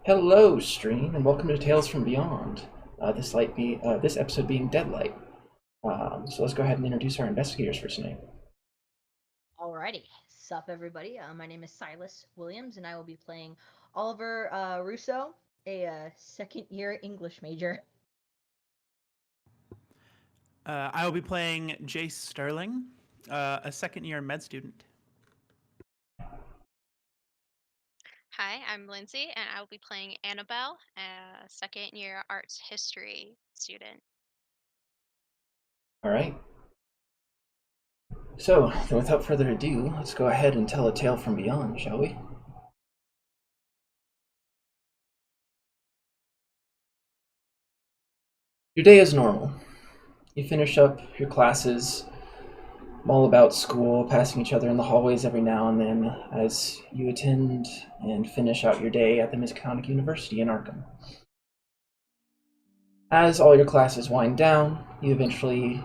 Hello, stream, and welcome to Tales from Beyond. This episode being Deadlight. So let's go ahead and introduce our investigators for tonight. Alrighty. Sup, everybody. My name is Silas Williams, and I will be playing Oliver Russo, a second-year English major. I will be playing Jace Sterling, a second-year med student. Hi, I'm Lindsay, and I will be playing Annabelle, a second-year arts history student. All right. So, then without further ado, let's go ahead and tell a tale from beyond, shall we? Your day is normal. You finish up your classes, mull about school, passing each other in the hallways every now and then as you attend and finish out your day at the Miskatonic University in Arkham. As all your classes wind down, you eventually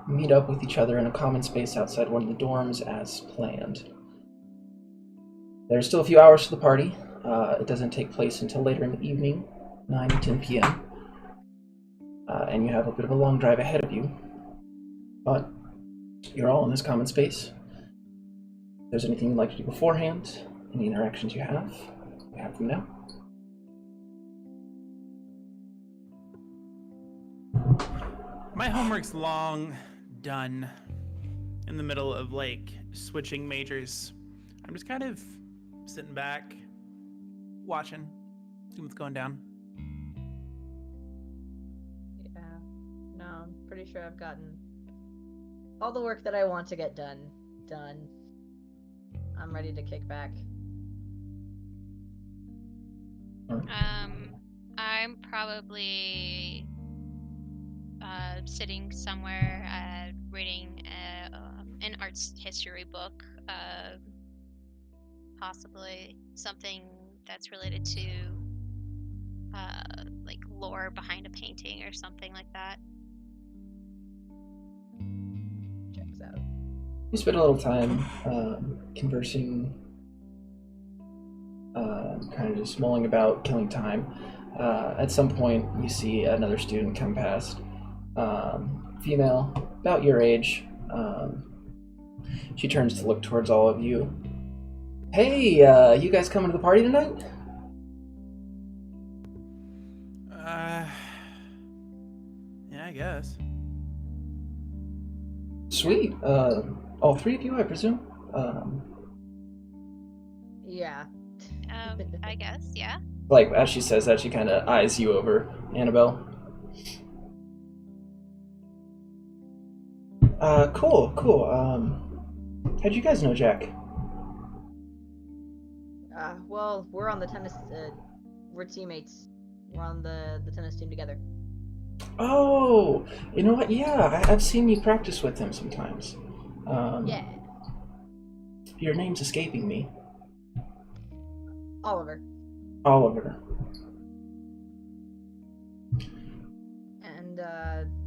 meet up with each other in a common space outside one of the dorms as planned. There's still a few hours to the party. It doesn't take place until later in the evening, 9 to 10 p.m., and you have a bit of a long drive ahead of you. But you're all in this common space. If there's anything you'd like to do beforehand, any interactions you have them now. My homework's long done. In the middle of switching majors, I'm just kind of sitting back, watching, seeing what's going down. Yeah. No, I'm pretty sure I've gotten all the work that I want to get done. I'm ready to kick back. I'm probably sitting somewhere reading an arts history book, possibly something that's related to lore behind a painting or something like that. Checks out. You spend a little time conversing, kind of just mulling about, killing time. At some point, you see another student come past. Female, about your age. She turns to look towards all of you. Hey, you guys coming to the party tonight? Yeah, I guess. Sweet. All three of you, I presume? Yeah. I guess, yeah. Like, as she says that, she kind of eyes you over, Annabelle. Cool. How'd you guys know Jack? Well, we're on the tennis. We're teammates. We're on the tennis team together. Oh, you know what? Yeah, I've seen you practice with him sometimes. Yeah. Your name's escaping me. Oliver. Oliver. And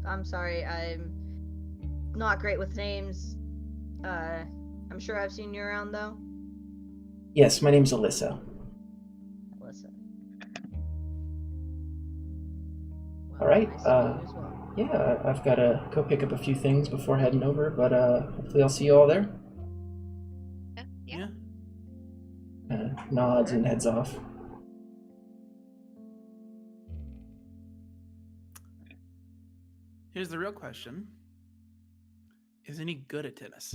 I'm sorry, I'm not great with names. I'm sure I've seen you around though. Yes, my name's Alyssa. Alyssa. All right. Nice to meet you as well. Yeah, I've got to go pick up a few things before heading over, but hopefully I'll see you all there. Yeah. Nods and heads off. Here's the real question. Is any good at tennis?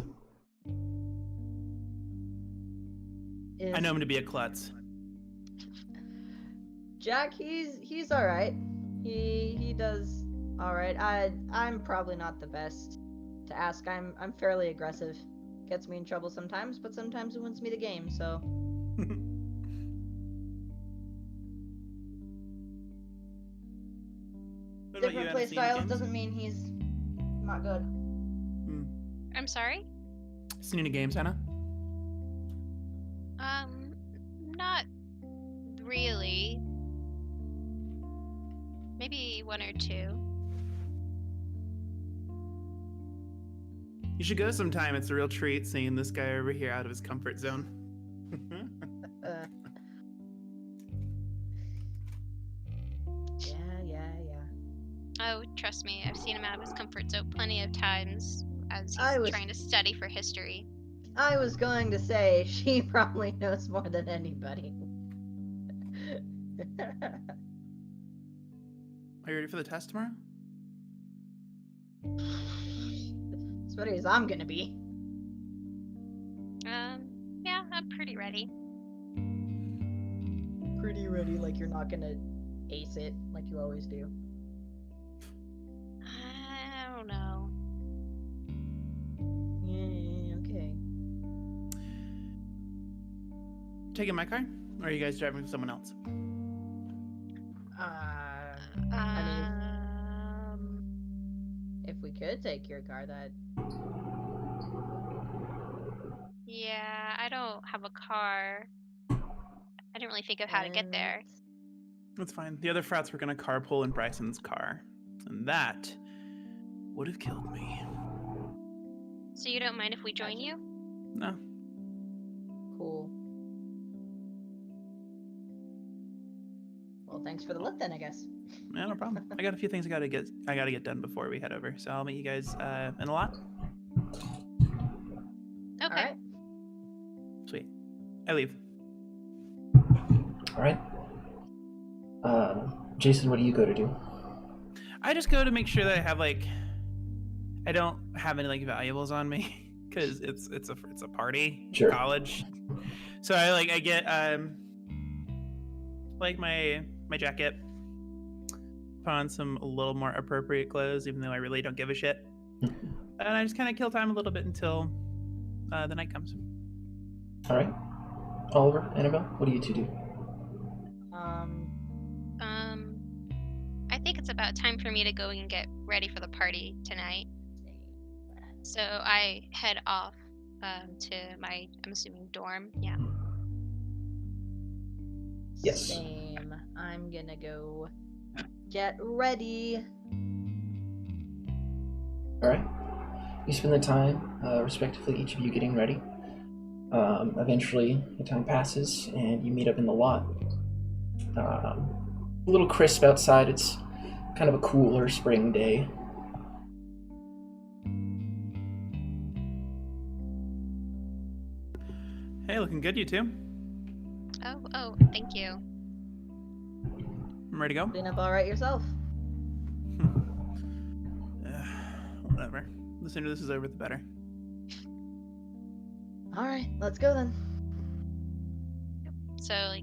I know him to be a klutz. Jack, he's all right. He does all right. I'm probably not the best to ask. I'm fairly aggressive. Gets me in trouble sometimes, but sometimes it wins me the game. So different play styles doesn't mean he's not good. I'm sorry? Seen any games, Hannah? Not really. Maybe one or two. You should go sometime. It's a real treat seeing this guy over here out of his comfort zone. Oh, trust me, I've seen him out of his comfort zone plenty of times as I he's was- trying to study for history. I was going to say, she probably knows more than anybody. Are you ready for the test tomorrow? As ready as I'm gonna be. Yeah, I'm pretty ready. Pretty ready, like you're not gonna ace it, like you always do. I don't know. Yeah, okay. Taking my car? Or are you guys driving with someone else? If we could take your car, that. Yeah, I don't have a car. I didn't really think of how to get there. That's fine. The other frats were going to carpool in Bryson's car. And that would have killed me. So you don't mind if we join you? No. Cool. Well, thanks for the lift then, I guess. Yeah, no problem. I got a few things I gotta get done before we head over. So I'll meet you guys in a lot. Okay. Alright. Sweet. I leave. All right. Jason, what do you go to do? I just go to make sure that I don't have any valuables on me because it's a party, Sure. college. So I get my jacket, put on some a little more appropriate clothes, even though I really don't give a shit. And I just kind of kill time a little bit until the night comes. All right. Oliver, Annabelle, what do you two do? I think it's about time for me to go and get ready for the party tonight. So I head off to my, I'm assuming, dorm. Yeah. Yes. Same. I'm gonna go get ready. All right. You spend the time, respectively, each of you getting ready. Eventually, the time passes, and you meet up in the lot. A little crisp outside. It's kind of a cooler spring day. Hey, looking good, you two. Oh, thank you. I'm ready to go. Clean up all right yourself. Whatever. The sooner this is over, the better. All right, let's go then. So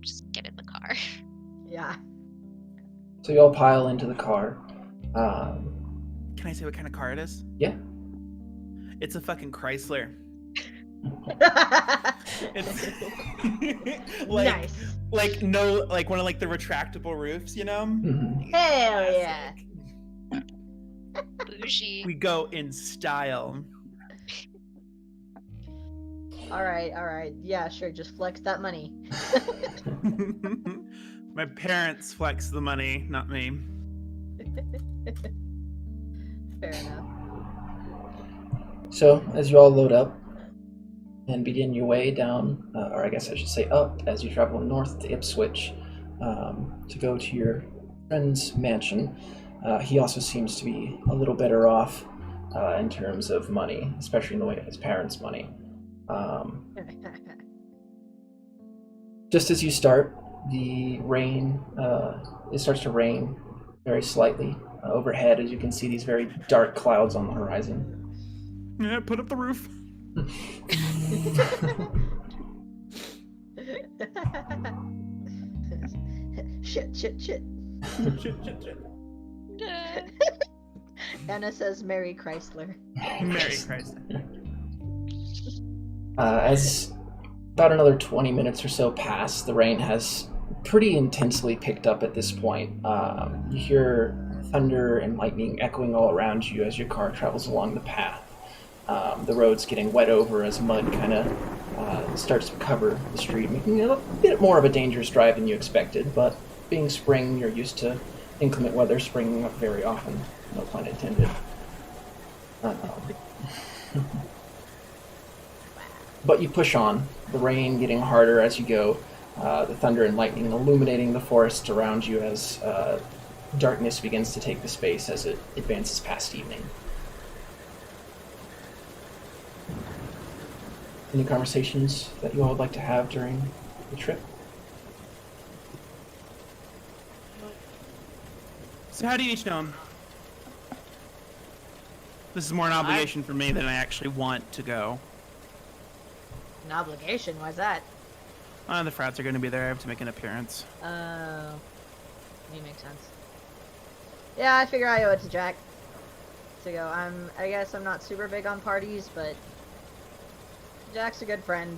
just get in the car. Yeah. So you all pile into the car. Can I say what kind of car it is? Yeah. It's a fucking Chrysler. It's Nice. one of the retractable roofs, you know? Mhm. Hell yeah. Bougie. We go in style. All right. Yeah, sure. Just flex that money. My parents flex the money, not me. Fair enough. So, as you all load up and begin your way down, or I guess I should say up, as you travel north to Ipswich to go to your friend's mansion, he also seems to be a little better off in terms of money, especially in the way of his parents' money. Just as you start, the rain, it starts to rain very slightly overhead, as you can see these very dark clouds on the horizon. Yeah, put up the roof. Shit. Shit. Anna says Merry Chrysler. Merry Christ. As about another 20 minutes or so pass, the rain has pretty intensely picked up at this point. You hear thunder and lightning echoing all around you as your car travels along the path. The road's getting wet over as mud kind of starts to cover the street, making it a bit more of a dangerous drive than you expected, but being spring, you're used to inclement weather springing up very often. No pun intended. But you push on, the rain getting harder as you go, the thunder and lightning illuminating the forest around you as darkness begins to take the space as it advances past evening. Any conversations that you all would like to have during the trip? So how do you each know him? This is more an obligation for me than I actually want to go. An obligation? Why's that? The frats are going to be there. I have to make an appearance. That makes sense. Yeah, I figure I owe it to Jack to go. I guess I'm not super big on parties, but Jack's a good friend.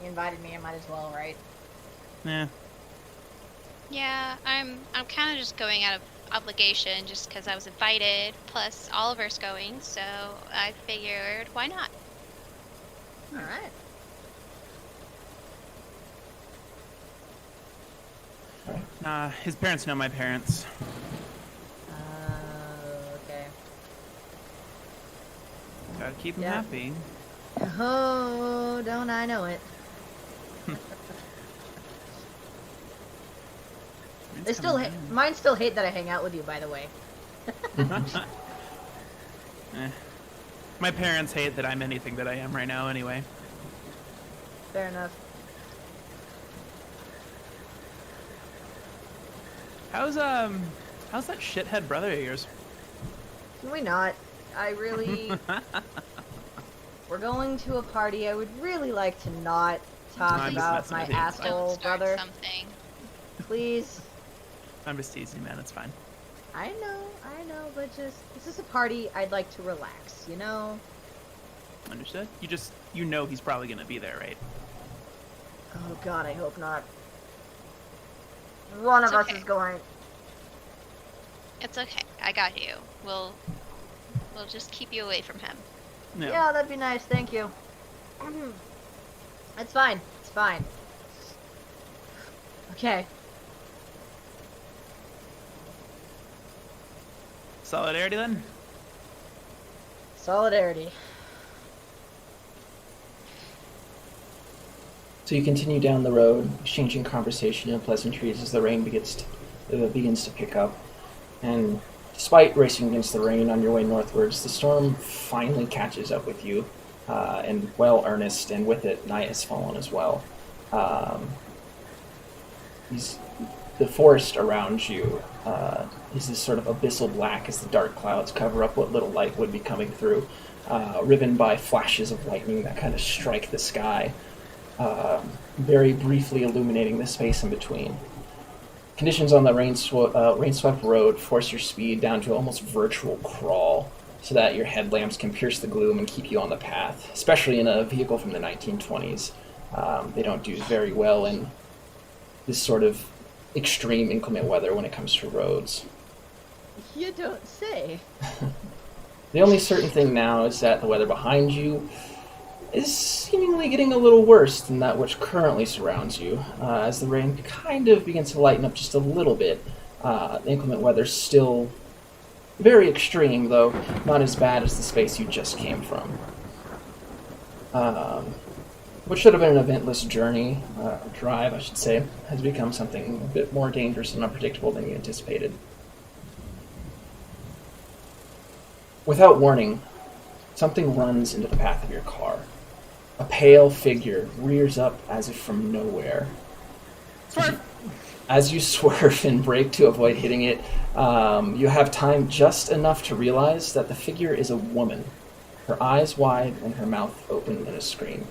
He invited me. I might as well, right? Yeah. Yeah, I'm kind of just going out of obligation just because I was invited. Plus, Oliver's going, so I figured, why not? All right. His parents know my parents. Okay. Gotta keep him Yeah. happy. Oh, don't I know it? They still mine still hate that I hang out with you, by the way. My parents hate that I'm anything that I am right now anyway. Fair enough. How's that shithead brother of yours? Can we not? I really... We're going to a party. I would really like to not talk I'm just about messing my with you. asshole Don't start brother. something. Please. I'm just teasing, man. It's fine. I know, but just... This is a party. I'd like to relax, you know? Understood? You know he's probably gonna be there, right? Oh god, I hope not. One of It's us okay. is going. It's okay. I got you. We'll just keep you away from him. No. Yeah, that'd be nice. Thank you. It's fine. It's fine. Okay. Solidarity then? Solidarity. So you continue down the road, exchanging conversation and pleasantries as the rain begins to pick up. And despite racing against the rain on your way northwards, the storm finally catches up with you, in well earnest, and with it, night has fallen as well. The forest around you is this sort of abyssal black as the dark clouds cover up what little light would be coming through, riven by flashes of lightning that kind of strike the sky, very briefly illuminating the space in between. Conditions on the rain-swept road force your speed down to almost virtual crawl, so that your headlamps can pierce the gloom and keep you on the path, especially in a vehicle from the 1920s. They don't do very well in this sort of extreme inclement weather when it comes to roads. You don't say. The only certain thing now is that the weather behind you is seemingly getting a little worse than that which currently surrounds you, as the rain kind of begins to lighten up just a little bit. The inclement weather's still very extreme, though not as bad as the space you just came from. What should have been an eventless journey, drive I should say, has become something a bit more dangerous and unpredictable than you anticipated. Without warning, something runs into the path of your car. A pale figure rears up as if from nowhere. Swerve! As you swerve and brake to avoid hitting it, you have time just enough to realize that the figure is a woman, her eyes wide and her mouth open in a scream.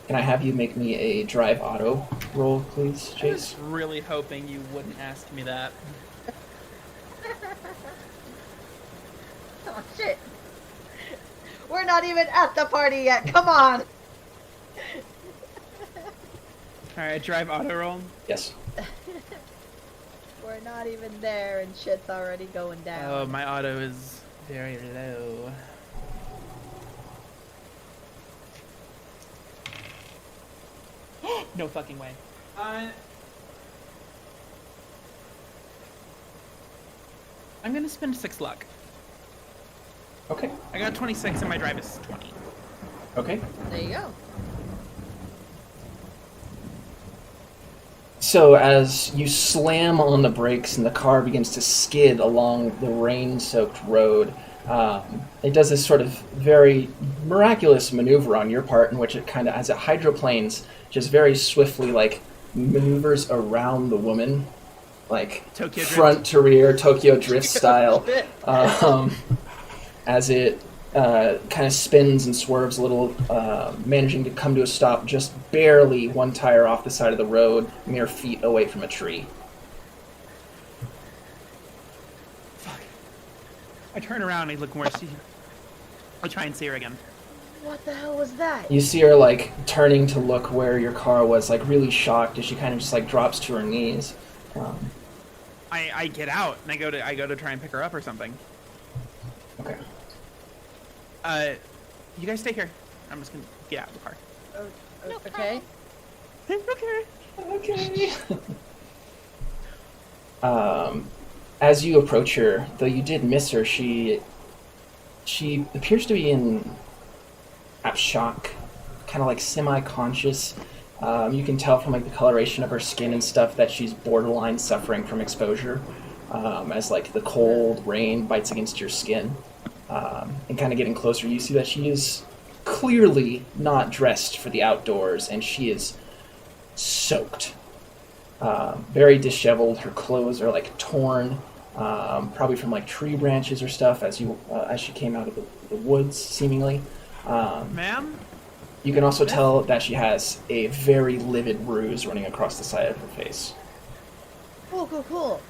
Can I have you make me a drive auto roll, please, I Chase? was really hoping you wouldn't ask me that. Oh shit. We're not even at the party yet. Come on. Alright, drive auto roll. Yes. We're not even there and shit's already going down. Oh, my auto is very low. No fucking way. I'm gonna spend 6 luck. Okay. I got 26 and my drive is 20. Okay. There you go. So as you slam on the brakes and the car begins to skid along the rain-soaked road, it does this sort of very miraculous maneuver on your part in which it kind of, as it hydroplanes, just very swiftly, like, maneuvers around the woman, like, Tokyo front Drift. to rear, Tokyo Drift style, as it kind of spins and swerves a little, managing to come to a stop just barely one tire off the side of the road, mere feet away from a tree. Fuck. I turn around and I look where she. I'll try and see her again. What the hell was that? You see her, like, turning to look where your car was, like, really shocked as she kind of just, like, drops to her knees. I get out and I go to try and pick her up or something. Okay. You guys stay here. I'm just gonna get out of the car. No Okay. Okay. As you approach her, though you did miss her, she appears to be in shock, kind of like semi-conscious. You can tell from like the coloration of her skin and stuff that she's borderline suffering from exposure, as like the cold rain bites against your skin. And kind of getting closer, you see that she is clearly not dressed for the outdoors, and she is soaked. Very disheveled. Her clothes are like torn, probably from like tree branches or stuff as she came out of the woods, seemingly. Ma'am? You can also tell that she has a very livid bruise running across the side of her face. Cool.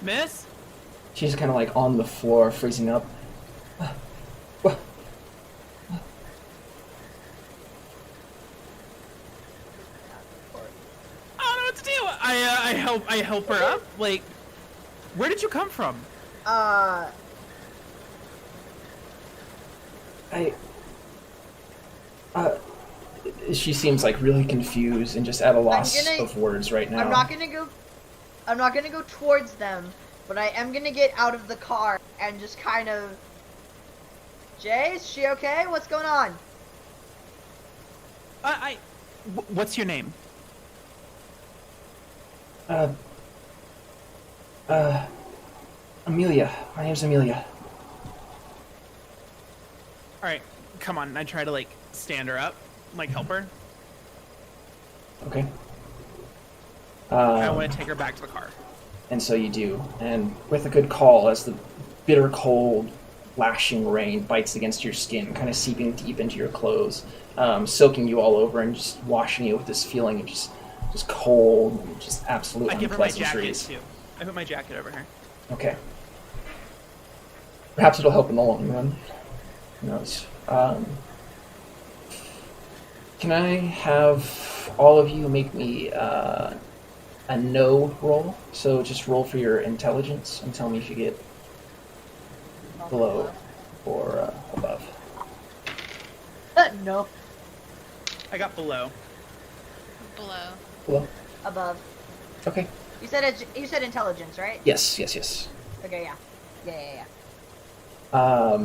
Miss? She's kind of like on the floor, freezing up. What? I don't know what to do. I help her up. Like, where did you come from? She seems like really confused and just at a loss of words right now. I'm not gonna go towards them, but I am gonna get out of the car and just kind of. Jay, is she okay? What's going on? What's your name? Amelia. My name's Amelia. Alright, come on. I try to, like, stand her up. Like, help her. Okay. I want to take her back to the car. And so you do. And with a good call, as the bitter cold, lashing rain bites against your skin, kind of seeping deep into your clothes, soaking you all over and just washing you with this feeling of just cold and just absolute I give her my unpleasantries. jacket, too. I put my jacket over her. Okay. Perhaps it'll help in the long run. Who knows? Can I have all of you make me a no roll? So just roll for your intelligence and tell me if you get below or above. No. I got below. Below? Above. Okay. You said intelligence, right? Yes. Okay, yeah.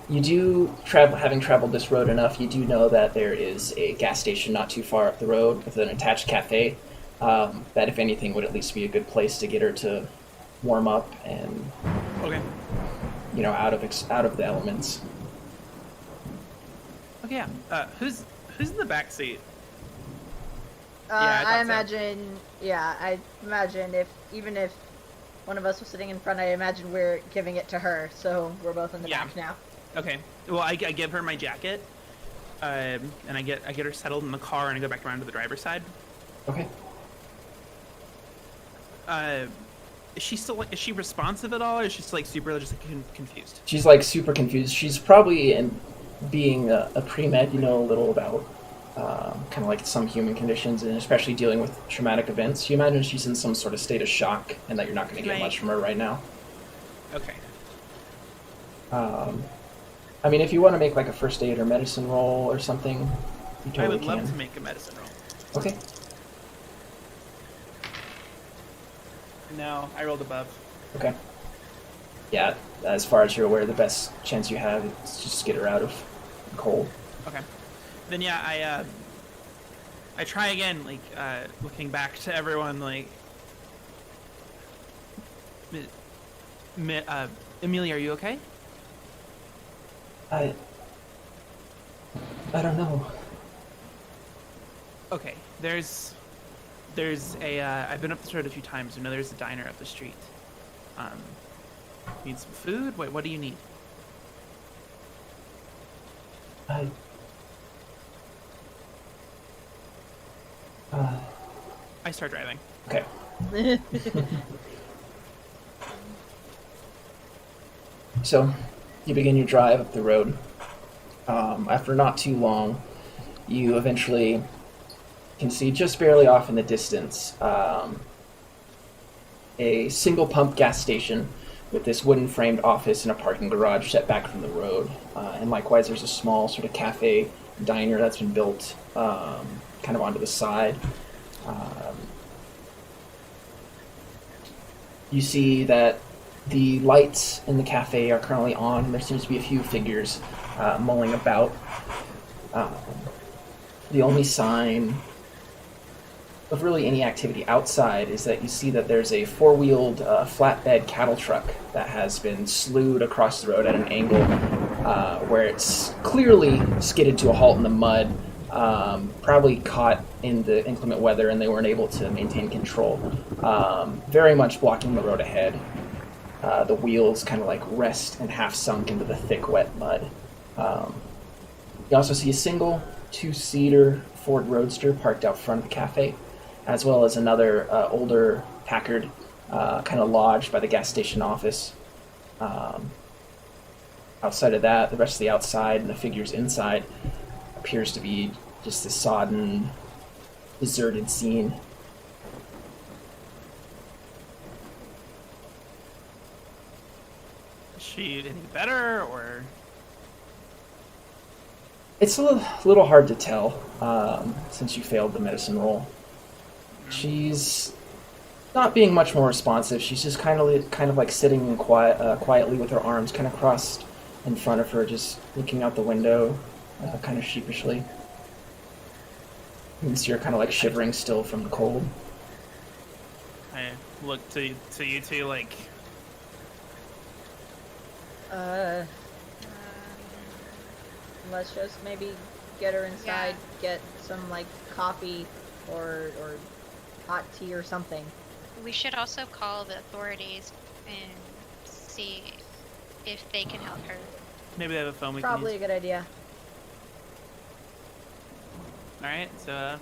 You do travel, having traveled this road enough, you do know that there is a gas station not too far up the road with an attached cafe. That, if anything, would at least be a good place to get her to warm up and, Okay. you know, out of the elements. Okay, yeah. Who's in the back seat? I thought imagine. Yeah, I imagine if one of us was sitting in front, I imagine we're giving it to her, so we're both in the Yeah. back now. Okay. Well, I give her my jacket, and I get her settled in the car, and I go back around to the driver's side. Okay. Is she responsive at all, or is she just like super just like, confused? She's like super confused. She's probably, being a pre-med, you know a little about kind of like some human conditions, and especially dealing with traumatic events. You imagine she's in some sort of state of shock, and that you're not going to get Right. much from her right now. Okay. I mean, if you want to make like a first aid or medicine roll or something, you totally I would can. love to make a medicine roll. Okay. No, I rolled above. Okay. Yeah, as far as you're aware, the best chance you have is just get her out of the cold. Okay. Then yeah, I try again, like, looking back to everyone, like, Amelia, are you okay? I don't know. Okay, there's a, I've been up this road a few times. You know, there's a diner up the street. Need some food? What do you need? I start driving. Okay. So, you begin your drive up the road. After not too long, you eventually can see just barely off in the distance a single pump gas station with this wooden framed office and a parking garage set back from the road. And likewise, there's a small sort of cafe diner that's been built kind of onto the side. You see that the lights in the cafe are currently on, and there seems to be a few figures mulling about. The only sign of really any activity outside is that you see that there's a four-wheeled flatbed cattle truck that has been slewed across the road at an angle where it's clearly skidded to a halt in the mud, probably caught in the inclement weather and they weren't able to maintain control. Very much blocking the road ahead. The wheels kind of like rest and half sunk into the thick, wet mud. You also see a single two-seater Ford Roadster parked out front of the cafe, as well as another older Packard kind of lodged by the gas station office. Outside of that, the rest of the outside and the figures inside appears to be just this sodden, deserted scene. Is she any better, or? It's a little hard to tell since you failed the medicine roll. She's not being much more responsive. She's just kind of like sitting quietly with her arms kind of crossed in front of her, just looking out the window, kind of sheepishly. You can see her kind of like shivering still from the cold. I look to you two like. Let's just maybe get her inside, get some like coffee or hot tea or something. We should also call the authorities and see if they can help her. Maybe they have a phone we Probably a can use. good idea. Alright, so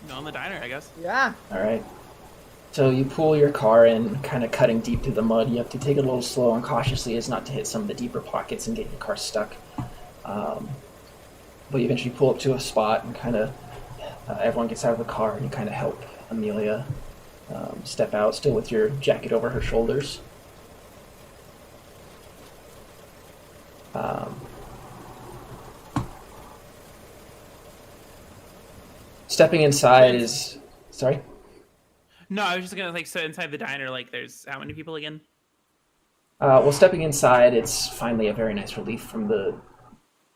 go in the diner, I guess. Yeah. Alright. So you pull your car in, kind of cutting deep through the mud. You have to take it a little slow and cautiously as not to hit some of the deeper pockets and get your car stuck. But you eventually pull up to a spot and kind of everyone gets out of the car and you kind of help Amelia step out, still with your jacket over her shoulders. Stepping inside is... Sorry? No, I was just gonna so inside the diner, like there's how many people again? Well, stepping inside, it's finally a very nice relief from the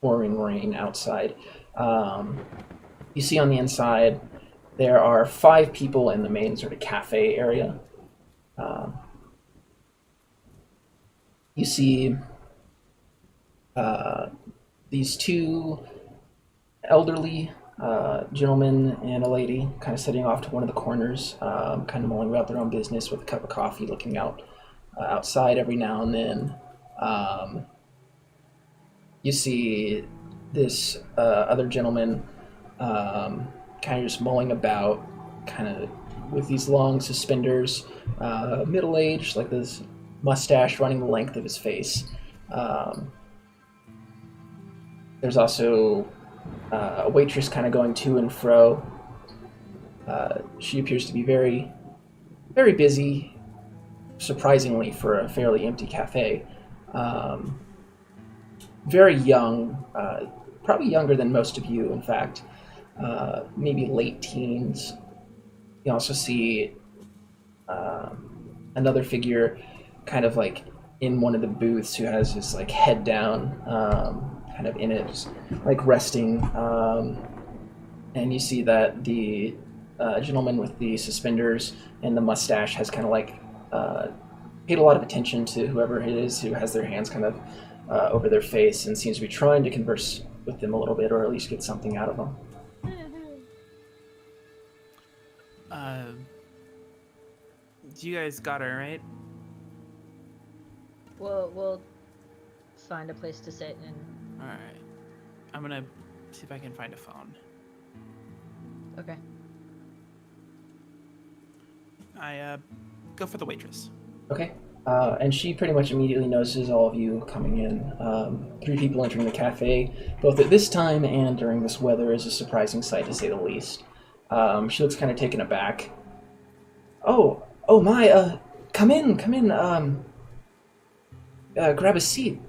pouring rain outside. You see on the inside, there are 5 people in the main sort of cafe area. You see these 2 elderly gentlemen and a lady kind of sitting off to one of the corners, kind of mulling about their own business with a cup of coffee, looking out outside every now and then. You see this other gentleman kind of just mulling about, kind of with these long suspenders, middle-aged, like this mustache running the length of his face. There's also a waitress kind of going to and fro. She appears to be very, very busy, surprisingly, for a fairly empty cafe. Very young, probably younger than most of you, in fact. Maybe late teens. You also see another figure kind of like in one of the booths who has his like head down, kind of in it, just, like resting and you see that the gentleman with the suspenders and the mustache has kind of like paid a lot of attention to whoever it is who has their hands kind of over their face and seems to be trying to converse with them a little bit, or at least get something out of them. You guys got her, right? We'll find a place to sit and. Alright. I'm gonna see if I can find a phone. Okay. I go for the waitress. Okay. And she pretty much immediately notices all of you coming in. 3 people entering the cafe, both at this time and during this weather, is a surprising sight to say the least. She looks kind of taken aback. Oh my, come in, grab a seat.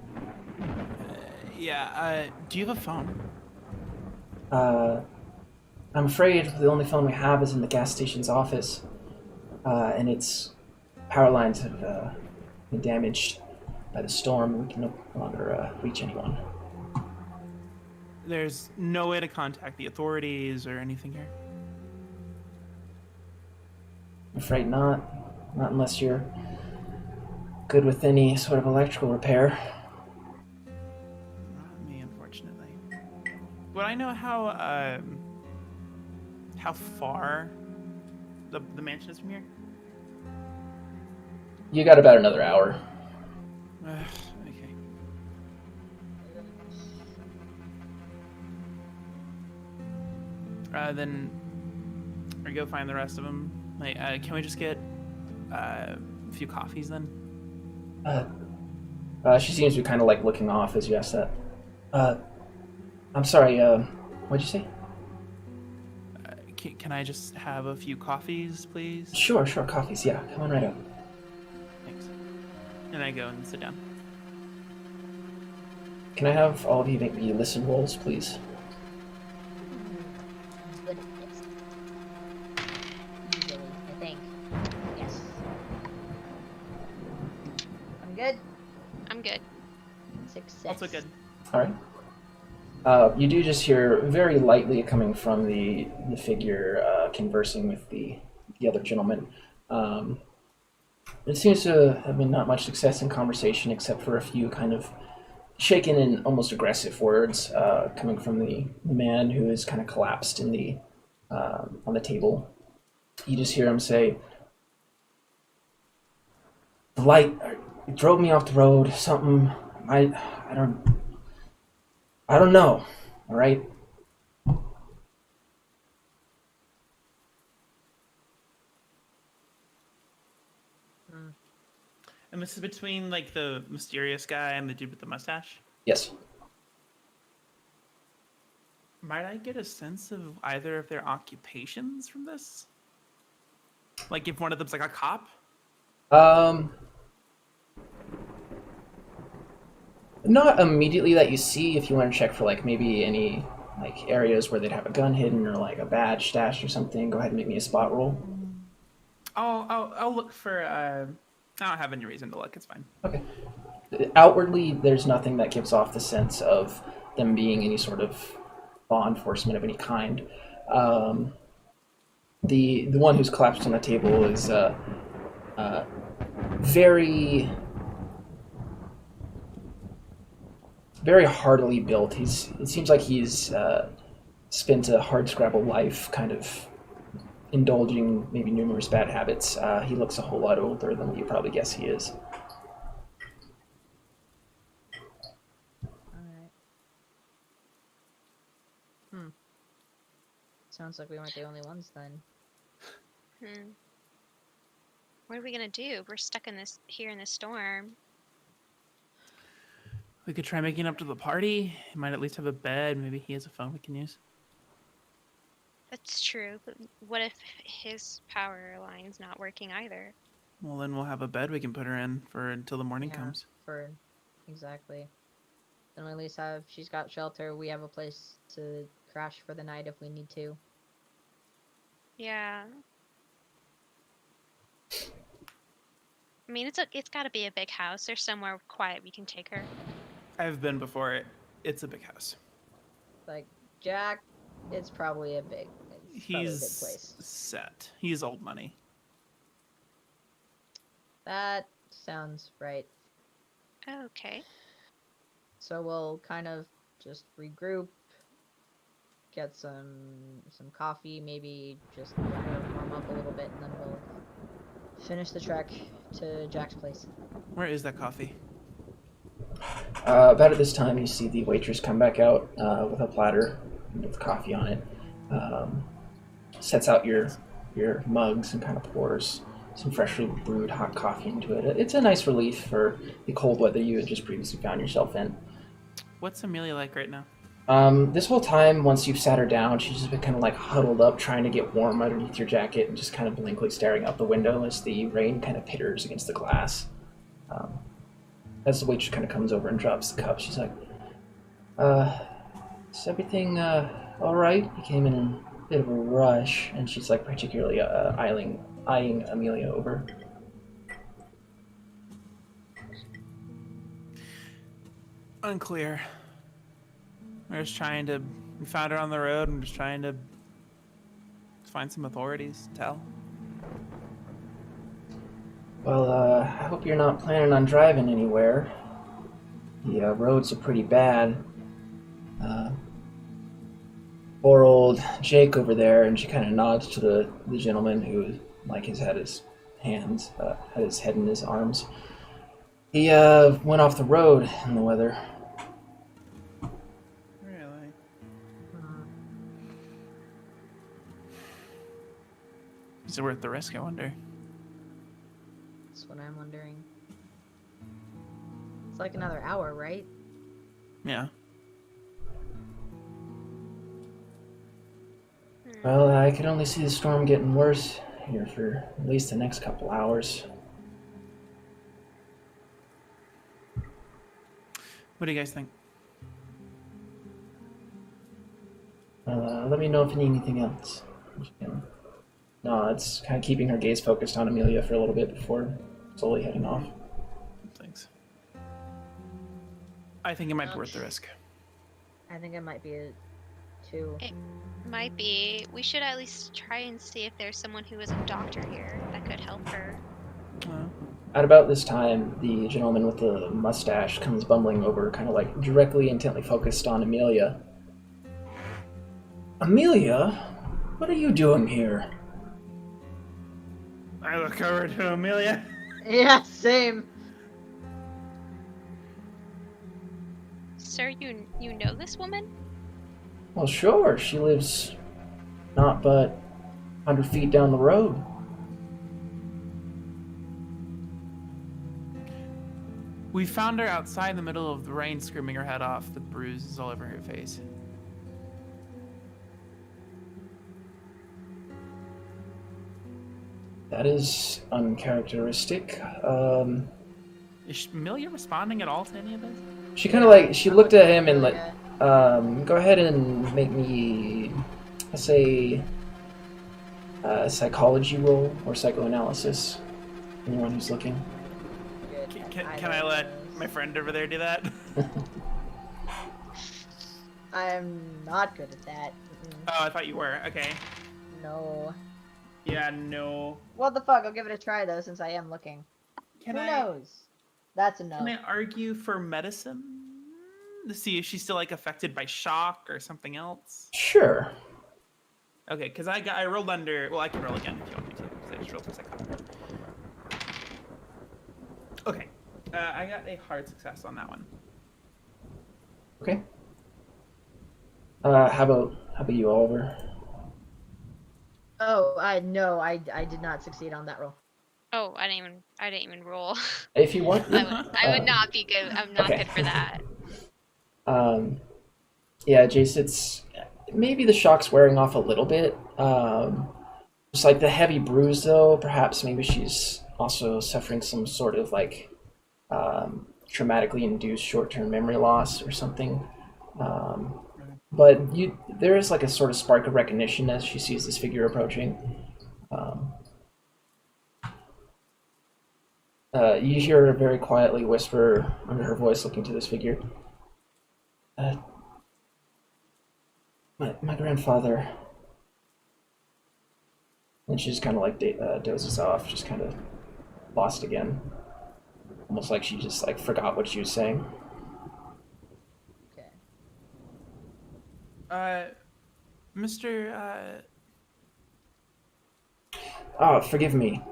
Do you have a phone? I'm afraid the only phone we have is in the gas station's office, and its power lines have been damaged by the storm. We can no longer reach anyone. There's no way to contact the authorities or anything here? I'm afraid not. Not unless you're good with any sort of electrical repair. Not me, unfortunately. Would I know how far the mansion is from here? You got about another hour. Okay. Then we go find the rest of them. Like, can we just get a few coffees then? She seems to be kind of like looking off as you ask that. I'm sorry, what'd you say? Can I just have a few coffees, please? Sure, coffees, yeah. Come on right up. Thanks. And I go and sit down. Can I have all of you make me listen rolls, please? Good at this. Usually, I think. Yes. I'm good. I'm good. Success. Also good. Alright. You do just hear very lightly coming from the figure conversing with the other gentleman. It seems to have been not much success in conversation except for a few kind of shaken and almost aggressive words coming from the man who is kind of collapsed in the on the table. You just hear him say, "The light it drove me off the road. Something I don't know. All right." And this is between like the mysterious guy and the dude with the mustache? Yes. Might I get a sense of either of their occupations from this? Like if one of them's like a cop? Not immediately that you see. If you want to check for like maybe any like areas where they'd have a gun hidden or like a badge stashed or something, go ahead and make me a spot roll. I'll look for. I don't have any reason to look. It's fine. Okay. Outwardly, there's nothing that gives off the sense of them being any sort of law enforcement of any kind. The one who's collapsed on the table is very heartily built. It seems like he's spent a hardscrabble life, kind of indulging maybe numerous bad habits. He looks a whole lot older than you probably guess he is. Alright. Sounds like we weren't the only ones then. What are we gonna do? We're stuck in this storm. We could try making up to the party. He might at least have a bed. Maybe he has a phone we can use. That's true, but what if his power line's not working either? Well, then we'll have a bed we can put her in for until the morning comes. Exactly. Then at least she's got shelter. We have a place to crash for the night if we need to. Yeah. I mean, it's got to be a big house. There's somewhere quiet we can take her. I've been before. It's a big house. Like, Jack, It's probably a big. It's probably a big He's place. set. He's old money. That sounds right. Okay. So we'll kind of just regroup, get some coffee, maybe just warm up a little bit, and then we'll finish the trek to Jack's place. Where is that coffee? About at this time, you see the waitress come back out with a platter with coffee on it. Sets out your mugs and kind of pours some freshly brewed hot coffee into it. It's a nice relief for the cold weather you had just previously found yourself in. What's Amelia like right now? This whole time, once you've sat her down, she's just been kind of like huddled up, trying to get warm underneath your jacket and just kind of blankly staring out the window as the rain kind of pitters against the glass. As the waitress kind of comes over and drops the cup, she's like, is everything all right? You came in a bit of a rush, and she's like particularly eyeing Amelia over. Unclear. We found her on the road. I'm just trying to find some authorities. Tell. Well, I hope you're not planning on driving anywhere. The roads are pretty bad. Poor old Jake over there, and she kind of nods to the gentleman who, like, has had his head in his arms. He went off the road in the weather. Really? Is it worth the risk, I wonder? That's what I'm wondering. It's like another hour, right? Yeah. Well, I can only see the storm getting worse here for at least the next couple hours. What do you guys think? Let me know if you need anything else. No, it's kind of keeping her gaze focused on Amelia for a little bit before slowly heading off. Thanks. I think it might be worth the risk. I think it might be too. It might be. We should at least try and see if there's someone who is a doctor here that could help her. At about this time, the gentleman with the mustache comes bumbling over, kind of like directly intently focused on Amelia. Amelia? What are you doing here? I look over to Amelia. Yeah, same. Sir, you know this woman? Well, sure. She lives not but 100 feet down the road. We found her outside in the middle of the rain, screaming her head off, with bruises all over her face. That is uncharacteristic. Is Amelia responding at all to any of this? She kind of like, she looked at him and like, go ahead and make me, let's say, a psychology roll or psychoanalysis. Anyone who's looking. Can I let my friend over there do that? I'm not good at that. Oh, I thought you were. Okay. No. Yeah, no. What the fuck? I'll give it a try though, since I am looking. Who knows? That's a no. Can I argue for medicine to see if she's still like affected by shock or something else? Sure. Okay, because I rolled under. Well, I can roll again if you want me to. Because I just rolled for psychology. Okay, I got a hard success on that one. Okay. How about you, Oliver? Oh, I did not succeed on that roll. Oh, I didn't even roll. If you want, I would not be good. I'm not good for that. Yeah, Jace, it's maybe the shock's wearing off a little bit. Just like the heavy bruise, though. Perhaps maybe she's also suffering some sort of like traumatically induced short-term memory loss or something. But there is like a sort of spark of recognition as she sees this figure approaching. You hear her very quietly whisper under her voice, looking to this figure. My grandfather. And she just kind of like dozes off, just kind of lost again. Almost like she just like forgot what she was saying. Okay. Mr. Forgive me.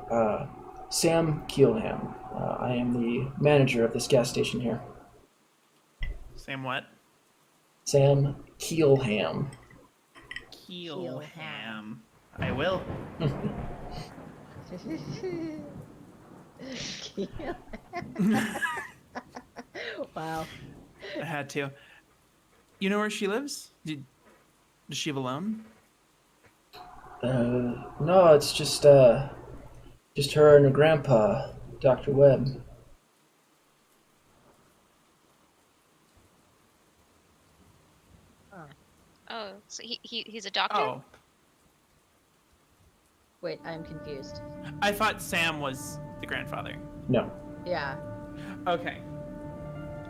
Sam Keelham. I am the manager of this gas station here. Sam what? Sam Keelham. Keelham. I will. Wow. I had to. You know where she lives? Does she have a loan? No, it's just her and her grandpa, Dr. Webb. Oh, so he's a doctor? Oh, Wait, I'm confused. I thought Sam was the grandfather. No. Yeah. Okay.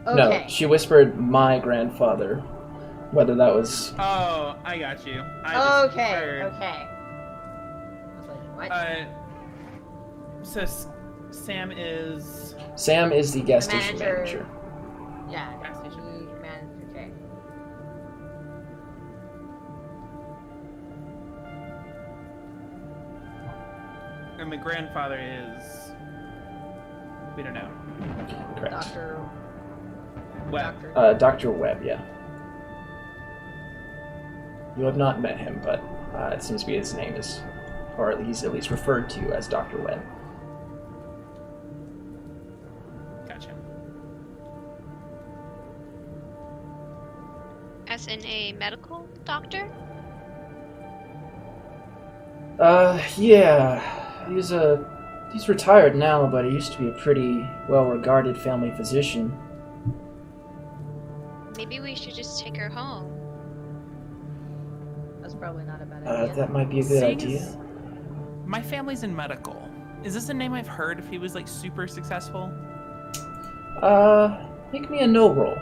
Okay. No, she whispered my grandfather. Whether that was... Oh, I got you. I just Okay. heard- Okay. I was like, what? So Sam is... Sam is the gas The station manager. manager. Yeah. Gas station he manager. managed. Okay. And the grandfather is... We don't know. Correct. Doctor. Webb. Dr. Webb, yeah. You have not met him, but it seems to be his name is, or he's at least referred to as Dr. Webb. Gotcha. As in a medical doctor? Yeah. He's retired now, but he used to be a pretty well-regarded family physician. Maybe we should just take her home. That's probably not a bad idea. That might be a good Seeing idea. as my family's in medical. Is this a name I've heard if he was like super successful? Make me a no roll.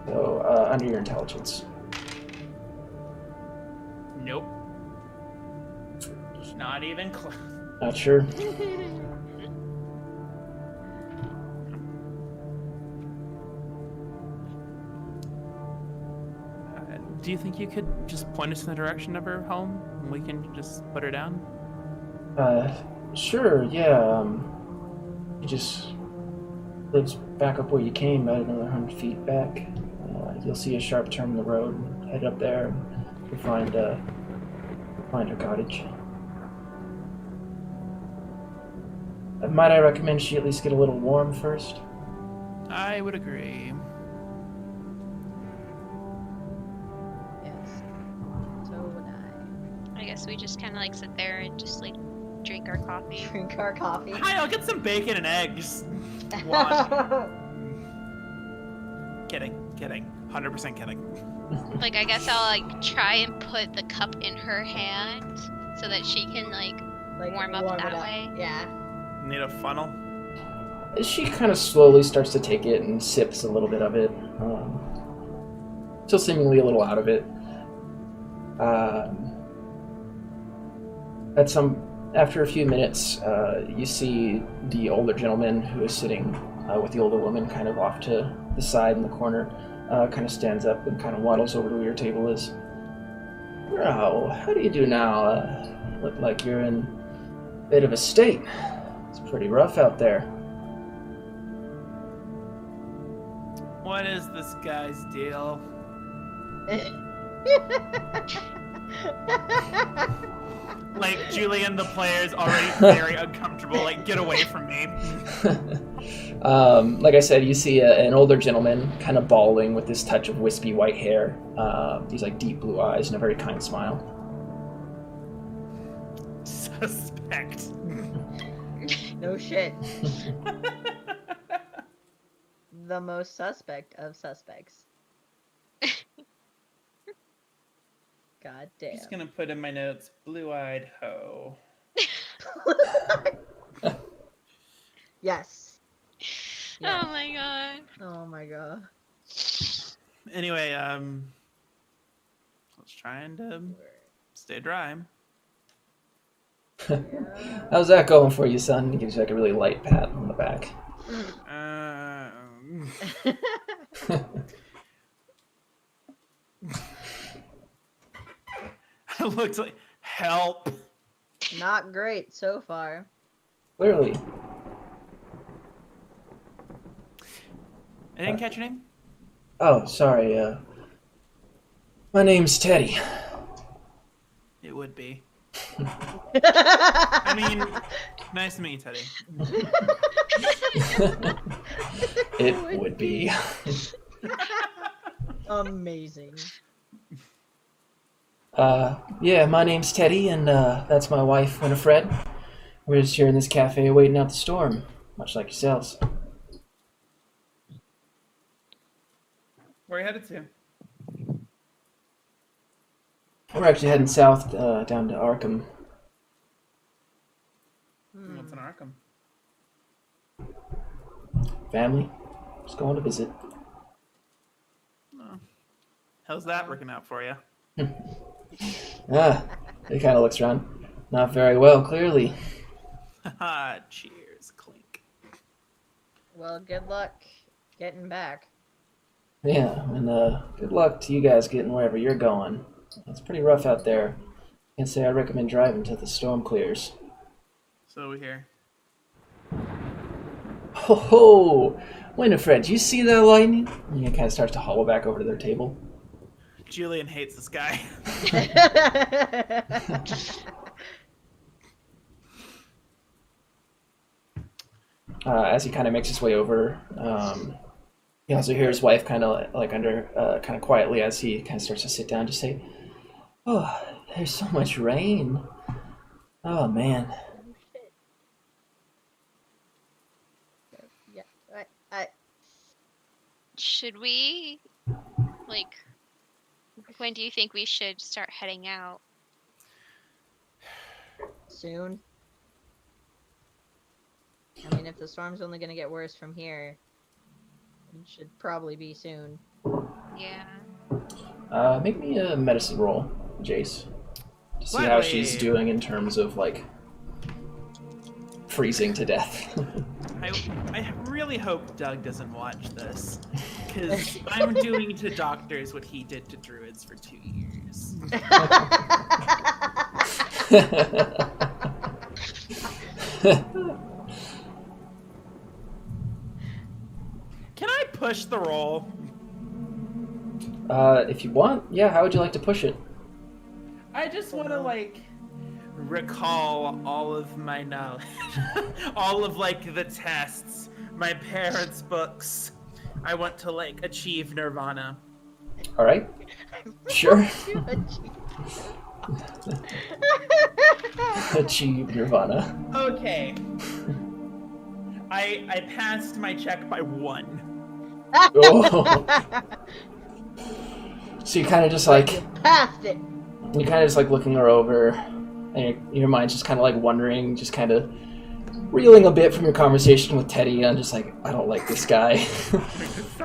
So, under your intelligence. Nope. Not even close. Not sure. Do you think you could just point us in the direction of her home and we can just put her down? Sure, yeah, you just lives back up where you came, about another 100 feet back. You'll see a sharp turn in the road, head up there, and you'll find her cottage. Might I recommend she at least get a little warm first? I would agree. Yes. So would I. I guess we just kind of like sit there and just like drink our coffee. Drink our coffee. Hi, I'll get some bacon and eggs. Wash. Kidding. 100% kidding. Like I guess I'll like try and put the cup in her hand so that she can like warm up that way. Yeah. Need a funnel? She kind of slowly starts to take it and sips a little bit of it. Still seemingly a little out of it. After a few minutes, you see the older gentleman who is sitting with the older woman kind of off to the side in the corner, kind of stands up and kind of waddles over to where your table is. Oh, how do you do now? Look like you're in a bit of a state. It's pretty rough out there. What is this guy's deal? Like, Julian, the player, is already very uncomfortable. Like, get away from me. Like I said, you see an older gentleman, kind of balding with this touch of wispy white hair. These like deep blue eyes and a very kind smile. Suspect. No shit. The most suspect of suspects. God damn. Just gonna put in my notes, blue-eyed hoe. Yes. Oh my god. Oh my god. Anyway, I was trying to stay dry. How's that going for you, son? He gives you like a really light pat on the back. I looked like help. Not great so far. Clearly. I didn't catch your name. Oh, sorry. My name's Teddy. It would be. I mean, nice to meet you, Teddy. It would be. Amazing. Yeah, my name's Teddy, and that's my wife, Winifred. We're just here in this cafe waiting out the storm, much like yourselves. Where are you headed to? We're actually heading south, down to Arkham. What's in Arkham? Family. Just going to visit. Oh. How's that working out for you? He kind of looks around. Not very well, clearly. Haha, cheers, clink. Well, good luck getting back. Yeah, and good luck to you guys getting wherever you're going. It's pretty rough out there. Can't say I recommend driving till the storm clears. So we hear. Ho ho! Winifred, do you see that lightning? And he kind of starts to hobble back over to their table. Julian hates this guy. As he kind of makes his way over, he also hears his wife kind of kind of quietly as he kind of starts to sit down, just say, "Oh, there's so much rain. Oh man." Yeah, I Should we, like, when do you think we should start heading out? soon. I mean, if the storm's only gonna get worse from here, it should probably be soon. Yeah. Make me a medicine roll, Jace, to see how she's doing in terms of like freezing to death. I really hope Doug doesn't watch this, because I'm doing to doctors what he did to druids for 2 years. Can I push the roll? If you want, yeah. How would you like to push it? I just want to, like, recall all of my knowledge. All of, like, the tests, my parents' books. I want to, like, achieve nirvana. All right. Sure. Achieve nirvana. Okay. I passed my check by 1. Oh. So you kind of just like You passed it. you kind of just like looking her over, and your mind's just kind of like wondering, just kind of reeling a bit from your conversation with Teddy. I'm just like, I don't like this guy.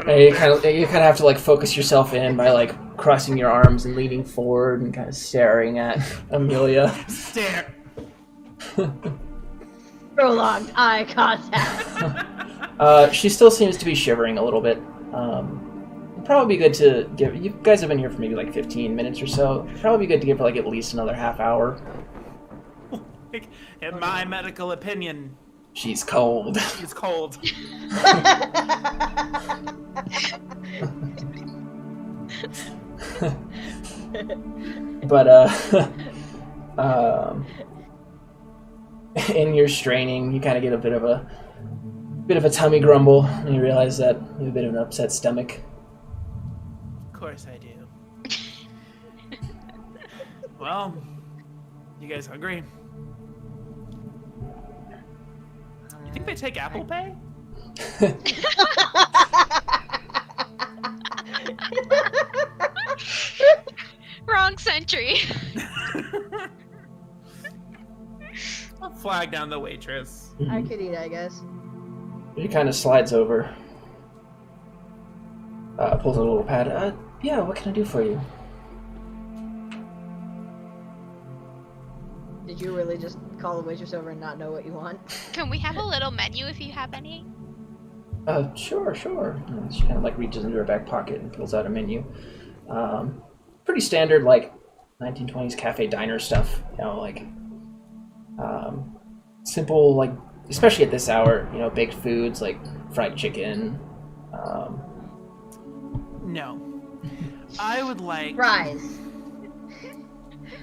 And you kind of have to like focus yourself in by like crossing your arms and leaning forward and kind of staring at Amelia. Stare. Prolonged eye contact. She still seems to be shivering a little bit. It'd probably be good to give. You guys have been here for maybe like 15 minutes or so. It'd probably be good to give her like at least another half hour. In my medical opinion, She's cold. she's cold. But in your straining, you kind of get a bit of a tummy grumble, and you realize that you have a bit of an upset stomach. Of course I do. Well, you guys hungry? You think they take Apple Pay? Wrong century. I'll flag down the waitress. I could eat, I guess. He kind of slides over. Pulls out a little pad. Yeah, what can I do for you? Did you really just call the waitress over and not know what you want? Can we have a little menu if you have any? Sure. And she kind of like reaches into her back pocket and pulls out a menu. Pretty standard, like 1920s cafe diner stuff. You know, like simple, like especially at this hour. You know, baked foods like fried chicken. No. I would like Fries.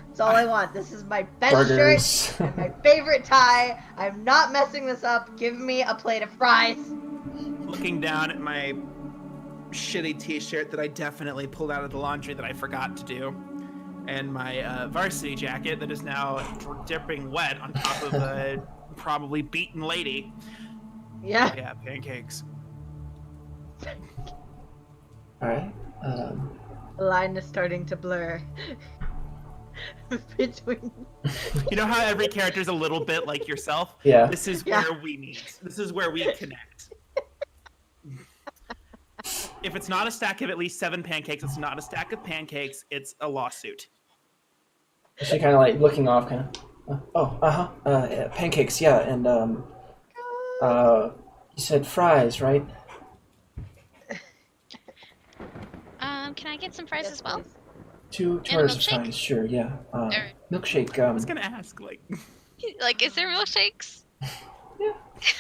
That's all I want. This is my best Burgers. shirt and my favorite tie. I'm not messing this up. Give me a plate of fries. looking down at my shitty t-shirt that I definitely pulled out of the laundry that I forgot to do, and my varsity jacket that is now dripping wet on top of a probably beaten lady. Yeah. Yeah, pancakes. Alright. The line is starting to blur. Between. You know how every character is a little bit like yourself? Yeah. This is where we meet. This is where we connect. If it's not a stack of at least 7 pancakes, it's not a stack of pancakes, it's a lawsuit. She kind of like looking off, kind of. Yeah, pancakes, yeah, and you said fries, right? Can I get some fries Yes, as well? please. 2 And a jars of milkshake? fries, sure, yeah. Or- Milkshake. I was gonna ask, like, Like, is there milkshakes? Yeah.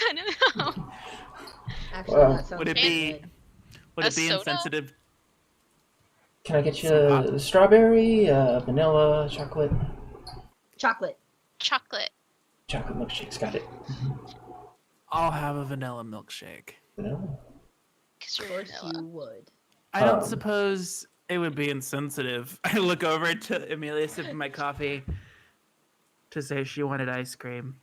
I don't know. Actually, Well, that sounds would it really be- good. would A it be soda? insensitive? Can I get you Some hot- strawberry, vanilla, chocolate? Chocolate. Chocolate. Chocolate milkshakes, got it. I'll have a vanilla milkshake. Vanilla. Because Of you're course vanilla. you would. I don't Um, suppose it would be insensitive. I look over to Amelia sipping my coffee to say she wanted ice cream.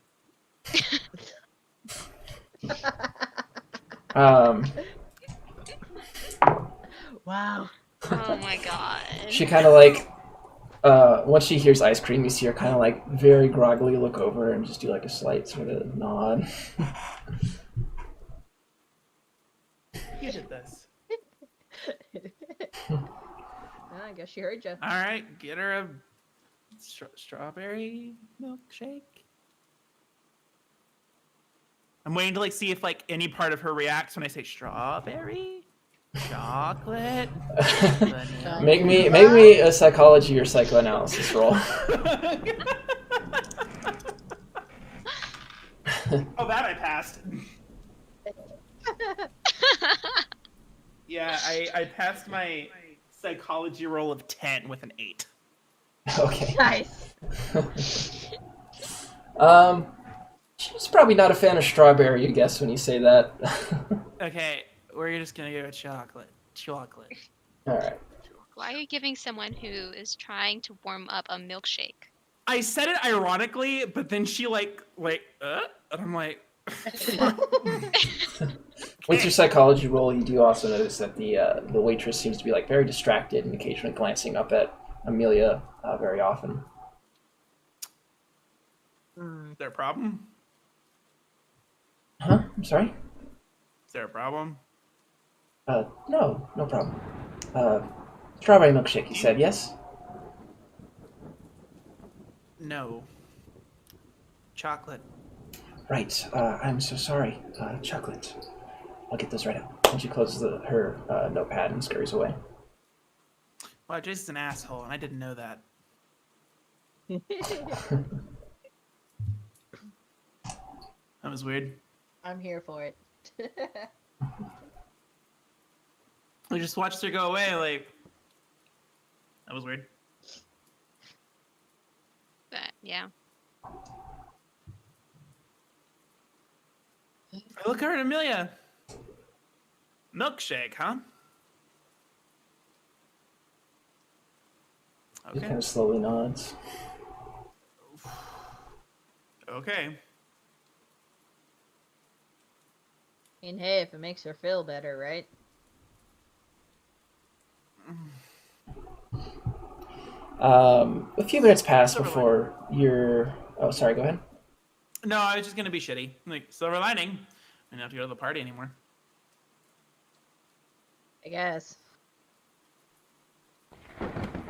Wow. Oh my god. She kind of like, once she hears ice cream, you see her kind of like very groggily look over and just do like a slight sort of nod. You did this. I guess she heard you. All right, get her a strawberry milkshake. I'm waiting to like see if like any part of her reacts when I say strawberry, chocolate. vanilla. Make me a psychology or psychoanalysis roll. Oh, that I passed. Yeah, I passed my psychology roll of 10 with an 8. Okay. Nice. She's probably not a fan of strawberry, you guess, when you say that. Okay, we're just gonna go chocolate. Chocolate. Alright. Why are you giving someone who is trying to warm up a milkshake? I said it ironically, but then she and I'm like, With your psychology roll, you do also notice that the waitress seems to be like very distracted and occasionally glancing up at Amelia very often. is there a problem? Huh? I'm sorry? Is there a problem? No problem. Strawberry milkshake, you said, yes? No. Chocolate. Right. I'm so sorry. Chocolate. I'll get those right out. And she closes her notepad and scurries away. Wow, Jason's an asshole, and I didn't know that. That was weird. I'm here for it. I just watched her go away, like, that was weird. But yeah. I look over at Amelia. Milkshake, huh? He Okay. kind of slowly nods. Okay. And hey, if it makes her feel better, right? A few minutes pass Silver before you're... Oh, sorry, go ahead. No, I was just gonna be shitty. Like, silver lining. I don't have to go to the party anymore. I guess.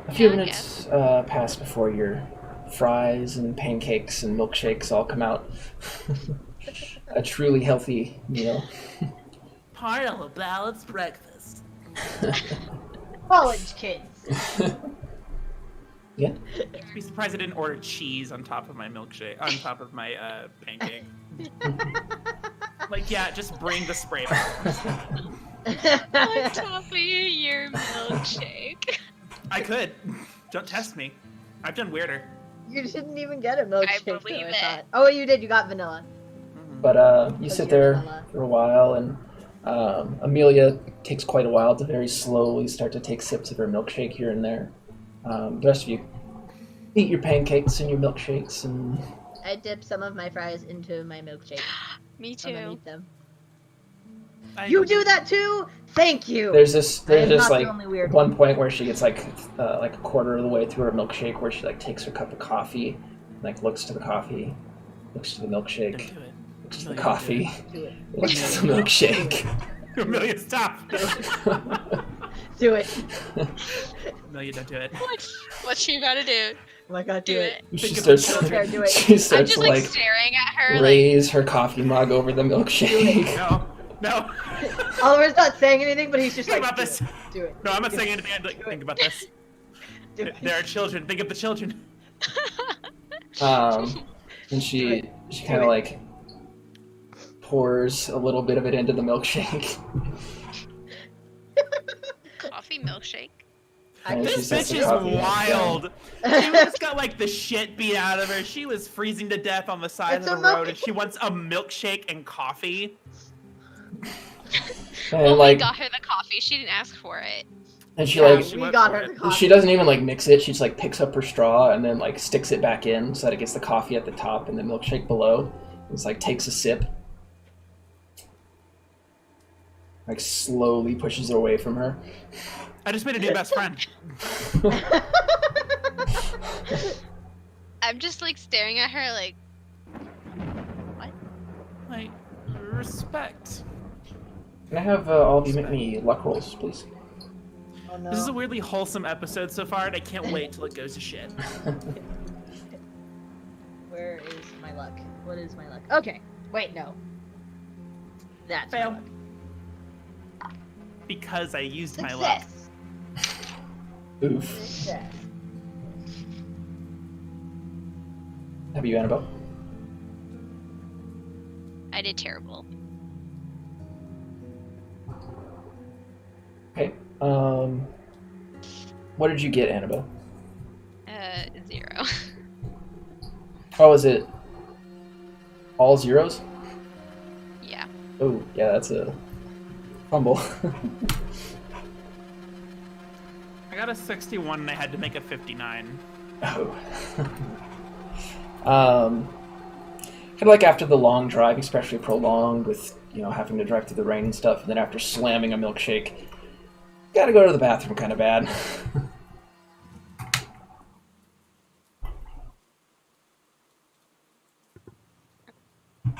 A few Yeah, I minutes pass before your fries and pancakes and milkshakes all come out. A truly healthy meal. Part of a balanced breakfast. College kids. Yeah. I'd be surprised I didn't order cheese on top of my milkshake, on top of my pancake. Like, yeah, just bring the spray bottle. On top of your milkshake. I could. Don't test me. I've done weirder. You didn't even get a milkshake. I believe though, it. thought. Oh, you did. You got vanilla. But you Because sit you're there vanilla. for a while, and Amelia takes quite a while to very slowly start to take sips of her milkshake here and there. The rest of you eat your pancakes and your milkshakes, and I dip some of my fries into my milkshake Me and then too. eat them. You You do that too? Thank you. there's this I am not like the only weird one point where she gets like a quarter of the way through her milkshake, where she like takes her cup of coffee, like looks to the coffee, looks to the milkshake, Don't do it. looks to the Amelia, coffee, Do it. looks to the milkshake. Amelia, stop. Do it. Amelia, don't do it. What's she about to do? Oh my god, Do do it. She Think of the starts. children. Do it. She I'm starts just to like staring at her like raise her coffee mug over the milkshake. No. No. Oliver's not saying anything, but he's just Think like, about do this. it. Do it. No, I'm not Do saying it. anything. I'm like, Do think it. about this. Do it. There are children. Think of the children. And she kind it. of like pours a little bit of it into the milkshake. coffee milkshake. And she This sets bitch the is coffee down. wild. She just got like the shit beat out of her. She was freezing to death on the side It's of a the milk- road, and she wants a milkshake and coffee. And Well, like, we got her the coffee. She didn't ask for it. and she Yeah, like, she we went got for her it. the she coffee. doesn't even like mix it. She just like picks up her straw and then like sticks it back in so that it gets the coffee at the top and the milkshake below. It's like takes a sip, like slowly pushes it away from her. I just made a new best friend. I'm just like staring at her like, Like, respect. Can I have all of you make me luck rolls, please? Oh no. This is a weirdly wholesome episode so far, and I can't wait till it goes to shit. Where is my luck? What is my luck? Okay. Wait, no. That's Fail. my luck. Because I used my luck. Success. Oof. Success. Have you, Annabelle? I did terrible. Okay. What did you get, Annabelle? 0. Oh, is it all zeros? Yeah. Oh, yeah, that's a fumble. I got a 61 and I had to make a 59. Oh. Kind of like after the long drive, especially prolonged with, having to drive through the rain and stuff, and then after slamming a milkshake, gotta go to the bathroom kind of bad.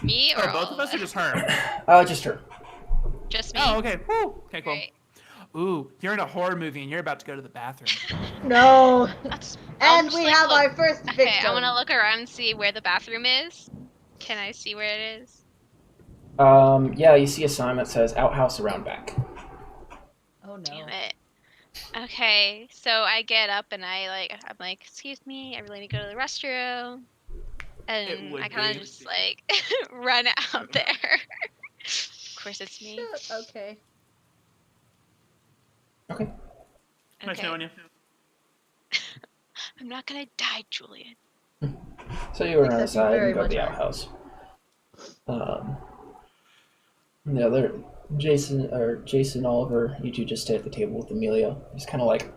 Me or Or both all of us or just her? Just her. Just me? Oh, okay. Woo. Okay, cool. Great. Ooh, you're in a horror movie and you're about to go to the bathroom. No. That's- And just, we like, have look- our first Okay, victim. I want to look around and see where the bathroom is. Can I see where it is? Yeah, you see a sign that says outhouse around back. Oh no. Damn it. Okay, so I get up and I'm like, excuse me, I really need to go to the restroom. And would I kind be. of just like run out there. Of course it's me. Okay. Okay. Nice Okay. knowing you. I'm not gonna die, Julian. So you run Except you outside very and go to much the are. outhouse. The other Jason, Oliver, you two just stay at the table with Amelia. Just kind of like,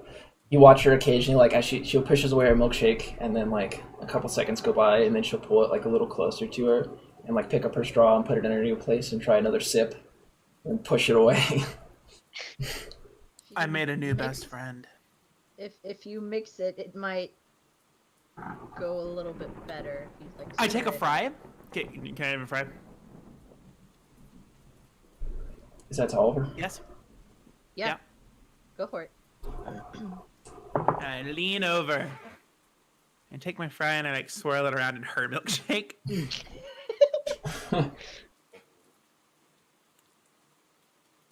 you watch her occasionally, like as she'll pushes away her milkshake, and then like a couple seconds go by, and then she'll pull it like a little closer to her, and like pick up her straw and put it in her new place and try another sip, and push it away. I made a new best friend. If you mix it, it might go a little bit better. If you, like, I take a stir it. fry? Okay, can I have a fry? Is that to Oliver? Yes. Yeah. Yeah. Go for it. I lean over and take my fry and I like swirl it around in her milkshake.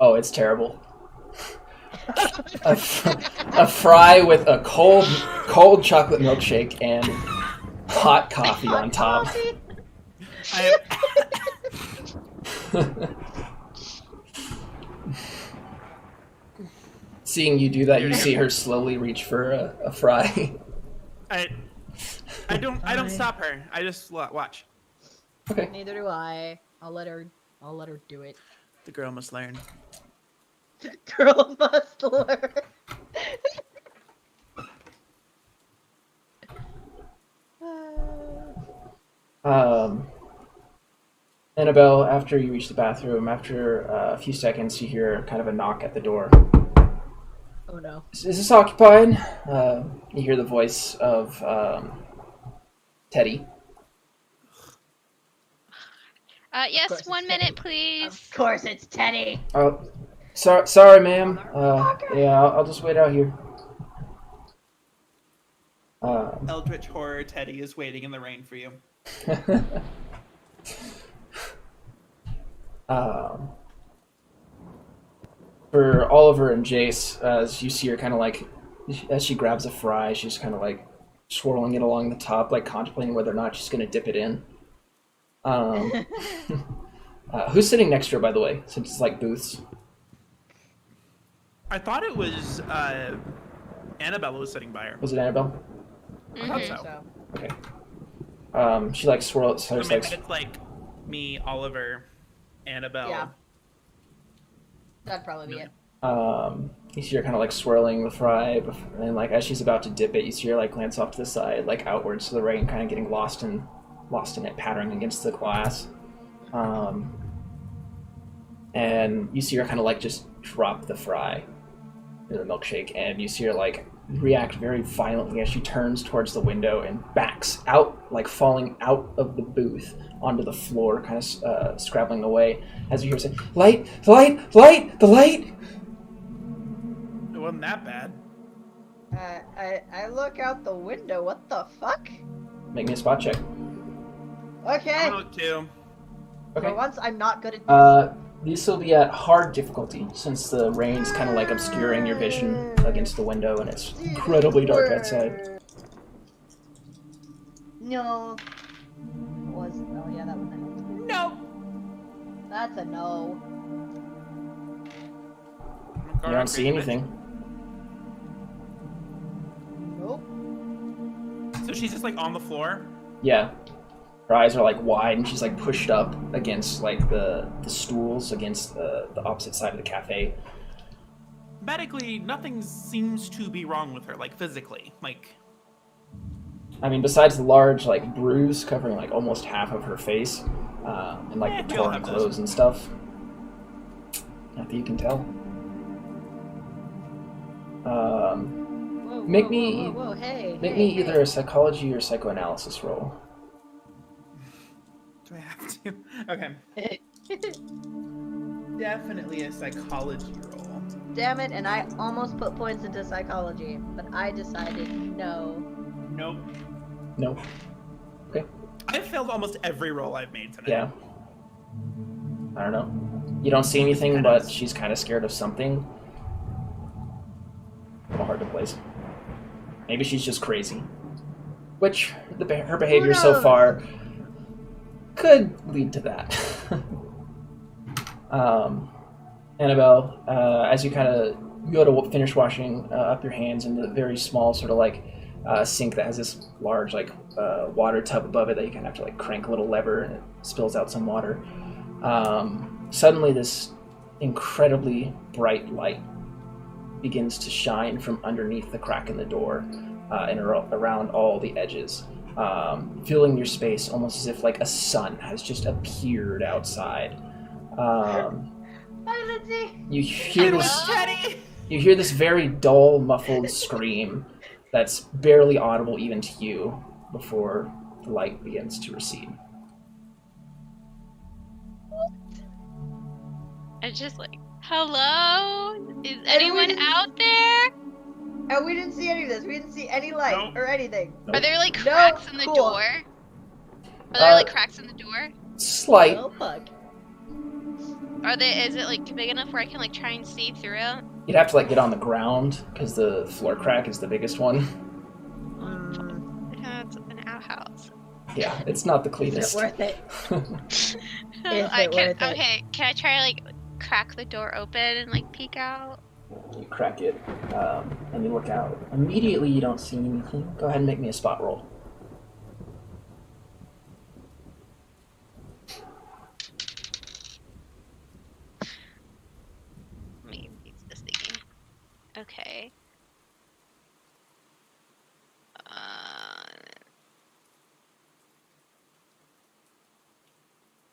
Oh, it's terrible. a fry with a cold chocolate milkshake and hot coffee on top. Seeing you do that, you see her slowly reach for a fry. I don't stop her. I just watch. Okay. Neither do I. I'll let her do it. The girl must learn. The girl must learn. Annabelle, after you reach the bathroom, after a few seconds, you hear kind of a knock at the door. Oh no. Is this occupied? You hear the voice of Teddy. Yes, 1 minute, please. Of course it's Teddy. Oh, sorry, ma'am. Yeah, I'll just wait out here. Eldritch Horror Teddy is waiting in the rain for you. For Oliver and Jace, as you see her kind of like, as she grabs a fry, she's kind of like swirling it along the top, like contemplating whether or not she's going to dip it in. Who's sitting next to her, by the way, since it's like booths? I thought it was Annabelle was sitting by her. Was it Annabelle? I thought so. Okay. She like swirls. So maybe it's like me, Oliver, Annabelle. Yeah. That'd probably be it. You see her kind of like swirling the fry, and like as she's about to dip it, you see her like glance off to the side, like outwards to the rain, kind of getting lost in it, pattering against the glass. And you see her kind of like just drop the fry in the milkshake, and you see her like react very violently as she turns towards the window and backs out, like falling out of the booth onto the floor, kind of scrabbling away as you hear her say, "Light, the light, the light!" It wasn't that bad. I look out the window. What the fuck? Make me a spot check. Okay. I look too. Okay. For once, I'm not good at this. These will be at hard difficulty since the rain's kind of like obscuring your vision against the window and it's incredibly dark outside. No. Oh yeah, that was a no. No. That's a no. You don't see anything. Nope. So she's just like on the floor. Yeah. Her eyes are like wide and she's like pushed up against like the stools against the opposite side of the cafe. Medically, nothing seems to be wrong with her, like physically. Like, I mean, besides the large like bruise covering like almost half of her face, and like the torn clothes and stuff. Not that you can tell. Make me either a psychology or psychoanalysis roll. do I have to? Okay. Definitely a psychology roll. Damn it, and I almost put points into psychology, but I decided no. Nope. No. Okay. I've failed almost every roll I've made tonight. Yeah. I don't know. You don't see anything, but she's kind of scared of something. A little hard to place. Maybe she's just crazy. Which, her behavior so far could lead to that. Annabelle, as you kind of go to finish washing up your hands in the very small sort of like sink that has this large like water tub above it that you kind of have to like crank a little lever and it spills out some water. Suddenly this incredibly bright light begins to shine from underneath the crack in the door and around all the edges, filling your space almost as if like a sun has just appeared outside. You hear this very dull, muffled scream that's barely audible even to you before the light begins to recede. It's just like, hello? Is anyone out there? And we didn't see any of this. We didn't see any light Nope. or anything. Nope. Are there like No, cracks in the cool. door? Are there like cracks in the door? Slight. Well, fuck. Is it like big enough where I can like try and see through it? You'd have to like get on the ground because the floor crack is the biggest one. It's an outhouse. Yeah, it's not the Is cleanest. it worth it? Is it worth it? Okay, can I try to like crack the door open and like peek out? You crack it, and you look out. Immediately, you don't see anything. Go ahead and make me a spot roll. Let me use this thingy. Okay.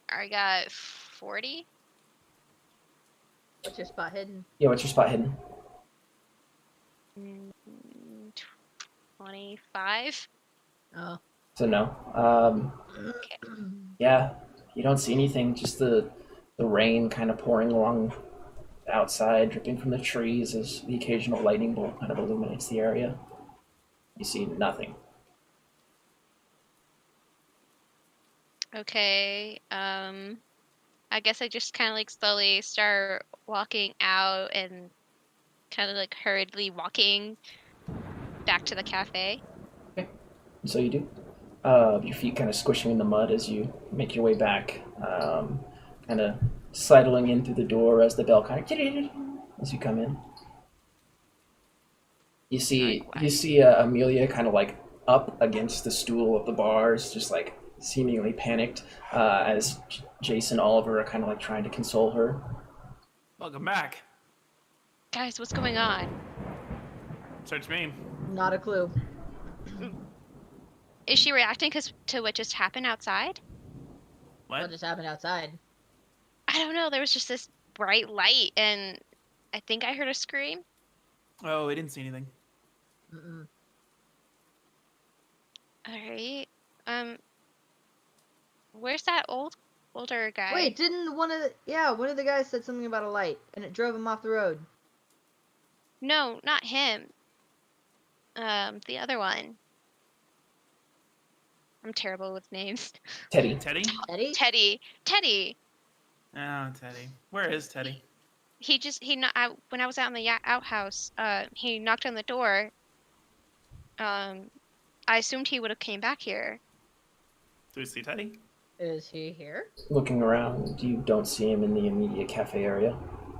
I got 40. What's your spot hidden? Yeah, what's your spot hidden? 25. Oh. So no. Yeah, you don't see anything. Just the rain kind of pouring along outside, dripping from the trees as the occasional lightning bolt kind of illuminates the area. You see nothing. Okay. I guess I just kind of like slowly start walking out and kind of like hurriedly walking back to the cafe. So you do. Your feet kind of squishing in the mud as you make your way back, kind of sidling in through the door as the bell kind of as you come in. You see Amelia kind of like up against the stool of the bars, just like seemingly panicked, as Jason Oliver are kind of like trying to console her. Welcome back. Guys, what's going on? Search me. Not a clue. Is she reacting to what just happened outside? What? What just happened outside? I don't know. There was just this bright light, and I think I heard a scream. Oh, I didn't see anything. Mm-mm. All right. Where's that older guy? Wait, didn't one of the guys said something about a light and it drove him off the road? No, not him. The other one. I'm terrible with names. Teddy. Teddy? Eddie? Teddy. Oh, Teddy. Where is Teddy? When I was out in the outhouse, he knocked on the door. I assumed he would have came back here. Do we see Teddy? Is he here? Looking around, you don't see him in the immediate cafe area.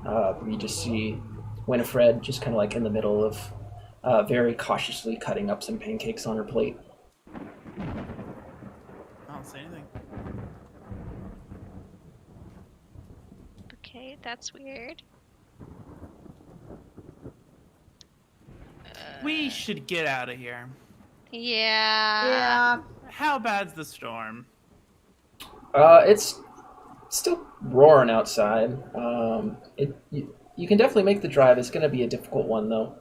You just see Winifred just kind of like in the middle of very cautiously cutting up some pancakes on her plate. I don't see anything. Okay, that's weird. We should get out of here. Yeah. Yeah. How bad's the storm? It's still roaring outside. You can definitely make the drive. It's going to be a difficult one, though.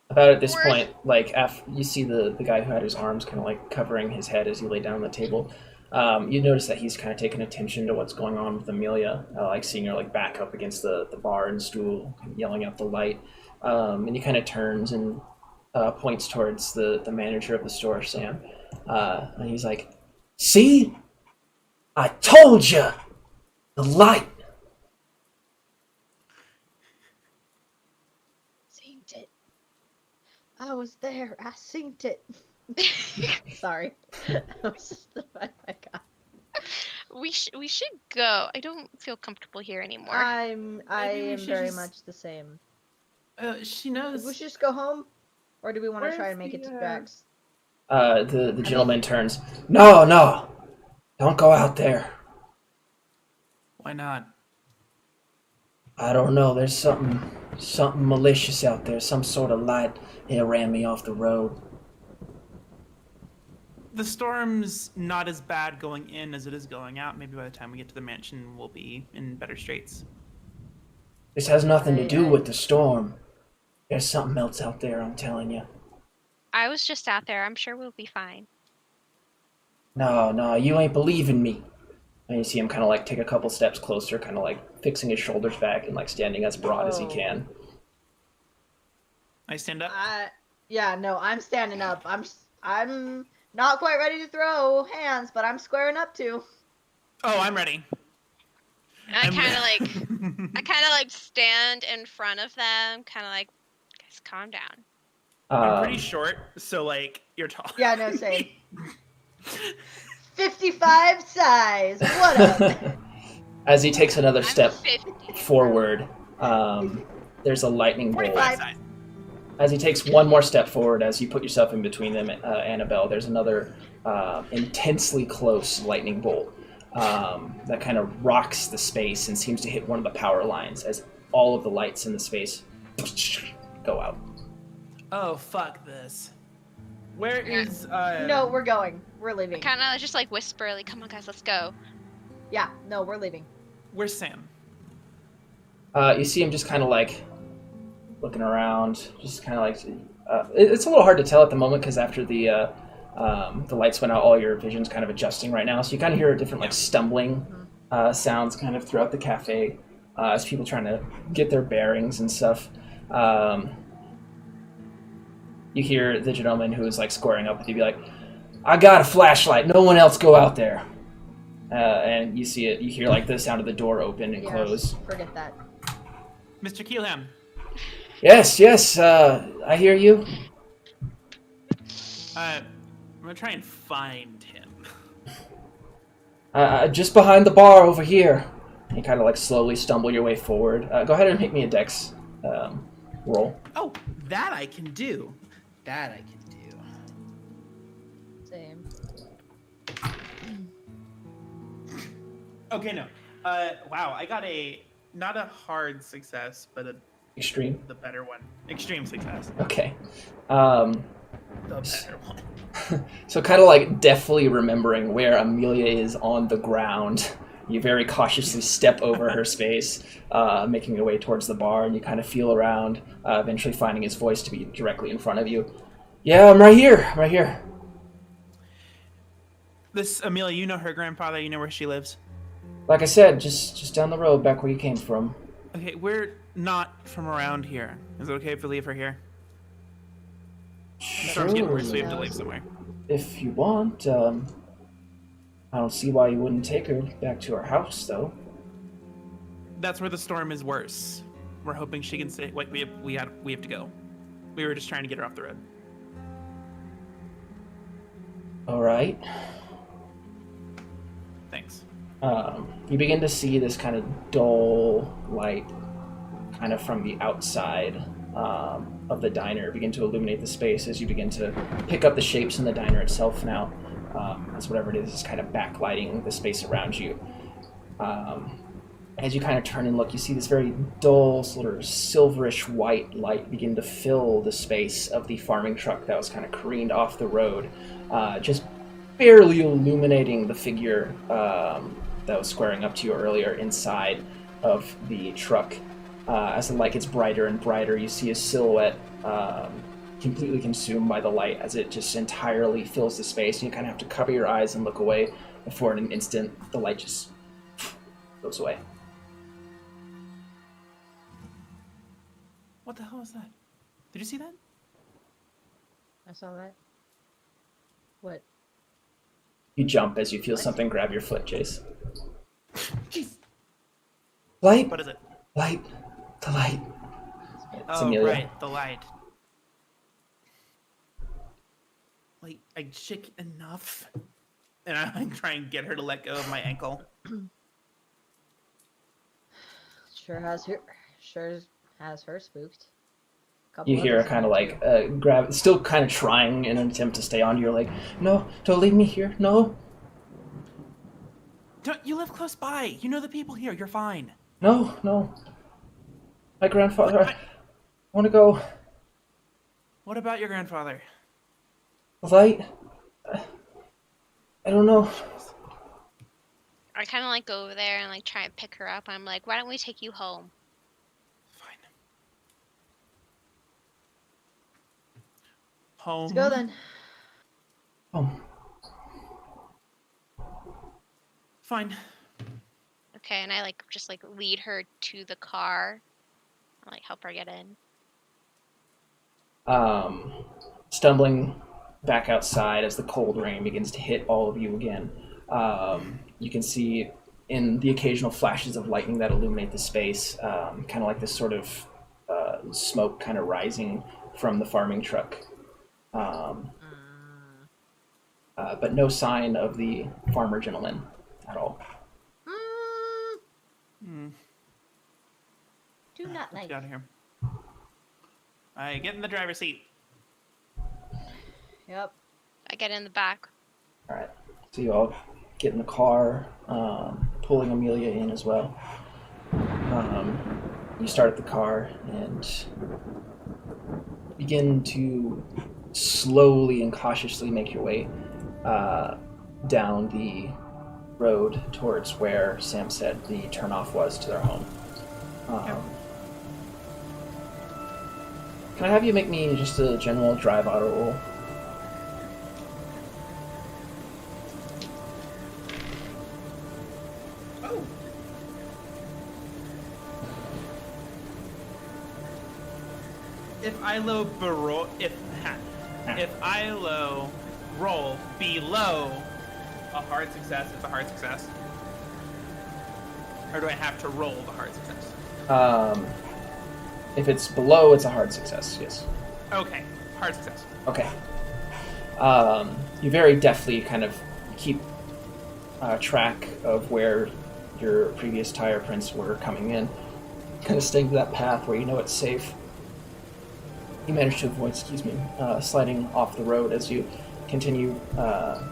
About at this point, like, after you see the guy who had his arms kind of like covering his head as he lay down on the table, you notice that he's kind of taking attention to what's going on with Amelia, like seeing her like back up against the bar and stool, kind of yelling out the light, and he kind of turns and points towards the manager of the store, Sam, and he's like, "See? I told you! The light!" Seen it. I was there. I seen it. Sorry. That was just the vibe I got. We should go. I don't feel comfortable here anymore. I Maybe we am should very just- much the same. She knows. We should just go home, or do we want to try Where's and make it to the, Drax? The gentleman turns. No, don't go out there. Why not? I don't know. There's something malicious out there. Some sort of light. It ran me off the road. The storm's not as bad going in as it is going out. Maybe by the time we get to the mansion, we'll be in better straits. This has nothing to do with the storm. There's something else out there, I'm telling you. I was just out there. I'm sure we'll be fine. No, you ain't believing me. And you see him kind of like take a couple steps closer, kind of like fixing his shoulders back and like standing as broad as he Whoa. can. I stand up. Yeah, no, I'm standing up. I'm not quite ready to throw hands, but I'm squaring up to. Oh, I'm ready. And I kind of like stand in front of them, kind of like, guys, calm down. I'm pretty short, so like you're tall. Yeah, no, same. 55 size. What up? As he takes another I'm step 50. forward, there's a lightning bolt. 45 size. As he takes one more step forward, as you put yourself in between them, Annabelle, there's another intensely close lightning bolt that kind of rocks the space and seems to hit one of the power lines as all of the lights in the space go out. Oh, fuck this. Where is No, we're going. We're leaving. Kind of just like whisper, like, come on, guys, let's go. Yeah, no, we're leaving. Where's Sam? You see him just kind of like looking around, just kind of like it's a little hard to tell at the moment because after the lights went out, all your vision's kind of adjusting right now, so you kind of hear different like stumbling sounds kind of throughout the cafe as people trying to get their bearings and stuff. You hear the gentleman who is like squaring up with you be like, "I got a flashlight. No one else go out there." And you see it. You hear like the sound of the door open and close. Forget that. Mr. Keelham. Yes. I hear you. I'm gonna try and find him. Just behind the bar over here. You kind of like slowly stumble your way forward. Go ahead and make me a dex roll. Oh, that I can do. That I can do. Same. Okay, no. Wow, I got not a hard success, but Extreme. the better one. Extreme success. Okay. The better one. So kind of like deftly remembering where Amelia is on the ground, you very cautiously step over her space, making your way towards the bar, and you kind of feel around, eventually finding his voice to be directly in front of you. Yeah, I'm right here. This Amelia, you know her grandfather, you know where she lives? Like I said, just down the road, back where you came from. Okay, we're not from around here. Is it okay if we leave her here? The storm's getting worse, so we have to leave somewhere. If you want, I don't see why you wouldn't take her back to her house, though. That's where the storm is worse. We're hoping she can stay. Wait, we have to go. We were just trying to get her off the road. All right. Thanks. You begin to see this kind of dull light kind of from the outside of the diner begin to illuminate the space as you begin to pick up the shapes in the diner itself now, as whatever it is kind of backlighting the space around you. As you kind of turn and look, you see this very dull, sort of silverish white light begin to fill the space of the farming truck that was kind of careened off the road, just barely illuminating the figure that was squaring up to you earlier inside of the truck. As the light gets brighter and brighter, you see a silhouette completely consumed by the light as it just entirely fills the space, and you kind of have to cover your eyes and look away before in an instant the light just goes away. What the hell was that? Did you see that? I saw that. What? You jump as you feel something grab your foot, Jace. Jeez. Light! What is it? Light! The light! It's Oh, Amelia. right, the light. Like, I shake enough, and I'm trying to get her to let go of my ankle. Sure has her spooked. You hear her kind of like grab, still kind of trying in an attempt to stay on. You're like, no, don't leave me here, no. You live close by. You know the people here. You're fine. No. My grandfather, I want to go. What about your grandfather? Light? I don't know. I kind of like go over there and like try and pick her up. I'm like, why don't we take you home? Fine. Home. Let's go then. Fine. Okay, and I like just like lead her to the car. I like help her get in. Stumbling back outside as the cold rain begins to hit all of you again. You can see in the occasional flashes of lightning that illuminate the space, kind of like this sort of smoke kind of rising from the farming truck. But no sign of the farmer gentleman at all. Do not like. Get out of here. I get in the driver's seat. Yep. I get in the back. All right. So you all get in the car, pulling Amelia in as well. You start the car and begin to slowly and cautiously make your way down the road towards where Sam said the turnoff was to their home. Can I have you make me just a general drive auto roll? Oh. If ILO roll below a hard success, it's a hard success. Or do I have to roll the hard success? If it's below, it's a hard success, yes. Okay, hard success. Okay. You very deftly kind of keep track of where your previous tire prints were coming in, kind of staying to that path where you know it's safe. You manage to avoid, sliding off the road as you continue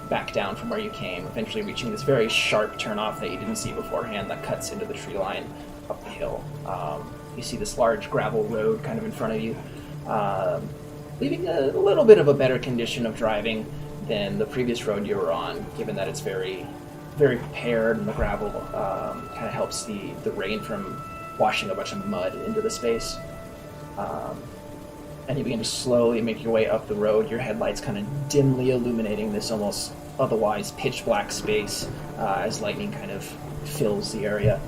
back down from where you came, eventually reaching this very sharp turnoff that you didn't see beforehand that cuts into the tree line up the hill. You see this large gravel road kind of in front of you, leaving a little bit of a better condition of driving than the previous road you were on, given that it's very, very prepared and the gravel kind of helps the rain from washing a bunch of mud into the space. And you begin to slowly make your way up the road, your headlights kind of dimly illuminating this almost otherwise pitch black space as lightning kind of fills the area.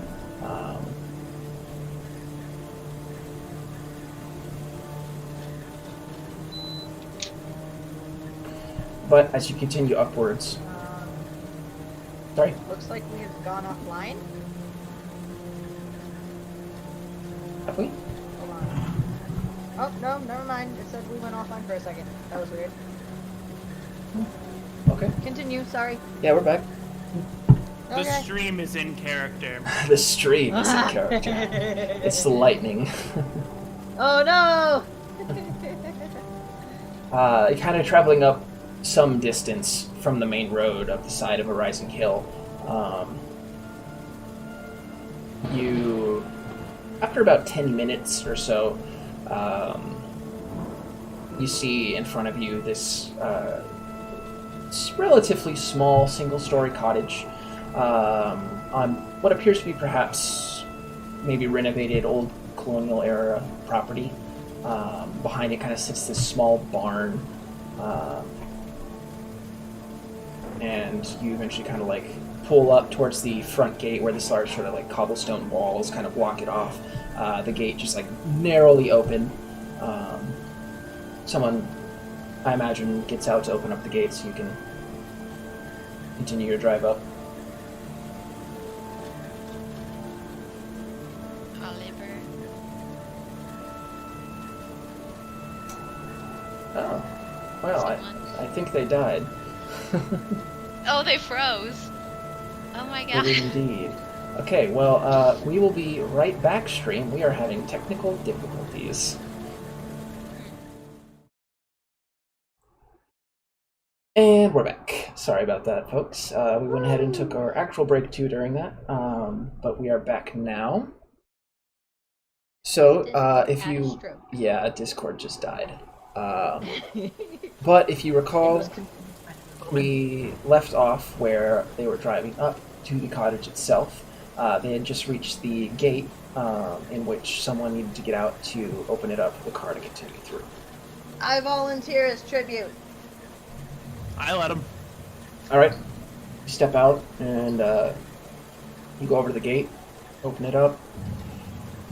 But as you continue upwards... Sorry? Looks like we have gone offline. Have we? Hold on. Oh, no, never mind. It said we went offline for a second. That was weird. Okay. Continue, sorry. Yeah, we're back. The Okay. stream is in character. The stream is in character. It's the lightning. Oh no! Kind of traveling up some distance from the main road up the side of a rising hill. You, after about 10 minutes or so, you see in front of you this relatively small single-story cottage on what appears to be perhaps maybe renovated old colonial era property. Behind it kind of sits this small barn, and you eventually kind of like pull up towards the front gate where this large sort of like cobblestone walls kind of block it off. The gate just like narrowly open. Someone, I imagine, gets out to open up the gate so you can continue your drive up. Oliver. Oh, well, I think they died. Oh, they froze. Oh my They god. did indeed. Okay, well, we will be right back, stream. We are having technical difficulties. And we're back. Sorry about that, folks. We went ahead and took our actual break too during that, but we are back now. So, if Had a you... stroke. Yeah, Discord just died. But if you recall, we left off where they were driving up to the cottage itself. They had just reached the gate in which someone needed to get out to open it up for the car to continue through. I volunteer as tribute. I let him. All right, you step out and you go over to the gate, open it up.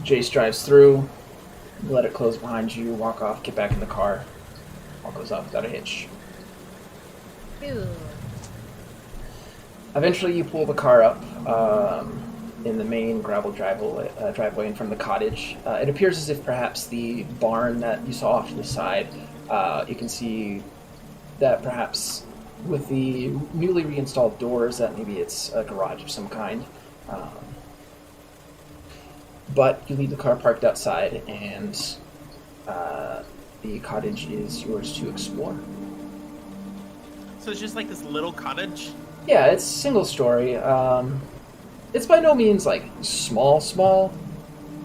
Jace drives through. You let it close behind you, walk off, get back in the car. All goes off without a hitch. Ew. Eventually, you pull the car up in the main gravel driveway in front of the cottage. It appears as if perhaps the barn that you saw off to the side, you can see that perhaps with the newly reinstalled doors, that maybe it's a garage of some kind. But you leave the car parked outside, and the cottage is yours to explore. So it's just like this little cottage? Yeah, it's single story. It's by no means like small,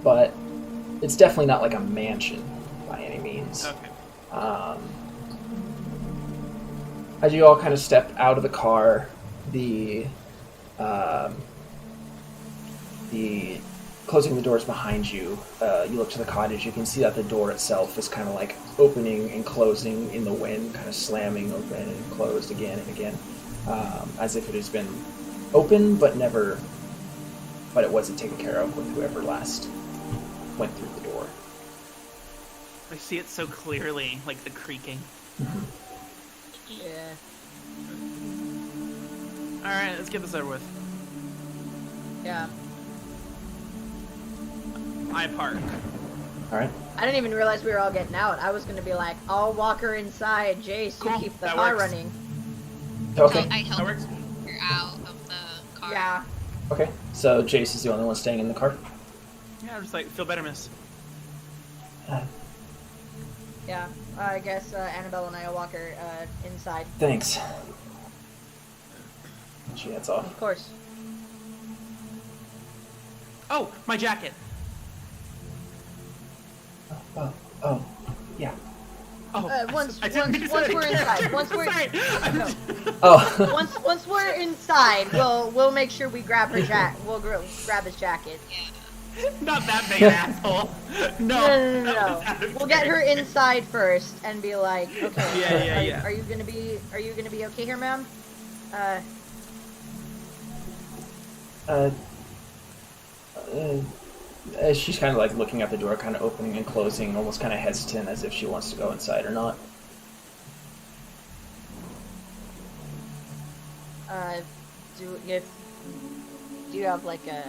but it's definitely not like a mansion by any means. Okay. As you all kind of step out of the car, the closing the doors behind you, you look to the cottage. You can see that the door itself is kind of like opening and closing in the wind, kind of slamming open and closed again and again, as if it has been open but it wasn't taken care of with whoever last went through the door. I see it so clearly, like the creaking. Mm-hmm. Yeah. Alright, let's get this over with. Yeah. I park. All right. I didn't even realize we were all getting out. I was gonna be like, I'll walk her inside. Jace, Cool, you keep the that car works. running. Okay. I help That works. her out of the car. Yeah. Okay. So Jace is the only one staying in the car. Yeah, I'm just like, feel better, miss. Yeah. I guess Annabelle and I will walk her inside. Thanks. She heads off. Of course. Oh, my jacket! Oh, yeah. Oh, Once I didn't mean to say we're that. inside, once we're Sorry. no. Oh. once we're inside, we'll make sure we grab her We'll grab his jacket. Not that big an asshole. No. No. that was out of We'll get her character. inside first and be like, okay. Yeah. Are you gonna be okay here, ma'am? She's kind of like looking at the door, kind of opening and closing, almost kind of hesitant, as if she wants to go inside or not. Do you have like a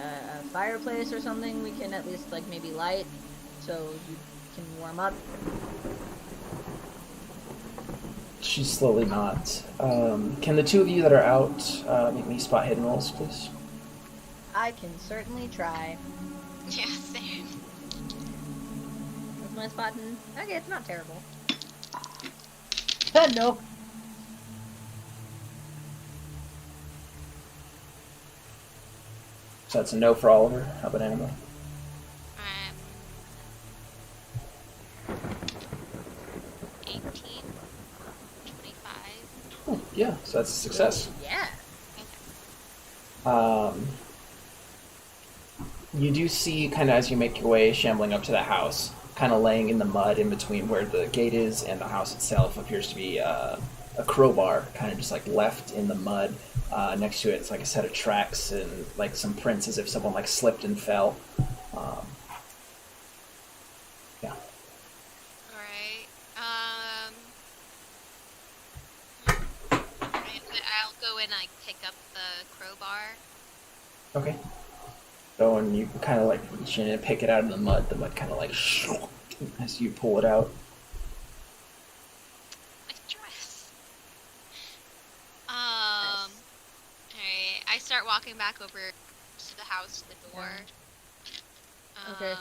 fireplace or something we can at least like maybe light so you can warm up? She's slowly nods. Can the two of you that are out make me spot hidden rolls, please? I can certainly try. Yeah, same. What's my spot in? Okay, it's not terrible. No. So that's a no for Oliver. How about Annabelle? 18, 25. Oh, yeah, so that's a success. Yeah. You do see, kind of as you make your way shambling up to the house, kind of laying in the mud in between where the gate is and the house itself, appears to be a crowbar, kind of just like left in the mud. Next to it, it's like a set of tracks and like some prints as if someone like slipped and fell. Yeah. Alright. I'll go and like pick up the crowbar. Okay. So and you kind of like reach in and pick it out of the mud kind of like as you pull it out. Nice dress. Alright. I start walking back over to the house, to the door. Okay.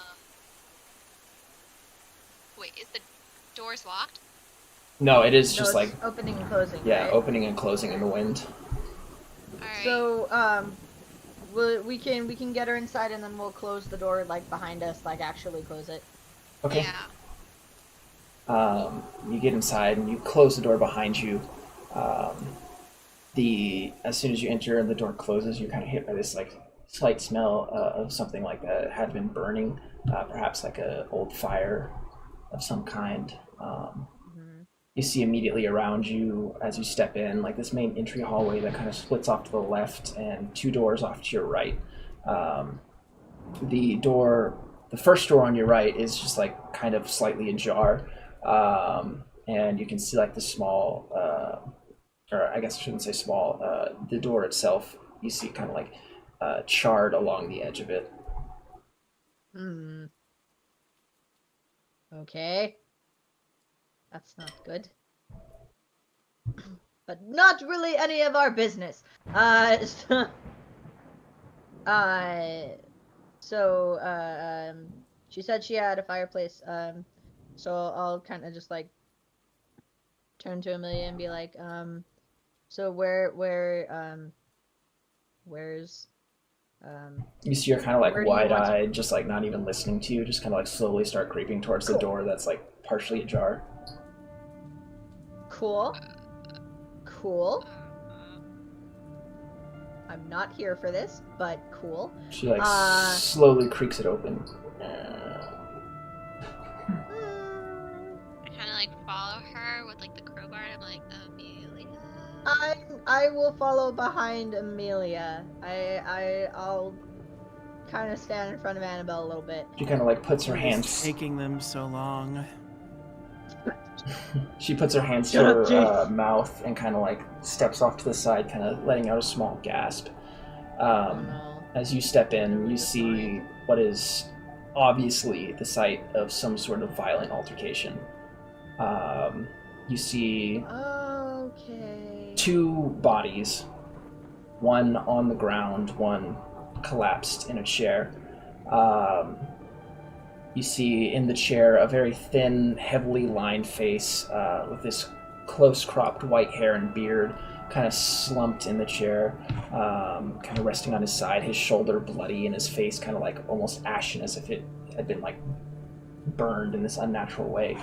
Wait, is the doors locked? No, it is No, just it's like opening and closing. yeah, right? opening and closing in the wind. Alright. So we can get her inside and then we'll close the door like behind us, like actually close it. Okay. Yeah. You get inside and you close the door behind you. As soon as you enter and the door closes, you're kind of hit by this like slight smell of something like that had been burning, perhaps like a old fire of some kind. You see immediately around you as you step in, like this main entry hallway that kind of splits off to the left and two doors off to your right. The door the first door on your right is just like kind of slightly ajar, and you can see like the small, or I guess I shouldn't say small, the door itself. You see kind of like charred along the edge of it. Okay. That's not good. But not really any of our business. She said she had a fireplace. So I'll kind of just like turn to Amelia and be like, so where's You see her kind of like where do you want to- wide-eyed, just like not even listening to you, just kind of like slowly start creeping towards the door that's like partially ajar. Cool. I'm not here for this, but cool. She like slowly creaks it open. I kind of like follow her with like the crowbar. And I'm like, Amelia. I will follow behind Amelia. I'll kind of stand in front of Annabelle a little bit. She kind of like puts her It's hands. taking them so long. She puts her hands to her mouth and kind of like steps off to the side, kind of letting out a small gasp. As you step in, you see what is obviously the site of some sort of violent altercation. You see two bodies, one on the ground, one collapsed in a chair. You see in the chair a very thin, heavily lined face with this close-cropped white hair and beard, kind of slumped in the chair, kind of resting on his side, his shoulder bloody and his face kind of like almost ashen as if it had been like burned in this unnatural way.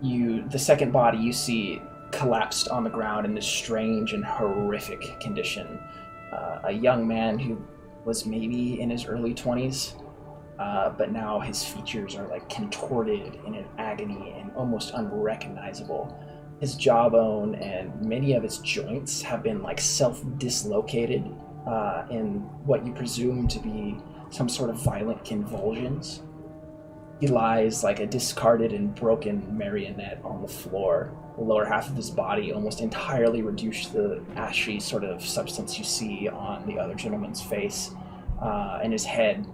The second body you see collapsed on the ground in this strange and horrific condition. A young man who was maybe in his early 20s, but now his features are like contorted in an agony and almost unrecognizable. His jawbone and many of his joints have been like self-dislocated in what you presume to be some sort of violent convulsions. He lies like a discarded and broken marionette on the floor. The lower half of his body almost entirely reduced to the ashy sort of substance you see on the other gentleman's face. And his head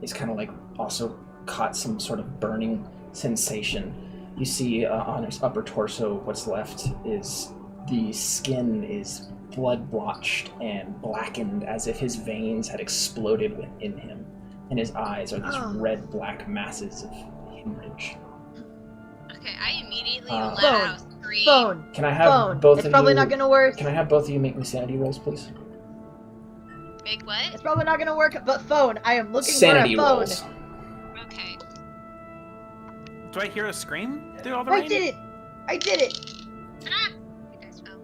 is kind of like also caught some sort of burning sensation. You see on his upper torso, what's left is the skin is blood-blotched and blackened as if his veins had exploded within him. And his eyes are these red-black masses of hemorrhage. Okay, I immediately let out a scream. Phone. Can I have both of you... It's probably not gonna work. Can I have both of you make me sanity rolls, please? Make what? It's probably not gonna work, but phone. I am looking Sanity for a phone. rolls. Okay. Do I hear a scream through all the I rain? did it! I did it! Ah! You guys fell.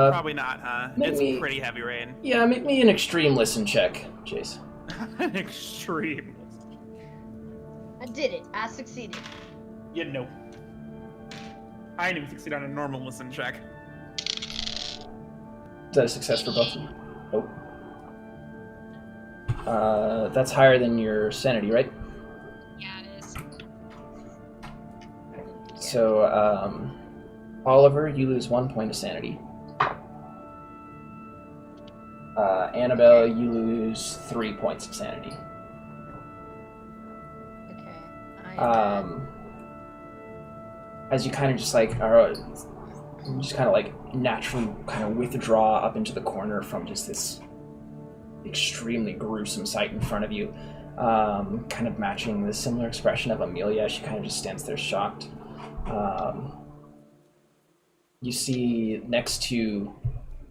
Probably not, huh? It's pretty heavy rain. Yeah, make me an extreme listen check, Jace. An extreme. I did it. I succeeded. You know. I didn't even succeed on a normal listen check. Is that a success for both of you? Nope. That's higher than your sanity, right? Yeah, it is. So, Oliver, you lose 1 point of sanity. Annabelle, you lose 3 points of sanity. Okay. As you kind of just like naturally kind of withdraw up into the corner from just this extremely gruesome sight in front of you, kind of matching the similar expression of Amelia. She kind of just stands there shocked. You see next to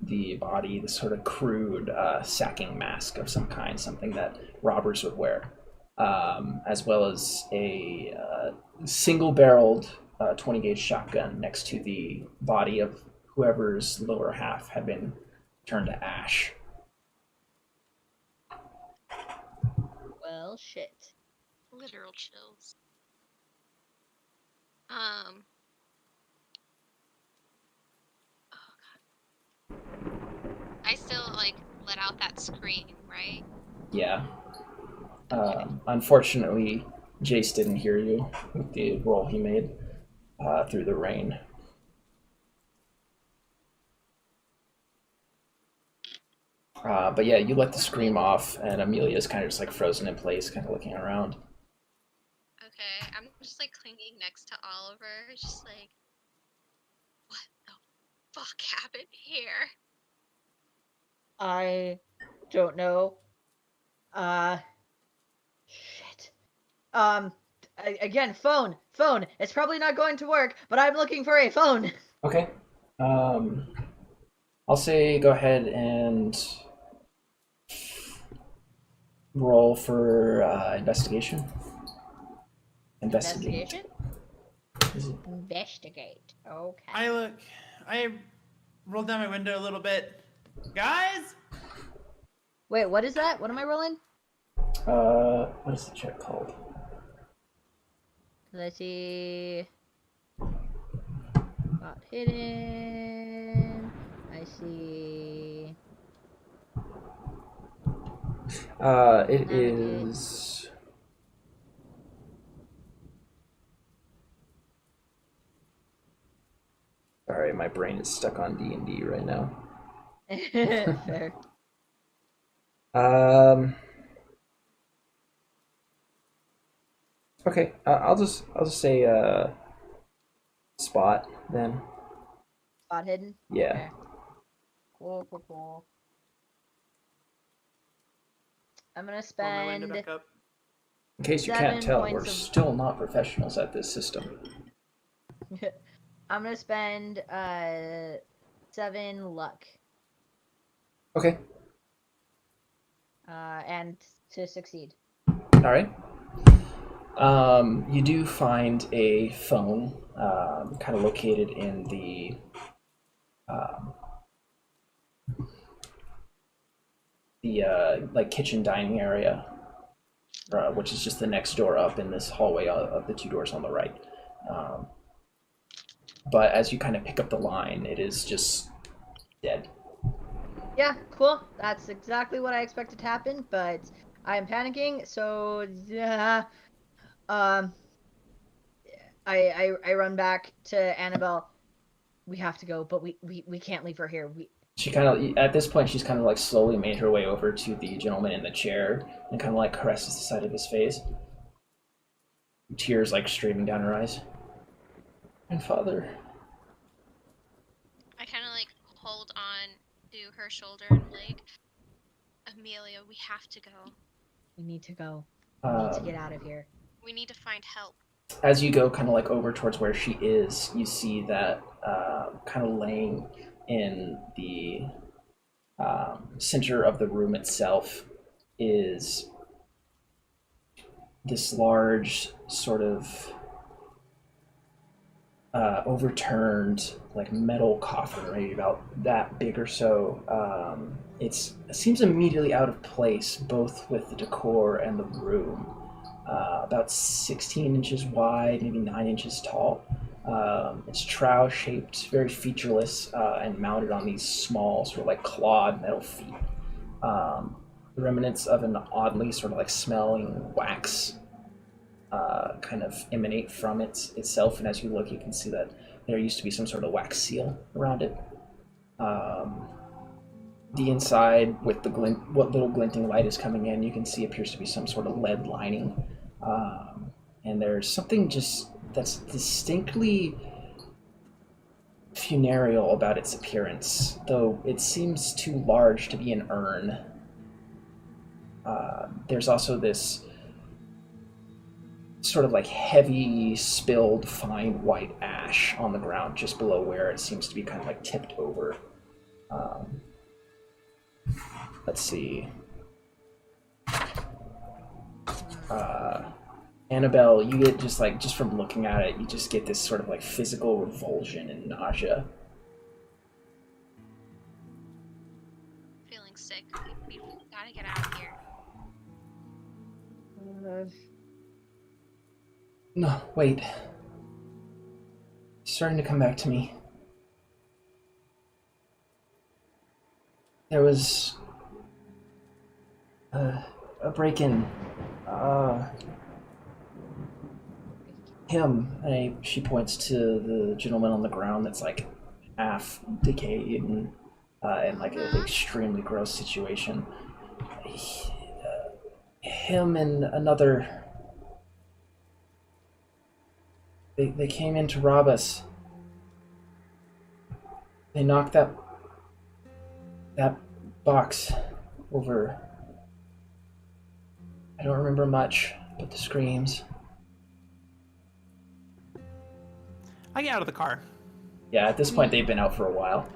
the body this sort of crude sacking mask of some kind, something that robbers would wear, as well as a single-barreled 20-gauge shotgun next to the body of whoever's lower half had been turned to ash. Well, shit. Literal chills. Oh god. I still let out that scream, right? Yeah. Unfortunately, Jace didn't hear you with the roll he made through the rain. But yeah, you let the scream off, and Amelia's kind of just like frozen in place, kind of looking around. Okay, I'm just like clinging next to Oliver, just like, what the fuck happened here? I don't know. Shit. Again, phone. It's probably not going to work, but I'm looking for a phone. Okay. I'll say go ahead and roll for investigation. Investigation? Is it- Investigate. Okay. I rolled down my window a little bit. Guys? Wait, what is that? What am I rolling? What is the check called? Let's see. Got hidden. I see. It Navigate. is. Sorry, my brain is stuck on D&D right now. Fair. Okay, I'll just say spot then. Spot hidden? Yeah. Okay. Cool. I'm gonna Roll my window spend back up. In case you 7 can't tell, we're points of- still not professionals at this system. I'm gonna spend 7 luck. Okay. And to succeed. All right. You do find a phone, kind of located in the like kitchen dining area, which is just the next door up in this hallway of the 2 doors on the right. But as you kind of pick up the line, it is just dead. Yeah, cool. That's exactly what I expected to happen, but I am panicking, so I run back to Annabelle. We have to go, but we can't leave her here. She kind of, at this point, she's kind of like slowly made her way over to the gentleman in the chair and kind of like caresses the side of his face. Tears like streaming down her eyes. Grandfather. I kind of like hold on to her shoulder and like, Amelia, we have to go. We need to go. We need to get out of here. We need to find help. As you go kind of like over towards where she is, you see that kind of laying in the center of the room itself is this large sort of overturned like metal coffin, maybe about that big or so. It seems immediately out of place, both with the decor and the room. About 16 inches wide, maybe 9 inches tall. It's trowel-shaped, very featureless, and mounted on these small, sort of like clawed metal feet. The remnants of an oddly sort of like smelling wax kind of emanate from itself, and as you look, you can see that there used to be some sort of wax seal around it. The inside, with the what little glinting light is coming in, you can see appears to be some sort of lead lining. And there's something just that's distinctly funereal about its appearance, though it seems too large to be an urn. There's also this sort of like heavy, spilled, fine white ash on the ground just below where it seems to be kind of like tipped over. Let's see. Annabelle, you get just from looking at it, you just get this sort of like physical revulsion and nausea. Feeling sick. We gotta get out of here. No, wait. It's starting to come back to me. There was A break-in. Him. She points to the gentleman on the ground that's like half decayed and in like an extremely gross situation. Him and another. They came in to rob us. They knocked that box over. I don't remember much, but the screams. I get out of the car. Yeah, at this point they've been out for a while.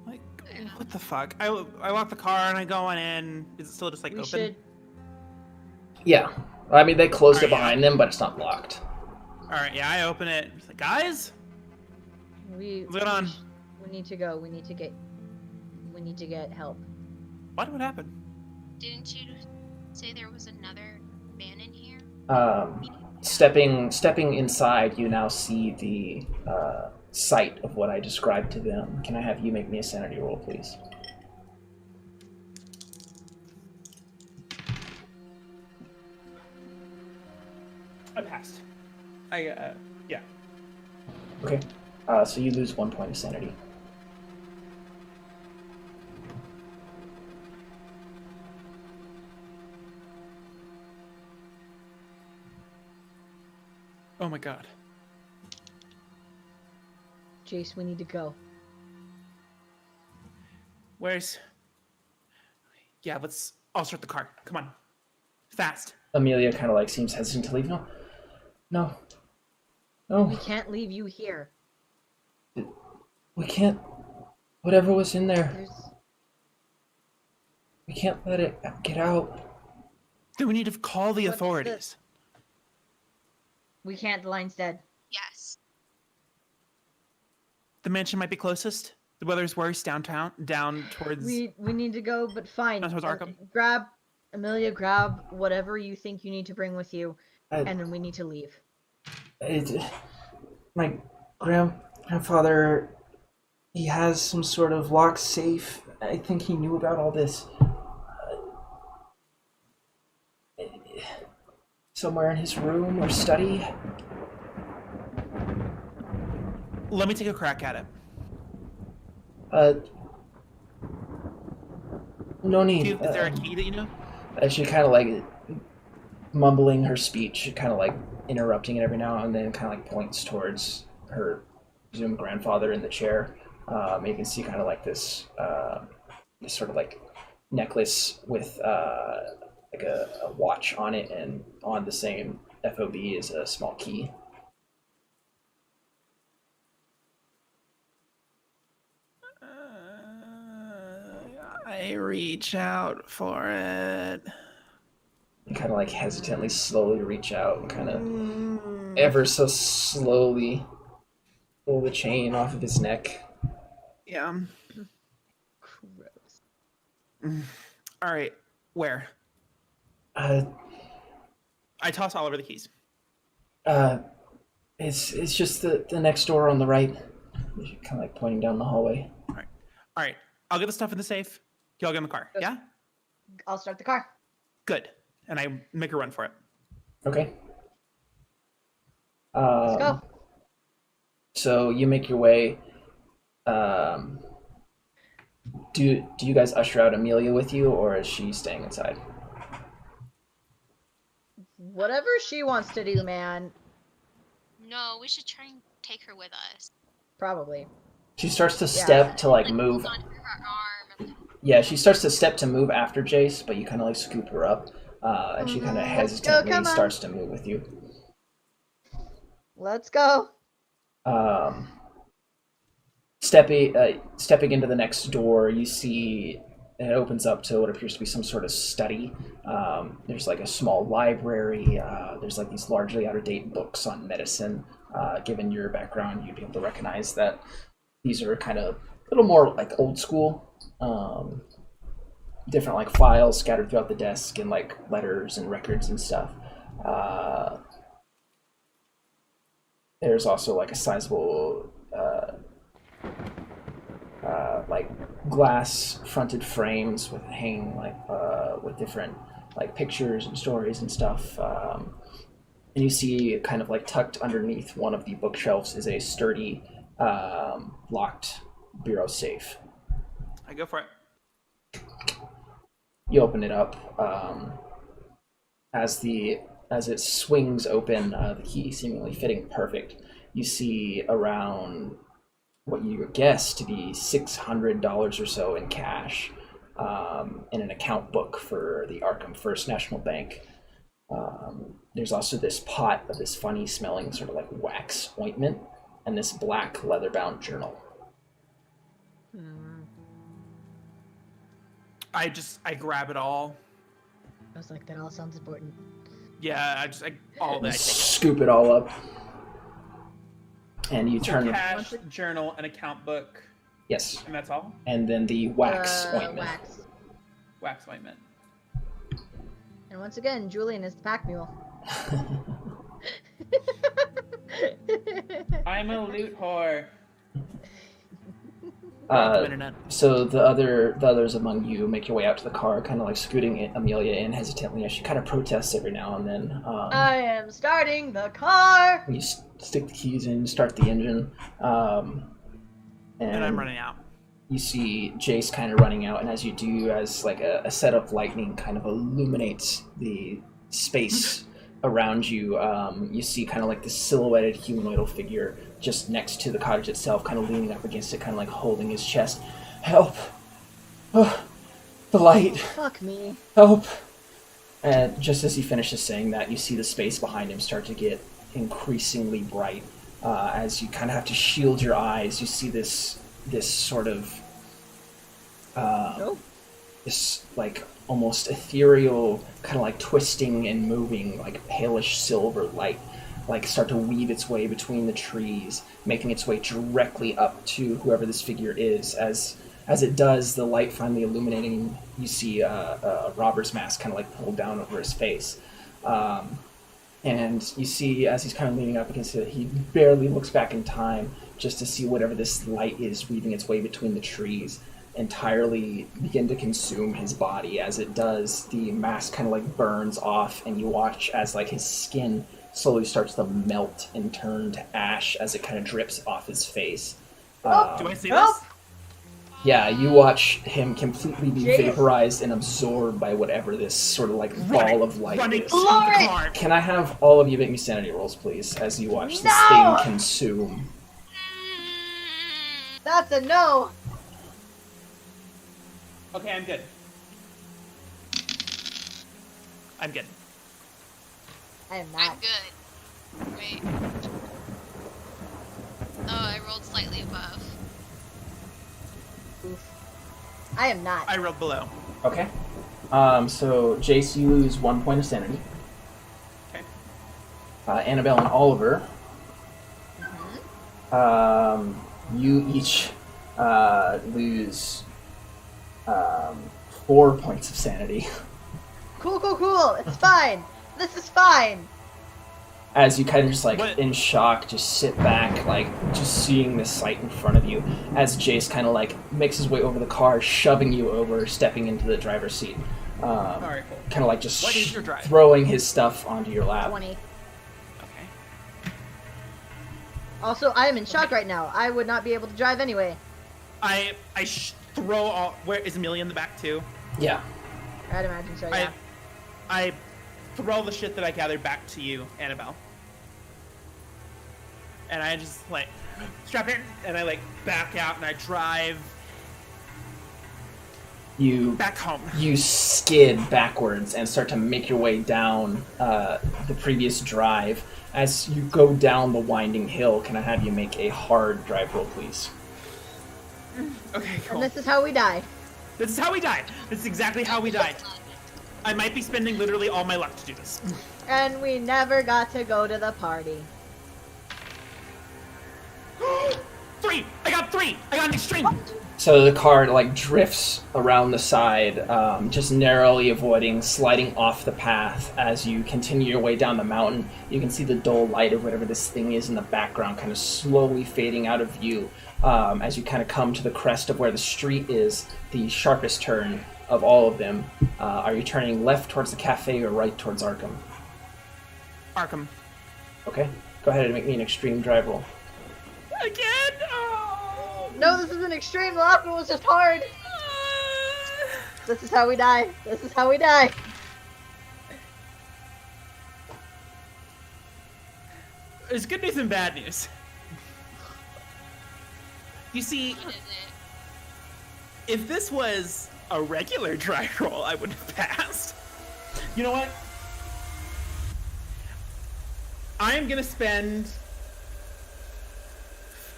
Like, what the fuck? I lock the car and I go on in. Is it still just like We open? should. Yeah. I mean, they closed it Alright, behind them, but it's not locked. All right, yeah, I open it. It's like, guys, what's going on? We need to go. We need to get help. What happened? Didn't you say there was another man in here? Stepping inside, you now see the site of what I described to them. Can I have you make me a sanity roll, please? I passed. Yeah. Okay. So you lose 1 point of sanity. Oh my god. Jace, we need to go. Where's? Yeah, I'll start the car. Come on, fast. Amelia kind of like seems hesitant to leave. No. We can't leave you here. We can't. Whatever was in there, There's... we can't let it get out. Then we need to call the What's authorities. We can't. The line's dead. Yes. The mansion might be closest. The weather's worse downtown, down towards. We need to go, but fine. Down towards Arkham. Amelia, grab whatever you think you need to bring with you, I- and then we need to leave. My grandfather, he has some sort of locked safe. I think he knew about all this. Somewhere in his room or study. Let me take a crack at it. No need. Is there a key that you know? She kind of like mumbling her speech, kind of like interrupting it every now and then, kind of like points towards her presumed grandfather in the chair. You can see kind of like this sort of like necklace with like a watch on it, and on the same FOB is a small key. I reach out for it. You kind of like hesitantly, slowly reach out and kind of ever so slowly pull the chain off of his neck. Yeah. Gross. All right. Where? I toss Oliver the keys. It's just the next door on the right. Kind of like pointing down the hallway. All right. I'll get the stuff in the safe. Y'all get in the car. Good. Yeah. I'll start the car. Good. And I make a run for it. Okay. Let's go. So you make your way. Do you guys usher out Amelia with you, or is she staying inside? Whatever she wants to do, man. No, we should try and take her with us. Probably. She starts to step to like move. Hold on to her arm. And... Yeah, she starts to step to move after Jace, but you kind of like scoop her up, and she kind of hesitantly come on. starts to move with you. Let's go. Stepping into the next door, you see it opens up to what appears to be some sort of study. There's like a small library. There's like these largely out-of-date books on medicine. Given your background, you'd be able to recognize that these are kind of a little more like old school. Different like files scattered throughout the desk and like letters and records and stuff. There's also like a sizable like glass fronted frames with hanging like with different like pictures and stories and stuff. And you see kind of like tucked underneath one of the bookshelves is a sturdy locked bureau safe. I go for it. You open it up. As it swings open, the key seemingly fitting perfect, you see around what you guess to be $600 or so in cash in an account book for the Arkham First National Bank. There's also this pot of this funny smelling sort of like wax ointment and this black leather-bound journal. I grab it all. I was like, that all sounds important. Yeah, all of it. I take it. Scoop it all up. And you turn the cash, journal, an account book. Yes. And that's all? And then the wax ointment. Wax ointment. And once again, Julian is the pack mule. I'm a loot whore. So the others among you make your way out to the car, kind of like scooting Amelia in hesitantly as she kind of protests every now and then. I am starting the car! You stick the keys in, start the engine, and I'm running out. You see Jace kind of running out, and as you do, as like a set of lightning kind of illuminates the space around you, you see kind of like this silhouetted humanoidal figure just next to the cottage itself, kind of leaning up against it, kind of like holding his chest. Help! Oh, the light! Fuck me. Help! And just as he finishes saying that, you see the space behind him start to get increasingly bright. As you kind of have to shield your eyes, you see this sort of this like almost ethereal, kind of like twisting and moving, like palish silver light, like start to weave its way between the trees, making its way directly up to whoever this figure is. As it does, the light finally illuminating, you see a robber's mask kind of like pulled down over his face. And you see, as he's kind of leaning up against it, he barely looks back in time just to see whatever this light is weaving its way between the trees entirely begin to consume his body. As it does, the mask kind of like burns off, and you watch as like his skin slowly starts to melt and turn to ash as it kind of drips off his face. Do I see this? Yeah, you watch him completely be vaporized and absorbed by whatever this sort of like ball of light is. Can I have all of you make me sanity rolls, please, as you watch this thing consume? That's a no! Okay, I'm good. I'm good. I am not. I'm good. Wait. Oh, I rolled slightly above. Oof. I am not. I rolled below. Okay. So, Jace, you lose 1 point of sanity. Okay. Annabelle and Oliver, you each lose 4 points of sanity. Cool. It's fine. This is fine. As you kind of just like in shock, just sit back, like just seeing this sight in front of you. As Jace kind of like makes his way over the car, shoving you over, stepping into the driver's seat. All right, cool. Kind of like just What is your drive? throwing his stuff onto your lap. 20. Okay. Also, I am in shock right now. I would not be able to drive anyway. I throw all. Where is Amelia in the back too? Yeah. I'd imagine so. Yeah. I throw all the shit that I gathered back to you, Annabelle. And I just like strap in, and I like back out, and I drive You back home. You skid backwards and start to make your way down the previous drive. As you go down the winding hill, can I have you make a hard drive roll, please? Okay, cool. And this is how we die. This is how we died. This is exactly how we died. I might be spending literally all my luck to do this. And we never got to go to the party. 3! I got 3! I got an extreme! So the car like drifts around the side, just narrowly avoiding sliding off the path. As you continue your way down the mountain, you can see the dull light of whatever this thing is in the background kind of slowly fading out of view. As you kind of come to the crest of where the street is, the sharpest turn, of all of them, are you turning left towards the cafe or right towards Arkham? Arkham. Okay. Go ahead and make me an extreme drive roll. Again? Oh. No, this is an extreme. The last one was just hard. This is how we die. This is how we die. There's good news and bad news. You see, What is it? if this was a regular dry roll, I would have passed. You know what? I am gonna spend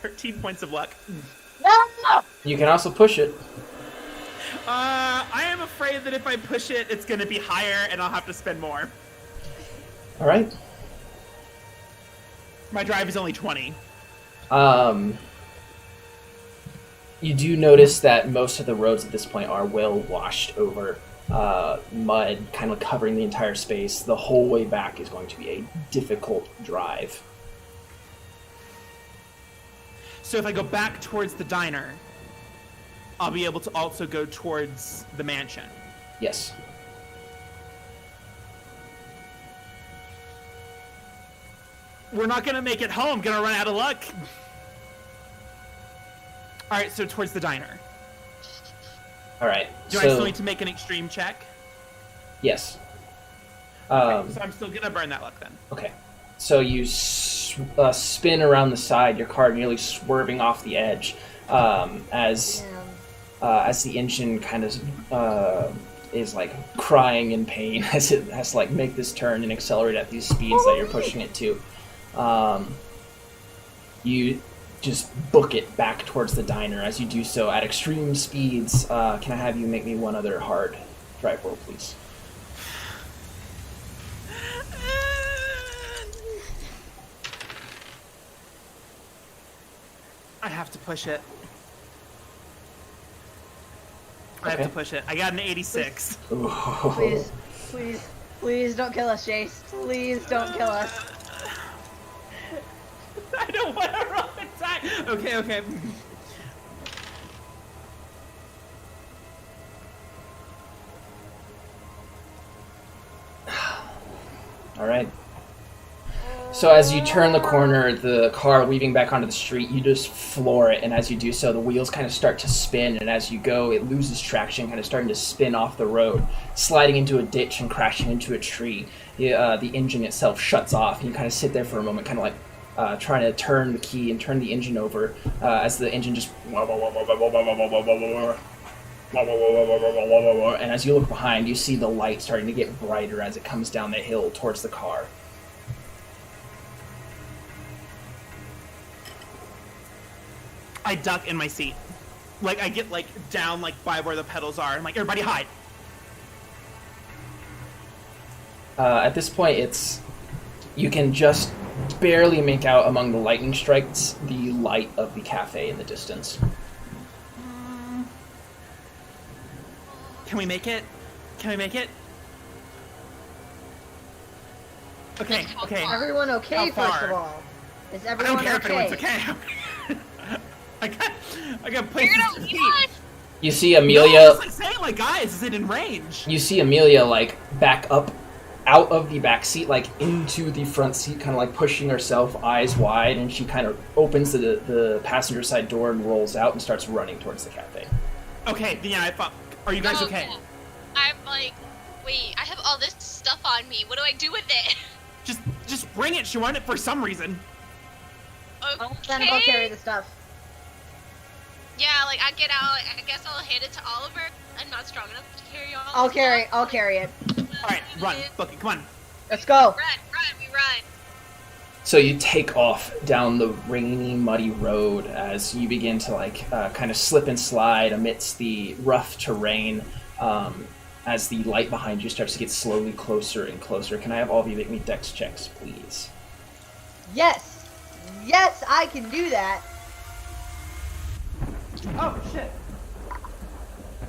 13 points of luck. No! You can also push it. I am afraid that if I push it, it's gonna be higher and I'll have to spend more. All right. My drive is only 20. You do notice that most of the roads at this point are well washed over. Mud kind of covering the entire space. The whole way back is going to be a difficult drive. So if I go back towards the diner, I'll be able to also go towards the mansion. Yes. We're not gonna make it home. Gonna run out of luck. All right, so towards the diner. All right. Do I still need to make an extreme check? Yes. Okay, so I'm still gonna burn that luck then. Okay. So you spin around the side, your car nearly swerving off the edge, as the engine kind of is like crying in pain as it has to like make this turn and accelerate at these speeds that you're pushing it to. You just book it back towards the diner. As you do so at extreme speeds, can I have you make me one other hard drive roll, please? I have to push it. I Okay. have to push it. I got an 86. Ooh. Please, please, please don't kill us, Chase. Please don't kill us. I don't want to roll attack. Okay, okay. All right. So as you turn the corner, the car weaving back onto the street, you just floor it, and as you do so, the wheels kind of start to spin, and as you go, it loses traction, kind of starting to spin off the road, sliding into a ditch and crashing into a tree. The engine itself shuts off, and you kind of sit there for a moment, kind of like trying to turn the key and turn the engine over, as the engine just... And as you look behind, you see the light starting to get brighter as it comes down the hill towards the car. I duck in my seat. Like, I get, like, down, like, by where the pedals are. I'm like, everybody hide. At this point, you can just barely make out among the lightning strikes the light of the cafe in the distance. Can we make it? Can we make it? Okay, okay. Everyone okay, How first far? of all? Is I everyone don't care if okay? anyone's okay. I got places to be. You see No, Amelia. I was like saying, like, guys, is it in range? You see Amelia like back up out of the back seat, like into the front seat, kind of like pushing herself, eyes wide, and she kind of opens the passenger side door and rolls out and starts running towards the cafe. Okay, yeah, I thought. Are you guys Oh, okay? yeah. I'm like, wait, I have all this stuff on me. What do I do with it? Just bring it. She wanted it for some reason. Then I'll carry Okay. the stuff. Yeah, like I get out. I guess I'll hand it to Oliver. I'm not strong enough to carry all. I'll this carry. stuff. I'll carry it. All right, run, book it. Come on. Let's go. Run, we run. So you take off down the rainy, muddy road as you begin to like kind of slip and slide amidst the rough terrain. As the light behind you starts to get slowly closer and closer. Can I have all of you make me dex checks, please? Yes. Yes, I can do that. Oh shit!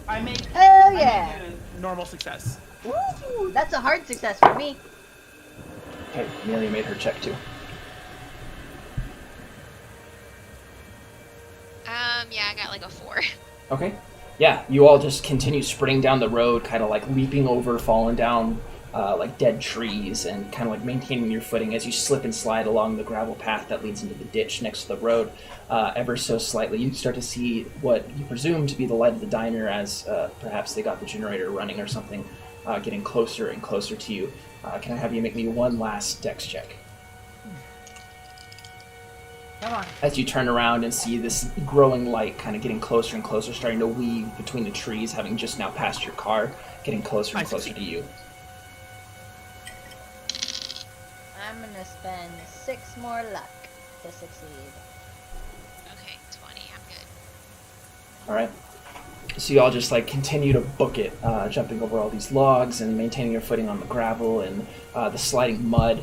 I make. Hell I yeah. make a normal success. Woo! That's a hard success for me. Okay, Amelia made her check too. Yeah, I got like a 4. Okay. Yeah, you all just continue sprinting down the road, kind of like leaping over, falling down like dead trees, and kind of like maintaining your footing as you slip and slide along the gravel path that leads into the ditch next to the road. Ever so slightly, you start to see what you presume to be the light of the diner, as perhaps they got the generator running or something, getting closer and closer to you. Can I have you make me one last dex check? Come on. As you turn around and see this growing light kind of getting closer and closer, starting to weave between the trees, having just now passed your car, getting closer and closer to you. I'm gonna spend 6 more luck to succeed. Okay, 20. I'm good. All right. So you all just like continue to book it, jumping over all these logs and maintaining your footing on the gravel and the sliding mud.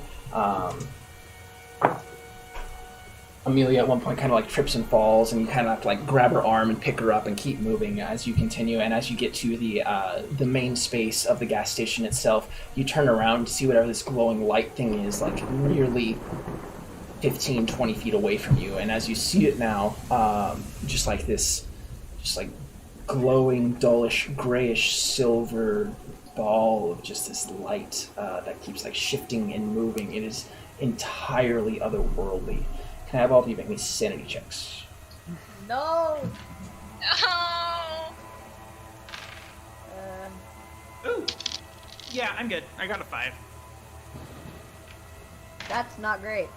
Amelia at one point kind of like trips and falls, and you kind of have to like grab her arm and pick her up and keep moving as you continue. And as you get to the main space of the gas station itself, you turn around to see whatever this glowing light thing is, like nearly 15, 20 feet away from you. And as you see it now, just like this, just like glowing, dullish, grayish silver ball of just this light that keeps like shifting and moving. It is entirely otherworldly. Can I have all of you make me sanity checks? No! No. Ooh. Yeah, I'm good. I got a 5. That's not great.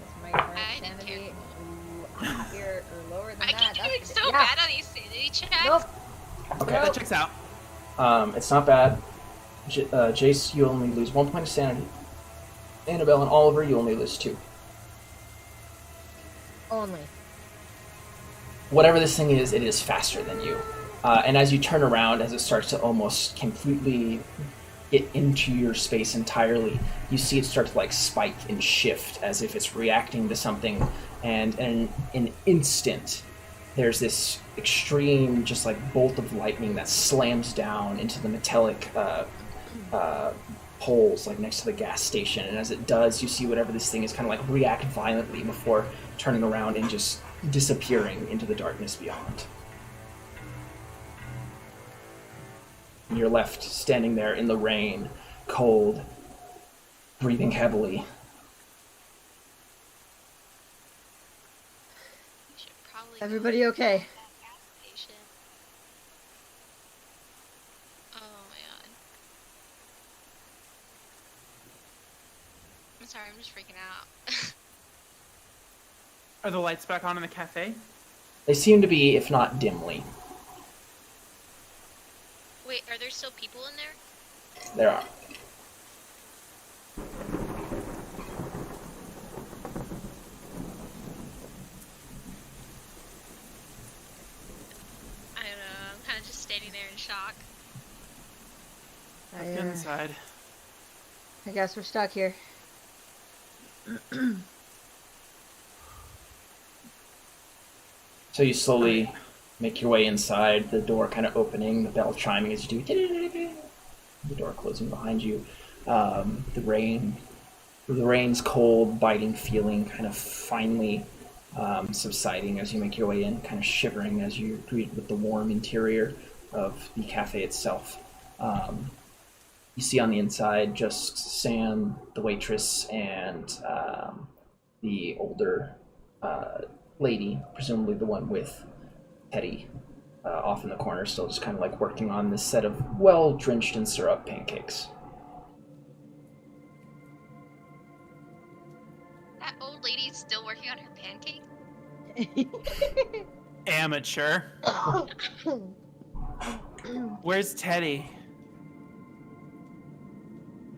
That's my current I didn't sanity. care. Ooh, higher or lower than I that. keep doing That's so bad on these sanity checks. Nope. Okay. That checks out. It's not bad. Jace, you only lose 1 point of sanity. Annabelle and Oliver, you only lose 2. Only. Whatever this thing is, it is faster than you. And as you turn around, as it starts to almost completely get into your space entirely, you see it start to like spike and shift as if it's reacting to something. And in an instant, there's this extreme, just like bolt of lightning that slams down into the metallic poles like next to the gas station. And as it does, you see whatever this thing is kind of like react violently before turning around and just disappearing into the darkness beyond. And you're left standing there in the rain, cold, breathing heavily. We should probably Everybody go okay? to that gas station. Oh my god. I'm sorry, I'm just freaking out. Are the lights back on in the cafe? They seem to be, if not dimly. Wait, are there still people in there? There are. I don't know, I'm kind of just standing there in shock. Let's get inside. I guess we're stuck here. So you slowly make your way inside, the door kind of opening, the bell chiming as you do, the door closing behind you. The rain's cold, biting feeling kind of finally subsiding as you make your way in, kind of shivering as you greet with the warm interior of the cafe itself. You see on the inside just Sam, the waitress, and the older lady, presumably the one with Teddy, off in the corner, still just kind of like working on this set of well-drenched in syrup pancakes. That old lady's still working on her pancake? Amateur. Where's Teddy?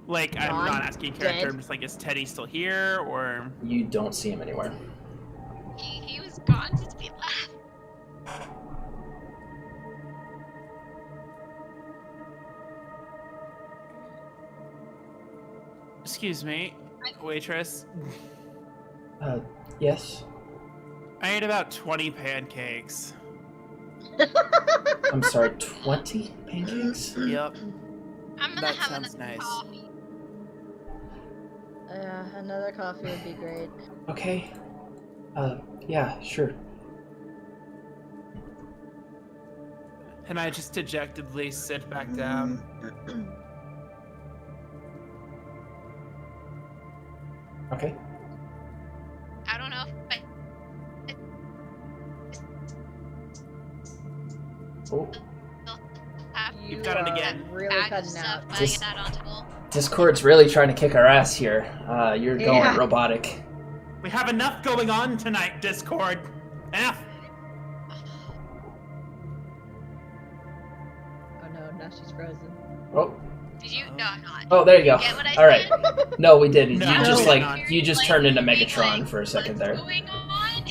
Like, I'm Gone. not asking character, Dead. I'm just like, is Teddy still here, or... You don't see him anywhere. He was gone since we left. Excuse me, waitress. Yes? I ate about 20 pancakes. I'm sorry, 20 pancakes? Yep. I'm gonna That have sounds another nice. coffee. Yeah, another coffee would be great. Okay. Yeah, sure. And I just dejectedly sit back down. Okay. I don't know if Oh, You've done it again. Really bag of cutting stuff out. when I Just- get that onto goal. Discord's really trying to kick our ass here. You're going Yeah. robotic. We have enough going on tonight, Discord. Enough. Oh no, now she's frozen. Oh, Did you? No, I'm not. oh, there you go. Get what I All right. said? No, we did. No, you just no. you just turned into Megatron for a second there. What's going on?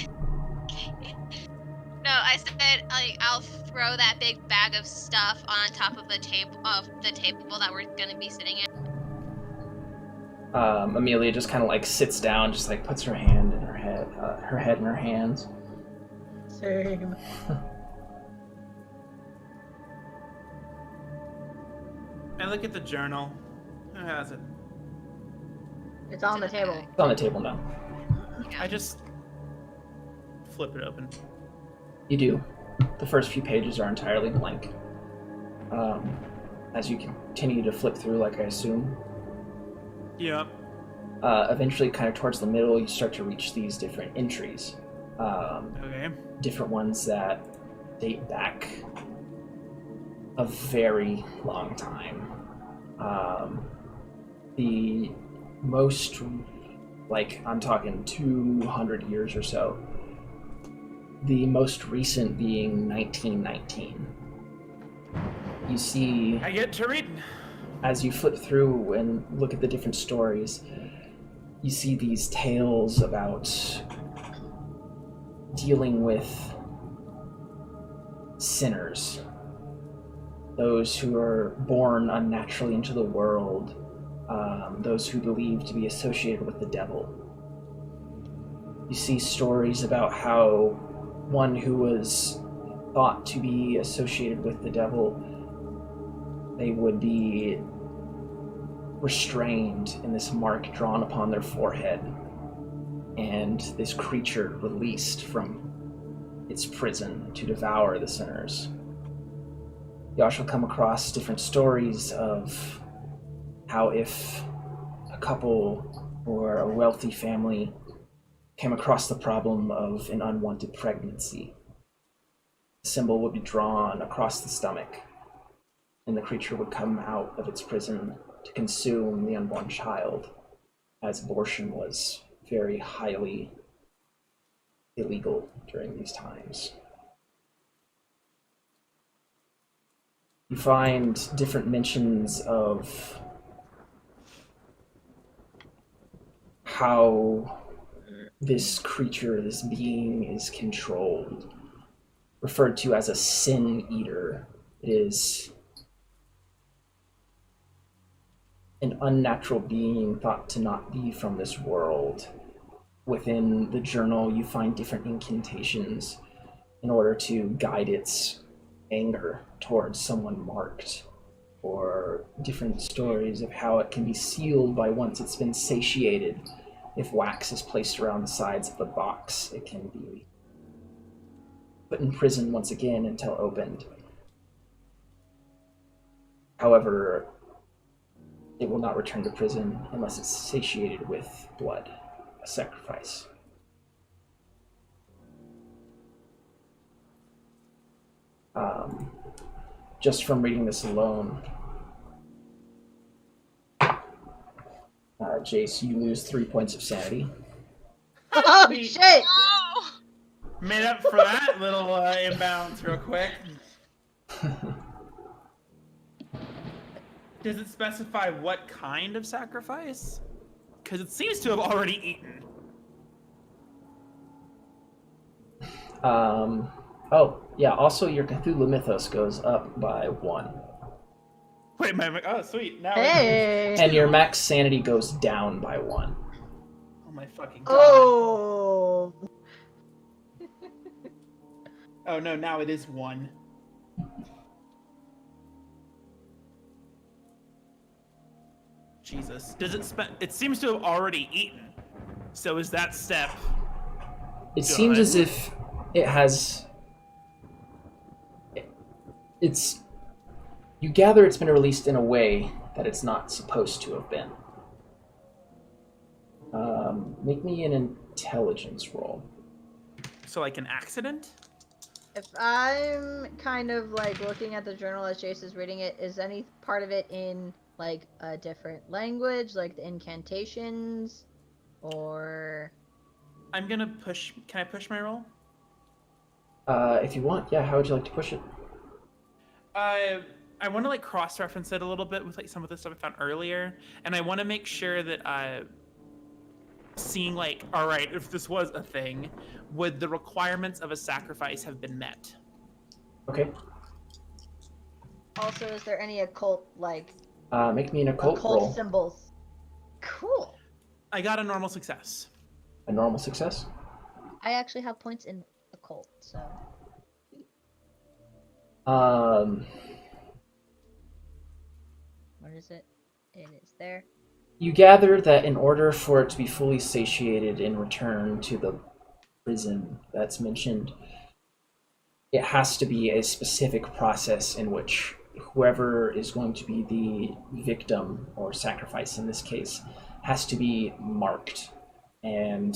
No, I said I'll throw that big bag of stuff on top of the table that we're gonna be sitting at. Amelia just kind of like sits down, just like puts her hand in her head in her hands. Same. I look at the journal. Who has it? It's on the in the table. bag. It's on the table now. I just flip it open. You do. The first few pages are entirely blank. As you continue to flip through, like I assume, Yep. eventually, kind of towards the middle, you start to reach these different entries. Okay. Different ones that date back a very long time. The most, like, I'm talking 200 years or so. The most recent being 1919. You see, I get to read. as you flip through and look at the different stories, you see these tales about dealing with sinners, those who are born unnaturally into the world, those who believe to be associated with the devil. You see stories about how one who was thought to be associated with the devil, they would be restrained in this mark drawn upon their forehead, and this creature released from its prison to devour the sinners. You also come across different stories of how if a couple or a wealthy family came across the problem of an unwanted pregnancy, the symbol would be drawn across the stomach, and the creature would come out of its prison to consume the unborn child, as abortion was very highly illegal during these times. You find different mentions of how this creature, this being, is controlled, referred to as a sin eater. It is an unnatural being thought to not be from this world. Within the journal, you find different incantations in order to guide its anger towards someone marked, or different stories of how it can be sealed by once it's been satiated. If wax is placed around the sides of the box, it can be put in prison once again until opened. However, it will not return to prison unless it's satiated with blood, a sacrifice. Just from reading this alone, Jace, you lose 3 points of sanity. Oh shit! No! Made up for that little imbalance real quick. Does it specify what kind of sacrifice? Because it seems to have already eaten. Oh, yeah, also your Cthulhu Mythos goes up by 1. Wait, oh, sweet. Now Hey! And your max sanity goes down by 1. Oh my fucking god. Oh! Oh no, now it is 1. Jesus. Does it it seems to have already eaten. So is that step It seems as if it has You gather it's been released in a way that it's not supposed to have been. Make me an intelligence roll. So like an accident? If I'm kind of like looking at the journal as Jace is reading it, is any part of it in like a different language, like the incantations, or? I'm gonna push. Can I push my roll? If you want, yeah. How would you like to push it? I want to like cross-reference it a little bit with like some of the stuff I found earlier, and I want to make sure that seeing like, all right, if this was a thing, would the requirements of a sacrifice have been met? Okay. Also, is there any occult like? Make me an occult roll. Symbols. Cool. I got a normal success. A normal success. I actually have points in occult, so. What is it? It is there. You gather that in order for it to be fully satiated and return to the prison that's mentioned, it has to be a specific process in which whoever is going to be the victim or sacrifice in this case has to be marked. And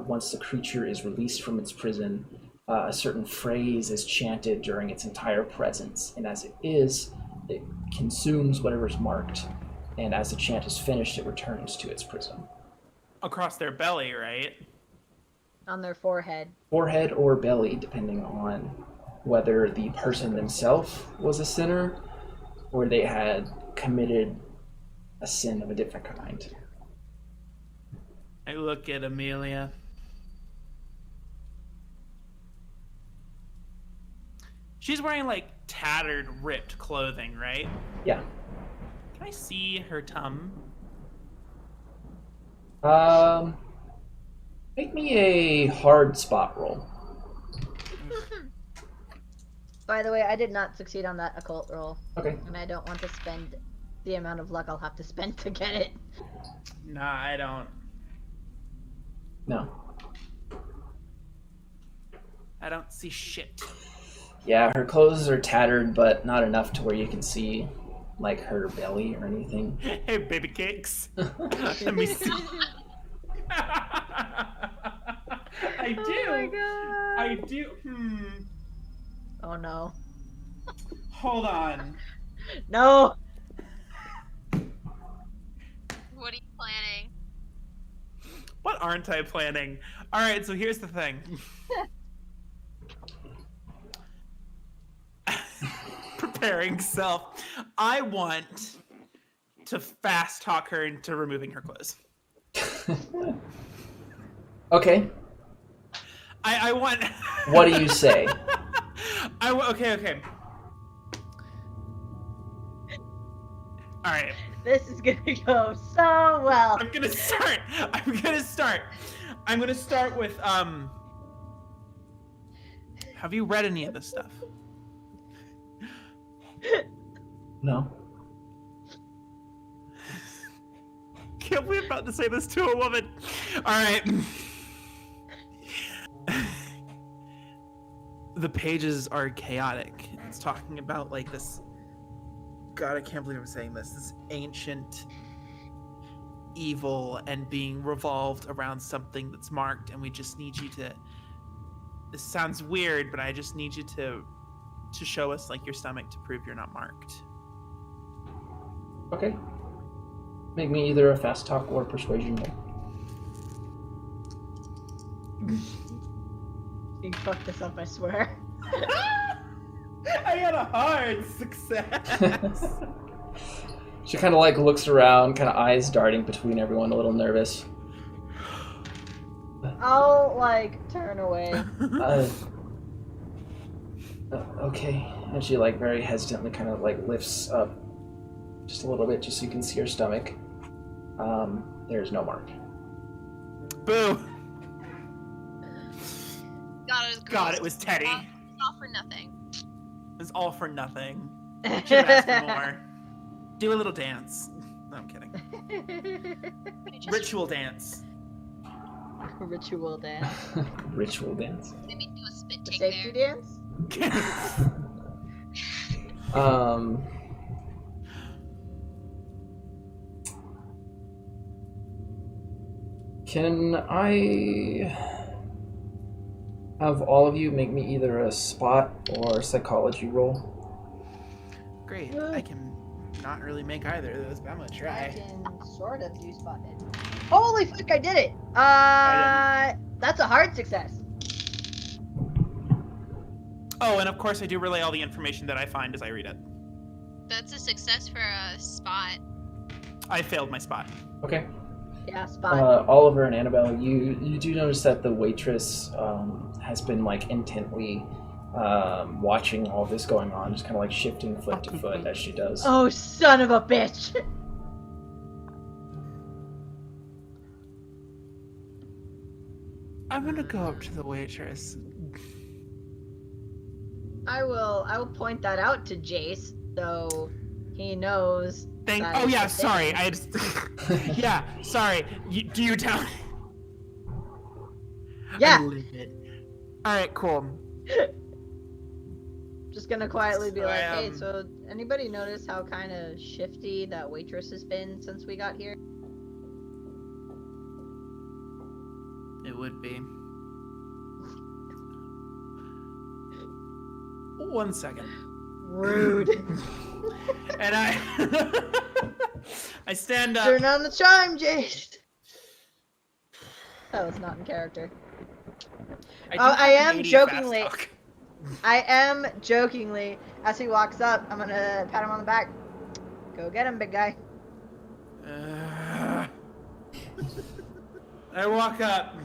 once the creature is released from its prison, a certain phrase is chanted during its entire presence. And as it consumes whatever's marked. And as the chant is finished, it returns to its prison. Across their belly, right? On their forehead. Forehead or belly, depending on whether the person themselves was a sinner or they had committed a sin of a different kind. I look at Amelia. She's wearing like tattered, ripped clothing, right? Yeah. Can I see her tum? Make me a hard spot roll. By the way, I did not succeed on that occult roll. Okay. And I don't want to spend the amount of luck I'll have to spend to get it. Nah, I don't. No. I don't see shit. Yeah, her clothes are tattered, but not enough to where you can see, like, her belly or anything. Hey, baby cakes. Let me see. I do. Oh my god. I do. Oh no. Hold on. No. What are you planning? What aren't I planning? All right, so here's the thing. Preparing self. I want to fast talk her into removing her clothes. Okay. I want. What do you say? Okay. All right. This is gonna go so well. I'm gonna start with have you read any of this stuff? No. Can't believe I'm about to say this to a woman. All right. The pages are chaotic. It's talking about like this. God, I can't believe I'm saying this. This ancient evil and being revolved around something that's marked, and we just need you to. This sounds weird, but I just need you to show us like your stomach to prove you're not marked. Okay. Make me either a fast talk or persuasion roll. You fucked this up, I swear. I had a hard success. She kind of like looks around, kind of eyes darting between everyone, a little nervous. I'll like turn away. Okay. And she like very hesitantly kind of like lifts up just a little bit just so you can see her stomach. There's no mark. Boo. God, it was Teddy. All for nothing. It was all for nothing. Should have asked for more. Do a little dance. No, I'm kidding. Ritual dance. Ritual dance. Ritual dance. Let me do a spit The take safety there. dance? Can I have all of you make me either a spot or psychology roll? Great. I can not really make either of those, but I'm gonna I try. can sort of do spot hidden. Holy fuck, I did it! That's a hard success. Oh, and of course I do relay all the information that I find as I read it. That's a success for a spot. I failed my spot. Okay. Yeah, spot. Oliver and Annabelle, you do notice that the waitress has been like intently watching all this going on, just kind of like shifting foot to foot as she does. Oh, son of a bitch! I'm gonna go up to the waitress. I will point that out to Jace, so he knows. that Oh it's yeah, a sorry. thing. I just. Yeah, sorry. Do you tell me? Yeah. I live it. All right, cool. Just gonna quietly be So like, I, hey, so anybody notice how kind of shifty that waitress has been since we got here? It would be. 1 second. Rude. And I I stand up. Turn on the chime, Jace. That was not in character. I am jokingly. I am jokingly. As he walks up, I'm gonna pat him on the back. Go get him, big guy. I walk up.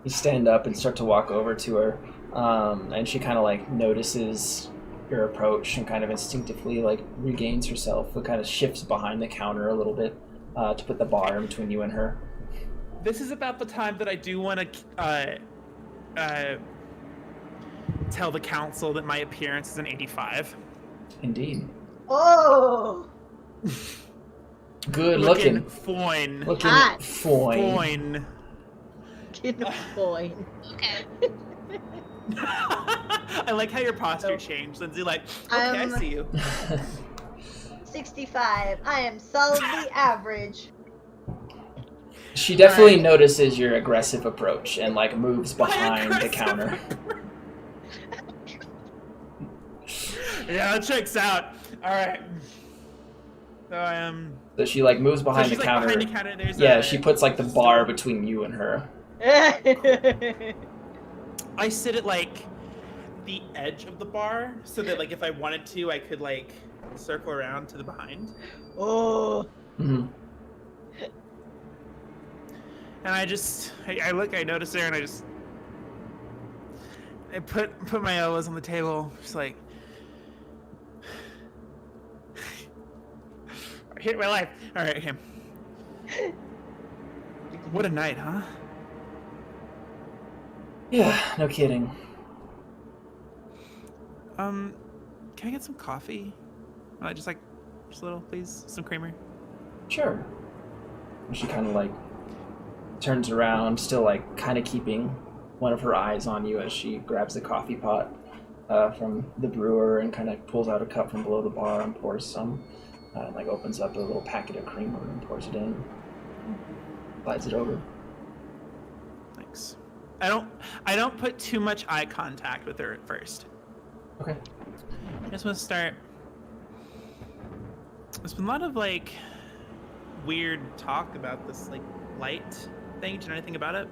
You stand up and start to walk over to her, and she kind of like notices your approach and kind of instinctively like regains herself, but kind of shifts behind the counter a little bit to put the bar in between you and her. This is about the time that I do want to tell the council that my appearance is an 85. Indeed. Oh. Good looking. Fine. Looking Hot. fine. Get a boy. Okay. I like how your posture changed, Lindsay. Like, okay, I see you. 65. I am solidly average. She definitely notices your aggressive approach and like moves behind the counter. Yeah, that checks out. All right. So I am. So she like moves behind the counter. Behind the counter. Yeah, she puts like the bar between you and her. I sit at like the edge of the bar, so that like if I wanted to, I could like circle around to the behind. Oh. Mm-hmm. And I look, I notice her, and I put my elbows on the table, just like, I hate my life. All right, okay. What a night, huh? Yeah, no kidding. Can I get some coffee? Just a little, please, some creamer. Sure. And she kind of like turns around, still like kind of keeping one of her eyes on you as she grabs the coffee pot from the brewer and kind of pulls out a cup from below the bar and pours some, and like opens up a little packet of creamer and pours it in, slides it over. Thanks. I don't put too much eye contact with her at first. Okay. I just want to start. There's been a lot of like weird talk about this like light thing. Do you know anything about it?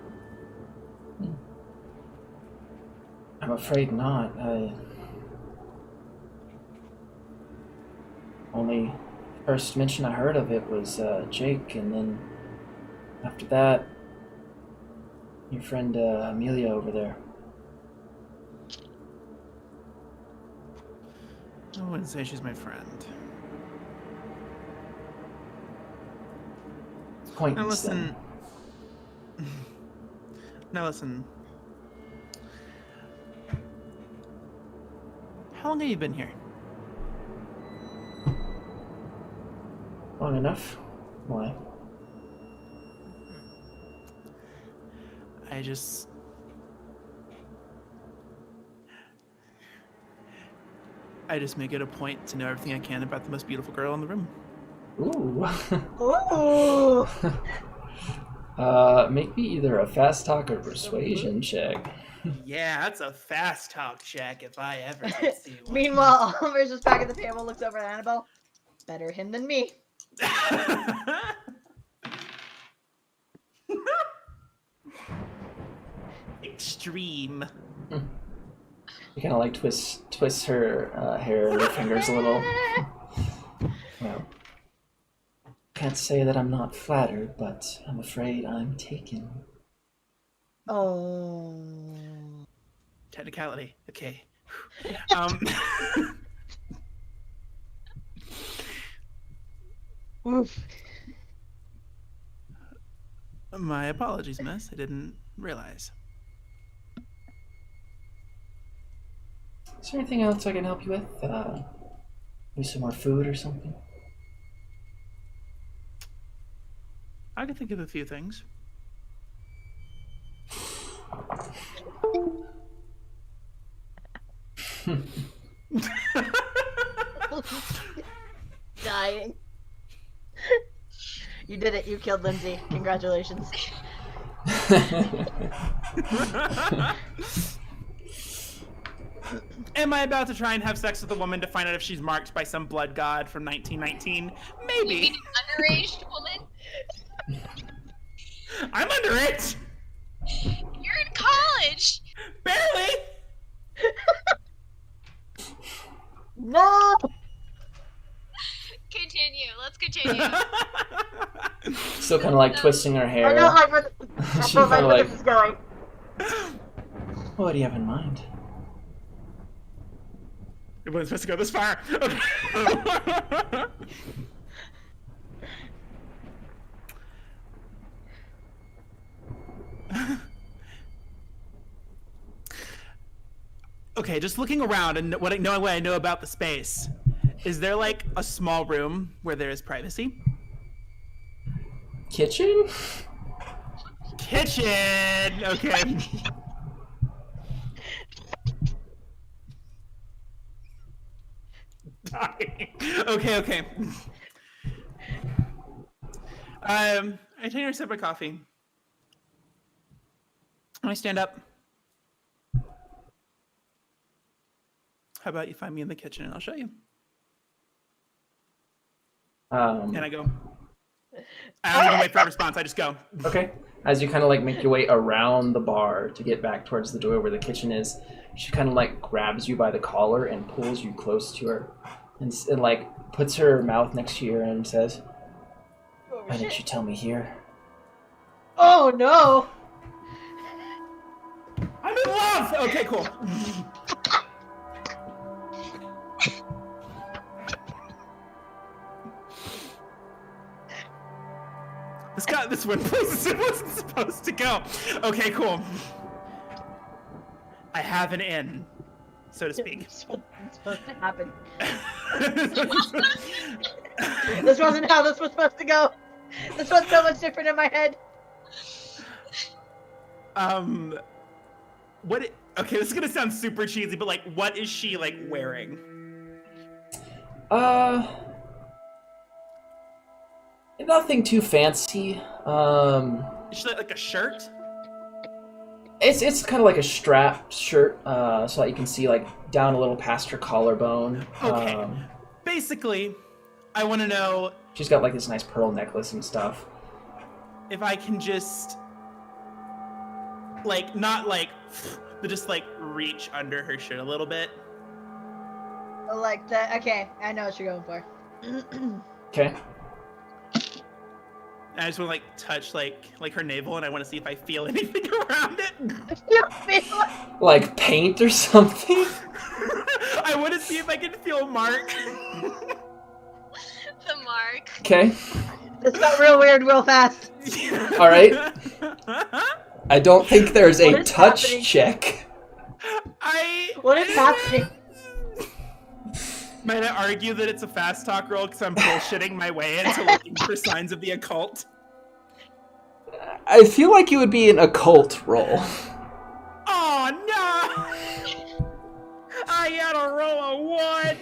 I'm afraid not. Only first mention I heard of it was Jake, and then after that, your friend Amelia over there. I wouldn't say she's my friend. Acquaintance, Now listen. then. Now listen. How long have you been here? Long enough. Why? I just... I just make it a point to know everything I can about the most beautiful girl in the room. Ooh. Ooh. Make me either a fast talk or persuasion check. Yeah, that's a fast talk check if I ever did see one. Meanwhile, Oliver's just back at the table, looks over at Annabelle. Better him than me. Extreme. You kind of like twist her hair with her fingers a little. Well, can't say that I'm not flattered, but I'm afraid I'm taken. Oh. Technicality. Okay. Oof. My apologies, miss. I didn't realize. Is there anything else I can help you with? Maybe some more food or something? I can think of a few things. Dying. You did it. You killed Lindsay. Congratulations. Am I about to try and have sex with a woman to find out if she's marked by some blood god from 1919? Maybe. You mean an underage woman? I'm underage. You're in college. Barely. No! Continue. Let's continue. Still kind of like twisting her hair. I don't like where She kinda like- this is going. What do you have in mind? It wasn't supposed to go this far. Okay. Okay, just looking around and what I know about the space. Is there like a small room where there is privacy? Kitchen? Kitchen. Okay. Okay. I take her a sip of coffee. I stand up. How about you find me in the kitchen and I'll show you? And I go. I don't even wait for a response. I just go. Okay. As you kind of like make your way around the bar to get back towards the door where the kitchen is, she kind of like grabs you by the collar and pulls you close to her, and like puts her mouth next to your ear and says, Oh, "Why didn't you tell me here?" Oh no! I'm in love. Okay, cool. This went places it wasn't supposed to go. Okay, cool. I have an in, so to speak. It's supposed to happen. This wasn't how this was supposed to go. This was so much different in my head. Okay, this is gonna sound super cheesy, but like, what is she like wearing? Nothing too fancy. Is she like a shirt? It's kind of like a strapped shirt, so that you can see like down a little past her collarbone. Okay. Basically, I want to know She's got like this nice pearl necklace and stuff. if I can just like not like, but just like reach under her shirt a little bit. Like that. Okay, I know what you're going for. Okay. And I just want to like touch like her navel, and I want to see if I feel anything around it. You feel it? Like paint or something? I want to see if I can feel Mark. The mark. Okay. This got real weird real fast. All right. I don't think there's What a is touch happening? check. What is happening? Might I argue that it's a fast talk roll because I'm bullshitting my way into looking for signs of the occult? I feel like it would be an occult roll. Oh no! I gotta roll a 1.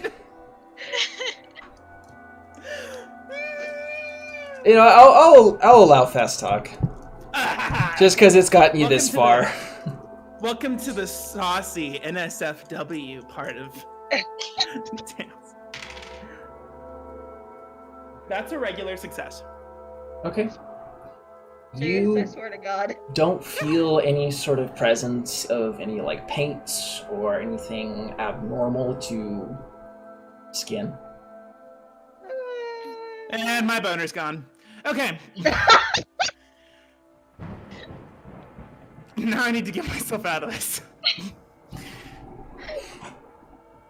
You know, I'll allow fast talk. Just because it's gotten you this far. Welcome to the saucy NSFW part of dance. That's a regular success. Okay. Serious, I You swear to God. don't feel any sort of presence of any like paints or anything abnormal to skin. And my boner's gone. Okay. Now I need to get myself out of this.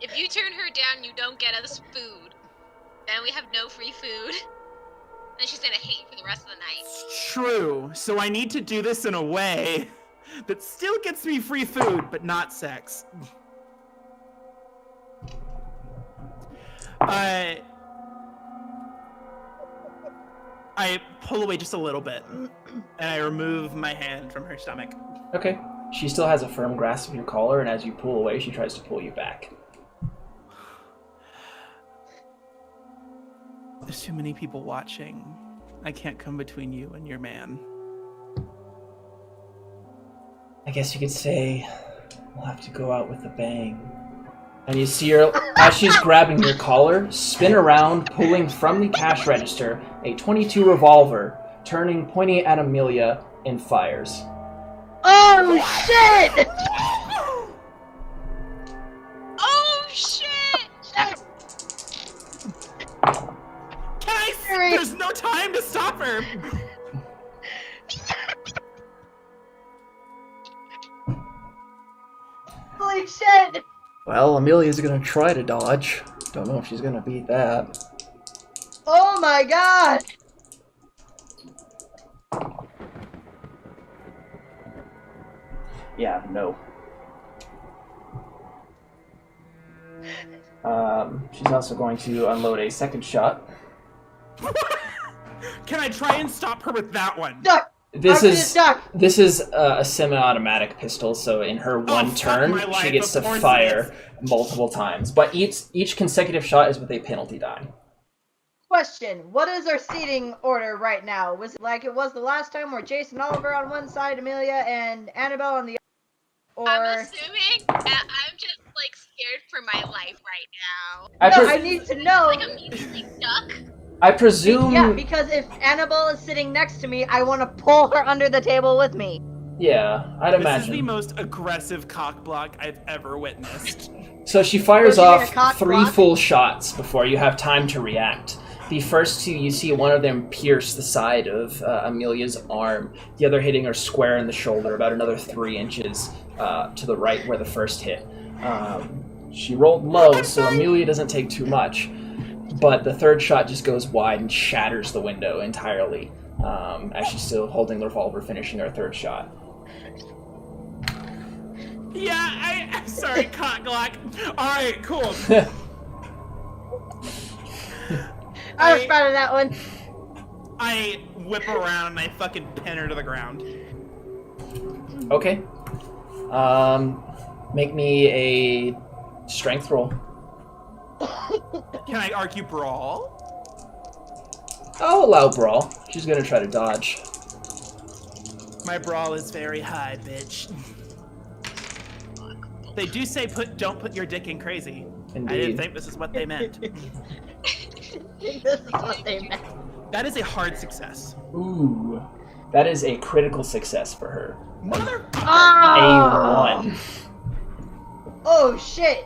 If you turn her down, you don't get us food. Then we have no free food. Then she's gonna hate you for the rest of the night. True. So I need to do this in a way that still gets me free food, but not sex. I pull away just a little bit, and I remove my hand from her stomach. Okay. She still has a firm grasp of your collar, and as you pull away, she tries to pull you back. There's too many people watching. I can't come between you and your man. I guess you could say we'll have to go out with a bang. And you see her, as she's grabbing your collar, spin around, pulling from the cash register a .22 revolver, turning, pointing at Amelia, and fires. Oh shit! Oh shit! There's no time to stop her! Holy shit! Well, Amelia's gonna try to dodge. Don't know if she's gonna beat that. Oh my god! Yeah, no. She's also going to unload a second shot. Can I try and stop her with that one? Duck! This is a semi-automatic pistol, so in her one fuck turn, my life, she gets of to course it fire multiple times. But each consecutive shot is with a penalty die. Question, what is our seating order right now? Was it like it was the last time where Jason Oliver on one side, Amelia and Annabelle on the other? Or... I'm assuming that I'm just like scared for my life right now. I need to know. Like immediately duck. I presume... Yeah, because if Annabelle is sitting next to me, I want to pull her under the table with me. Yeah, I'd imagine. This is the most aggressive cock block I've ever witnessed. So she fires So she made a off cock 3 block? full shots before you have time to react. The first 2, you see one of them pierce the side of Amelia's arm, the other hitting her square in the shoulder, about another 3 inches to the right where the first hit. She rolled low, so Amelia doesn't take too much, but the third shot just goes wide and shatters the window entirely, as she's still holding the revolver, finishing her third shot. Yeah, I'm sorry, cock block. Alright, cool. I was proud of that one. I whip around and I fucking pin her to the ground. Okay. Make me a strength roll. Can I argue brawl? I'll allow brawl. She's gonna try to dodge. My brawl is very high, bitch. They do say don't put your dick in crazy. Indeed. I didn't think this is what they meant. This is what they meant. That is a hard success. Ooh. That is a critical success for her. Motherfucker! Oh! A 1. Oh shit!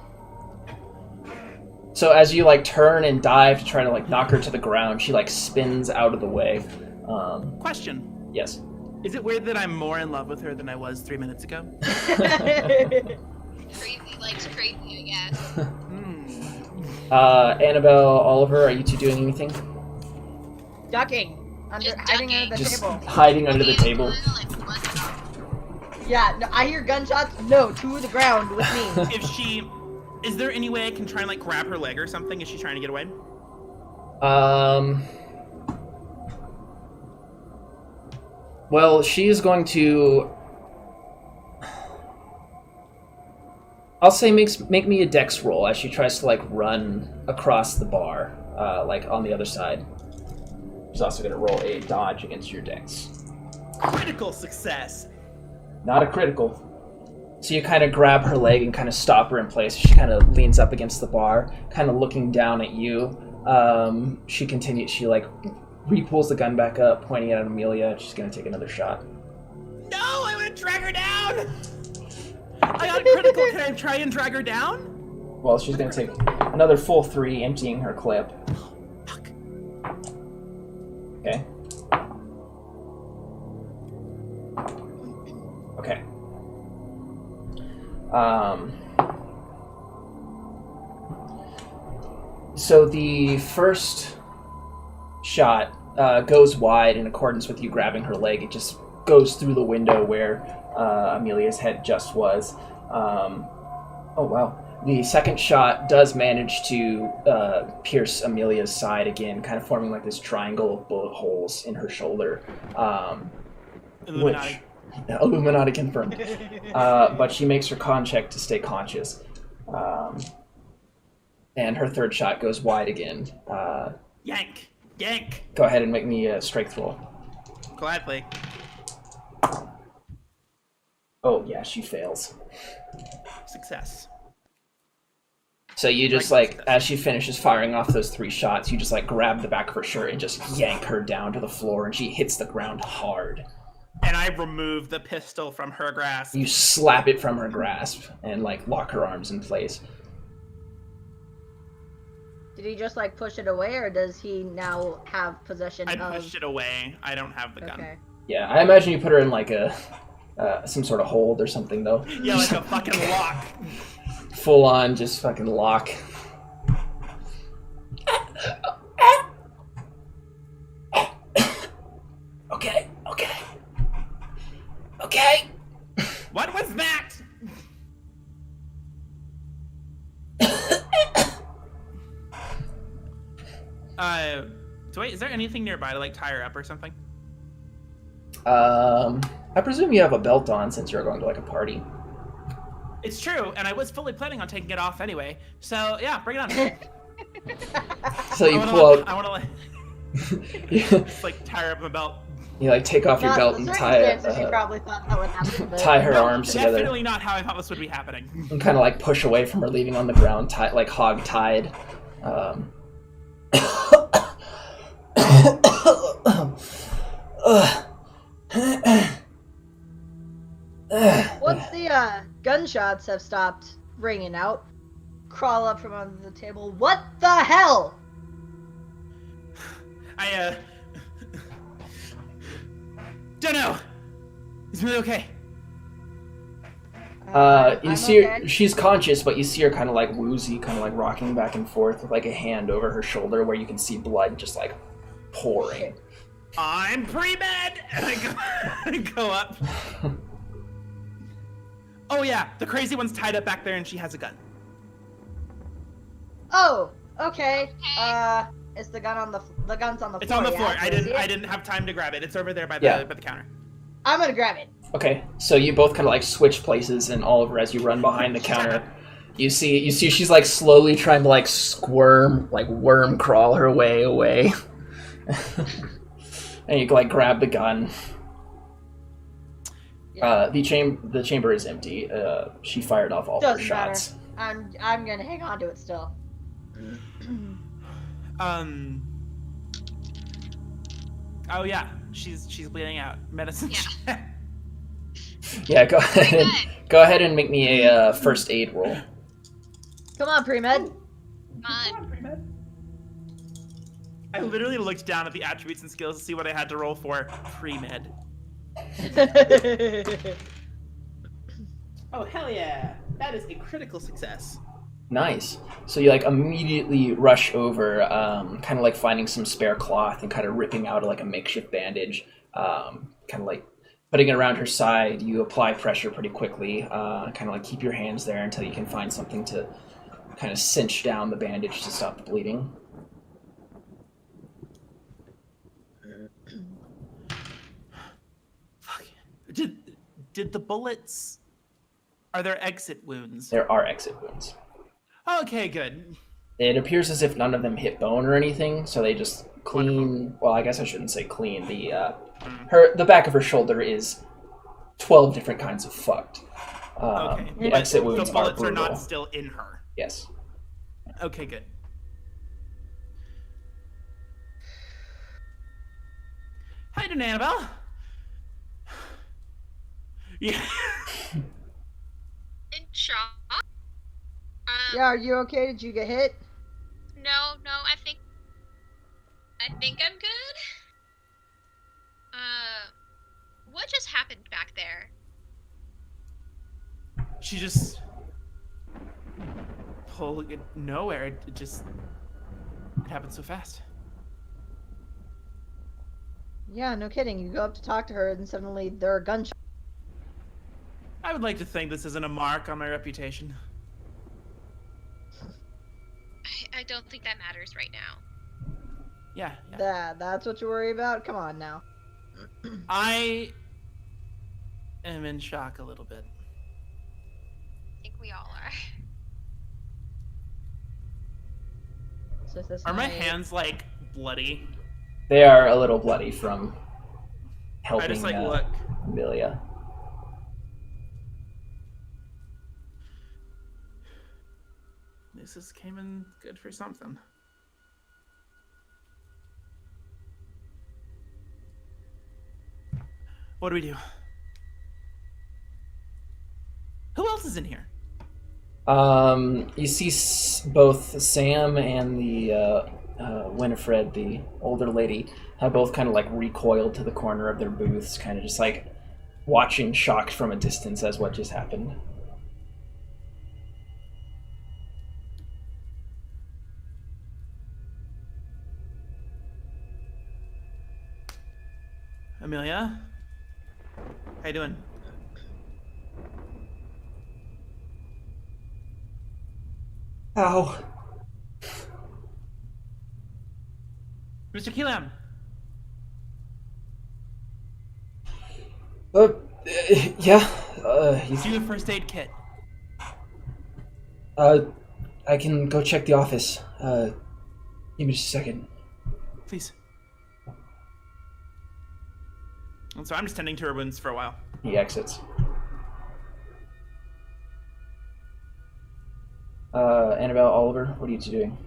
So as you like turn and dive to try to like knock her to the ground, she like spins out of the way. Question. Yes. Is it weird that I'm more in love with her than I was 3 minutes ago? Crazy likes crazy, I guess. Annabelle, Oliver, are you two doing anything? Ducking. Just Hiding under the Just table. hiding under the table. Yeah, no, I hear gunshots. No, to the ground with me. Is there any way I can try and like grab her leg or something? Is she trying to get away? Well, she is going to... I'll say make me a dex roll as she tries to like run across the bar, like on the other side. She's also going to roll a dodge against your dex. Critical success. Not a critical. So you kind of grab her leg and kind of stop her in place. She kind of leans up against the bar, kind of looking down at you. She continues. She like re-pulls the gun back up, pointing at Amelia. She's going to take another shot. No, I want to drag her down. I got a critical. Can I try and drag her down? Well, she's going to take another full 3, emptying her clip. Fuck. Okay. Okay. So the first shot goes wide in accordance with you grabbing her leg. It just goes through the window where Amelia's head just was. Oh, wow. The second shot does manage to pierce Amelia's side again, kind of forming like this triangle of bullet holes in her shoulder. Illuminati. Illuminati confirmed. But she makes her con check to stay conscious. And her third shot goes wide again. Yank. Yank. Go ahead and make me a strength roll. Gladly. Oh, yeah, she fails. Success. So you just like, as she finishes firing off those 3 shots, you just like grab the back of her shirt and just yank her down to the floor, and she hits the ground hard. And I remove the pistol from her grasp. You slap it from her grasp and like lock her arms in place. Did he just like push it away, or does he now have possession I of... pushed it away. I don't have the gun. Okay. Yeah, I imagine you put her in like a some sort of hold or something though. Yeah, like a fucking lock. Full on, just fucking lock. Okay. What was that? Wait, is there anything nearby to like tie her up or something? I presume you have a belt on since you're going to like a party. It's true, and I was fully planning on taking it off anyway. So yeah, bring it on. So you pull out. I want to like, you, just, like tie her up my belt. you like take off your Not belt the and tie it. circumstances you probably thought that would happen, but... Tie her No, arms together. Definitely not how I thought this would be happening. And kind of like push away from her, leaving on the ground, like hog tied. Once the gunshots have stopped ringing out, crawl up from under the table. What the hell? I don't know. Is Millie okay? You I'm see okay. her, she's conscious, but you see her kind of like woozy, kind of like rocking back and forth with like a hand over her shoulder where you can see blood just like pouring. I'm pre-med! And I go up. Oh yeah, the crazy one's tied up back there and she has a gun. Oh, okay. Is the gun on the gun's on the It's floor? on the floor. Yeah, I can see it? didn't have time to grab it. It's over there by Yeah. the counter. I'm gonna grab it. Okay, so you both kind of like switch places, and Oliver, as you run behind the counter, you see she's like slowly trying to like squirm, like worm crawl her way away. And you like grab the gun. Yeah. The chamber is empty. She fired off all her Doesn't shots. matter. I'm gonna hang on to it still. Oh yeah, she's bleeding out. Medicine check. Yeah, go ahead and make me a first aid roll. Come on, pre-med. Fun. I literally looked down at the attributes and skills to see what I had to roll for pre-med. Oh hell yeah! That is a critical success. Nice. So you like immediately rush over, kind of like finding some spare cloth and kind of ripping out like a makeshift bandage, kind of like putting it around her side. You apply pressure pretty quickly, kind of like keep your hands there until you can find something to kind of cinch down the bandage to stop the bleeding. Fuck. Did the bullets? Are there exit wounds? There are exit wounds. Okay, good. It appears as if none of them hit bone or anything, so they just clean. Wonderful. Well, I guess I shouldn't say clean. Mm. The back of her shoulder is 12 different kinds of fucked. Okay. The But exit wounds the bullets are are brutal. not still in her. Yes. Okay, good. How you doing, Annabelle? Yeah. In shock. Yeah, are you okay? Did you get hit? No, I think I'm good. What just happened back there? She just pulled it nowhere. It happened so fast. Yeah, no kidding. You go up to talk to her, and suddenly there are gunshots. I would like to think this isn't a mark on my reputation. I don't think that matters right now. Yeah. That's what you worry about? Come on now. I am in shock a little bit. I think we all are. So is this Are my hands like bloody? They are a little bloody from helping I just like look. Amelia. This came in good for something. What do we do? Who else is in here? You see both Sam and the Winifred, the older lady, have both kind of like recoiled to the corner of their booths, kind of just like watching shocked from a distance as what just happened. Amelia? How you doing? Ow. Mr. Keelam. Yeah. Do you have a first aid kit? I can go check the office. Give me just a second. Please. And so I'm just tending to her wounds for a while. He exits. Annabelle, Oliver, what are you two doing?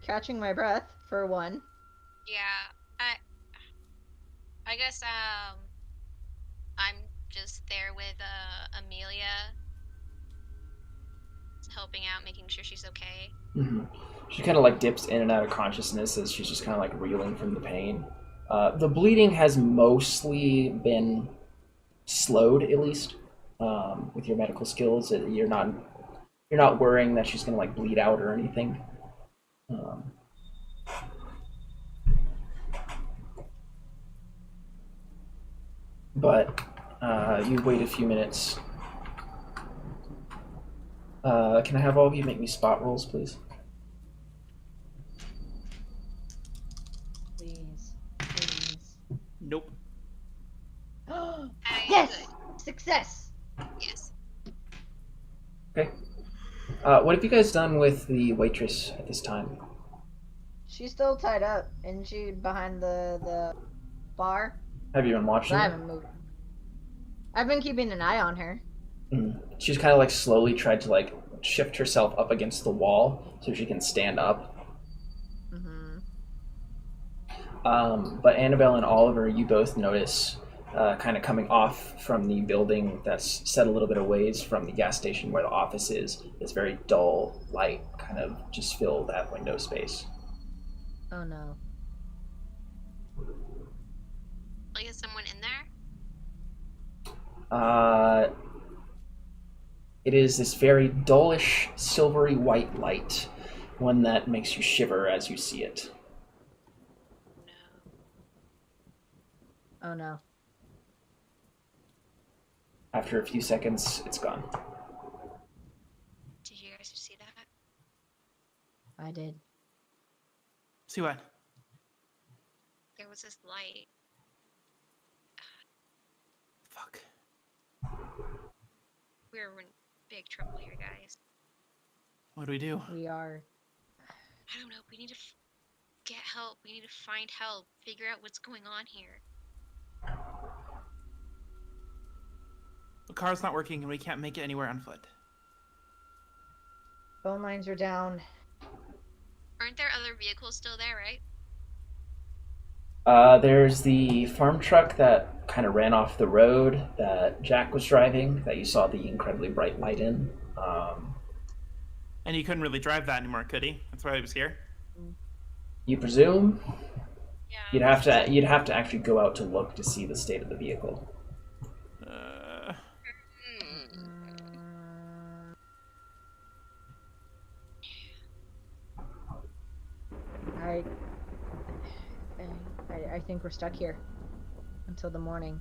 Catching my breath, for one. Yeah, I guess I'm just there with Amelia, helping out, making sure she's okay. Mm-hmm. She kind of like dips in and out of consciousness as she's just kind of like reeling from the pain. The bleeding has mostly been slowed, at least, with your medical skills. You're not worrying that she's gonna like bleed out or anything. But you wait a few minutes. Can I have all of you make me spot rolls, please? Please. Please. Nope. Yes! Success! Yes. Okay. What have you guys done with the waitress at this time? She's still tied up, and she behind the bar. Have you been watching? I her? haven't moved. I've been keeping an eye on her. She's kind of like slowly tried to like shift herself up against the wall so she can stand up. Mm-hmm. But Annabelle and Oliver, you both notice kind of coming off from the building that's set a little bit of ways from the gas station where the office is, this very dull light kind of just fill that window space. Oh no. Like, is someone in there? It is this very dullish, silvery white light, one that makes you shiver as you see it. Oh no. After a few seconds, it's gone. Did you guys see that? I did. See what? There was this light. Fuck. We were big trouble here, guys. What do we do? We are. I don't know. We need to get help. We need to find help. Figure out what's going on here. The car's not working and we can't make it anywhere on foot. Phone lines are down. Aren't there other vehicles still there, right? There's the farm truck that kind of ran off the road that Jack was driving, that you saw the incredibly bright light in. And he couldn't really drive that anymore, could he? That's why he was here. You presume? Yeah. You'd have to actually go out to look to see the state of the vehicle. I think we're stuck here until the morning.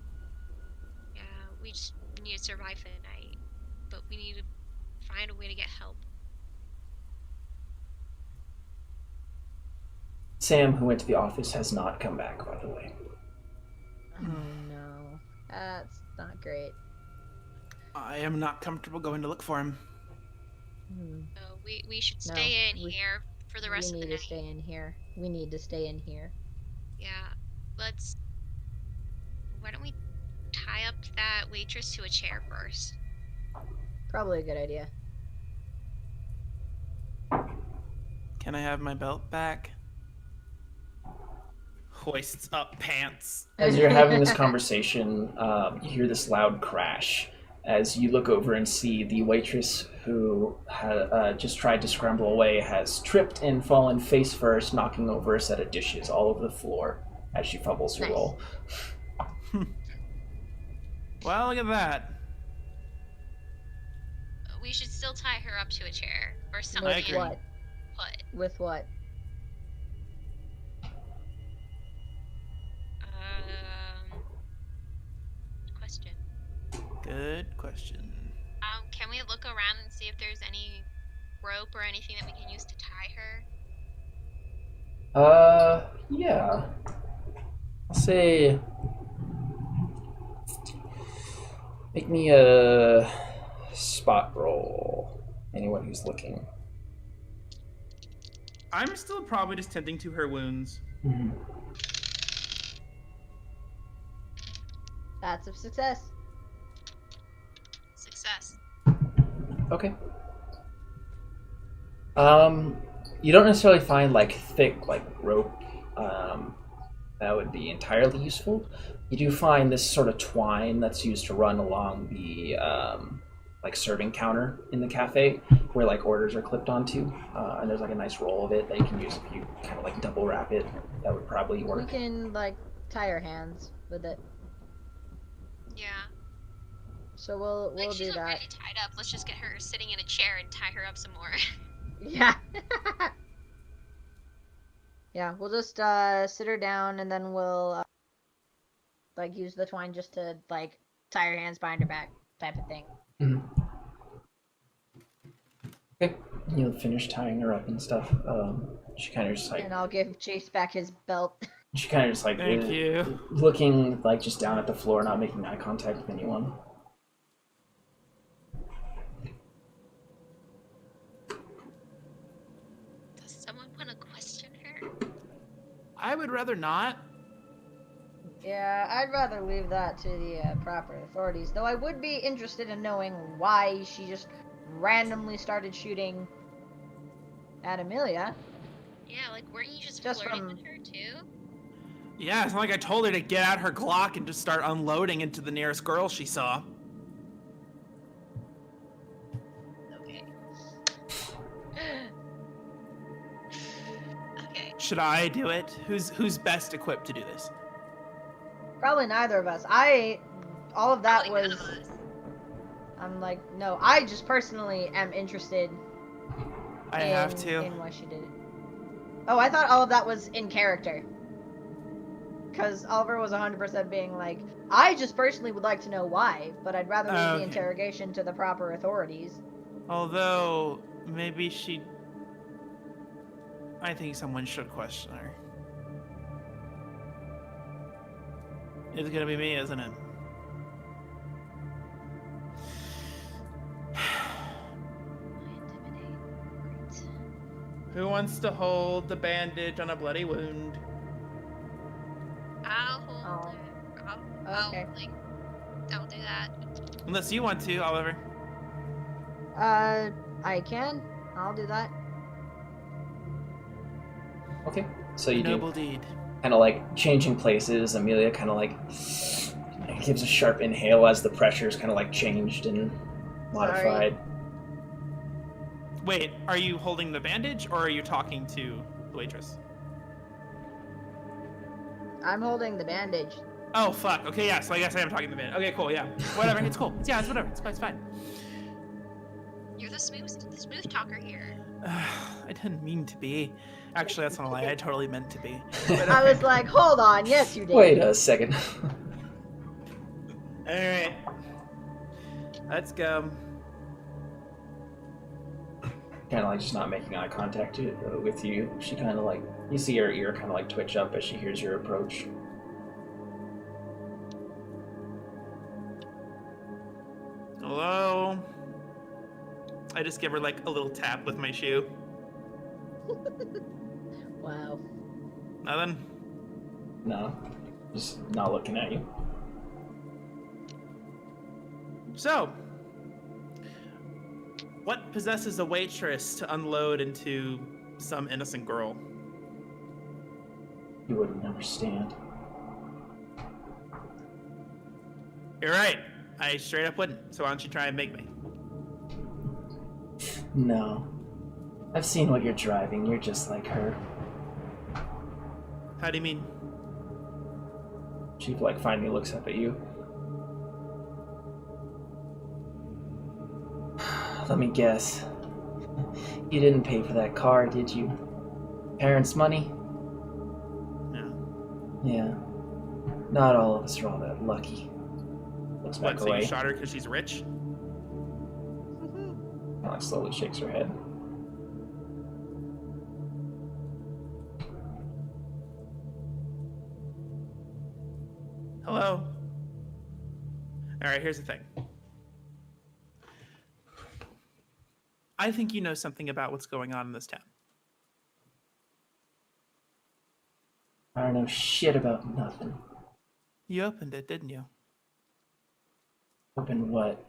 Yeah, we just need to survive the night, but we need to find a way to get help. Sam, who went to the office, has not come back, by the way. Oh no, that's not great. I am not comfortable going to look for him. So we should stay in here for the rest of the night. We need to stay in here. We need to stay in here. Yeah, why don't we tie up that waitress to a chair first? Probably a good idea. Can I have my belt back? Hoists up pants. As you're having this conversation, you hear this loud crash as you look over and see the waitress who had just tried to scramble away has tripped and fallen face first, knocking over a set of dishes all over the floor as she fumbles her Nice. roll. Well, look at that. We should still tie her up to a chair or something. With agree. what? Put. With what? Question. Good question. Can we look around and see if there's any rope or anything that we can use to tie her? Yeah. I'll say... Make me a spot roll. Anyone who's looking. I'm still probably just tending to her wounds. Mm-hmm. That's a success. Success. Okay. You don't necessarily find thick rope that would be entirely useful. You do find this sort of twine that's used to run along the serving counter in the cafe, where orders are clipped onto, and there's a nice roll of it that you can use if you kind of double wrap it. That would probably We work. can tie our hands with it. Yeah. So we'll She's do that. already tied up. Let's just get her sitting in a chair and tie her up some more. Yeah. Yeah, we'll just sit her down and then we'll use the twine just to tie her hands behind her back type of thing. Mm-hmm. Okay, you'll finish tying her up and stuff. She kind of just And I'll give Chase back his belt. she kind of just Thank you. looking just down at the floor, not making eye contact with anyone. Does someone want to question her? I would rather not. Yeah, I'd rather leave that to the proper authorities. Though I would be interested in knowing why she just randomly started shooting at Amelia. Yeah, weren't you just Just flirting from- with her too? Yeah, it's not like I told her to get out her Glock and just start unloading into the nearest girl she saw. Okay. Okay. Should I do it? Who's best equipped to do this? Probably neither of us. All of that Probably none was. of us. I'm no, I just personally am interested I have to. in why she did it. Oh, I thought all of that was in character. Because Oliver was 100% being I just personally would like to know why, but I'd rather leave Okay. the interrogation to the proper authorities. Although, maybe she... I think someone should question her. It's gonna be me, isn't it? Who wants to hold the bandage on a bloody wound? I'll hold it. Okay. I'll do that. Unless you want to, Oliver. I can. I'll do that. Okay. So you Noble do deed. kind of like changing places. Amelia kind of like gives a sharp inhale as the pressure's kind of like changed and modified. Wait, are you holding the bandage or are you talking to the waitress? I'm holding the bandage. Oh, fuck. Okay, yeah, so I guess I am talking to the bandage. Okay, cool, yeah. Whatever, it's cool. Yeah, it's whatever. It's fine. You're the smooth talker here. I didn't mean to be. Actually, that's not a lie. I totally meant to be. I was like, hold on. Yes, you did. Wait a second. Alright. Let's go. Kind of like just not making eye contact with you. She kind of like, you see her ear kind of like twitch up as she hears your approach. Hello? I just give her like a little tap with my shoe. Wow. Nothing? No, just not looking at you. So, what possesses a waitress to unload into some innocent girl? You wouldn't understand. You're right. I straight up wouldn't. So why don't you try and make me? No. I've seen what you're driving. You're just like her. How do you mean? She like finally looks up at you. Let me guess. You didn't pay for that car, did you? Parents' money? No. Yeah. Not all of us are all that lucky. Looks back What, so away. you shot her because she's rich? Kind of like slowly shakes her head. Hello? Alright, here's the thing. I think you know something about what's going on in this town. I don't know shit about nothing. You opened it, didn't you? Open what?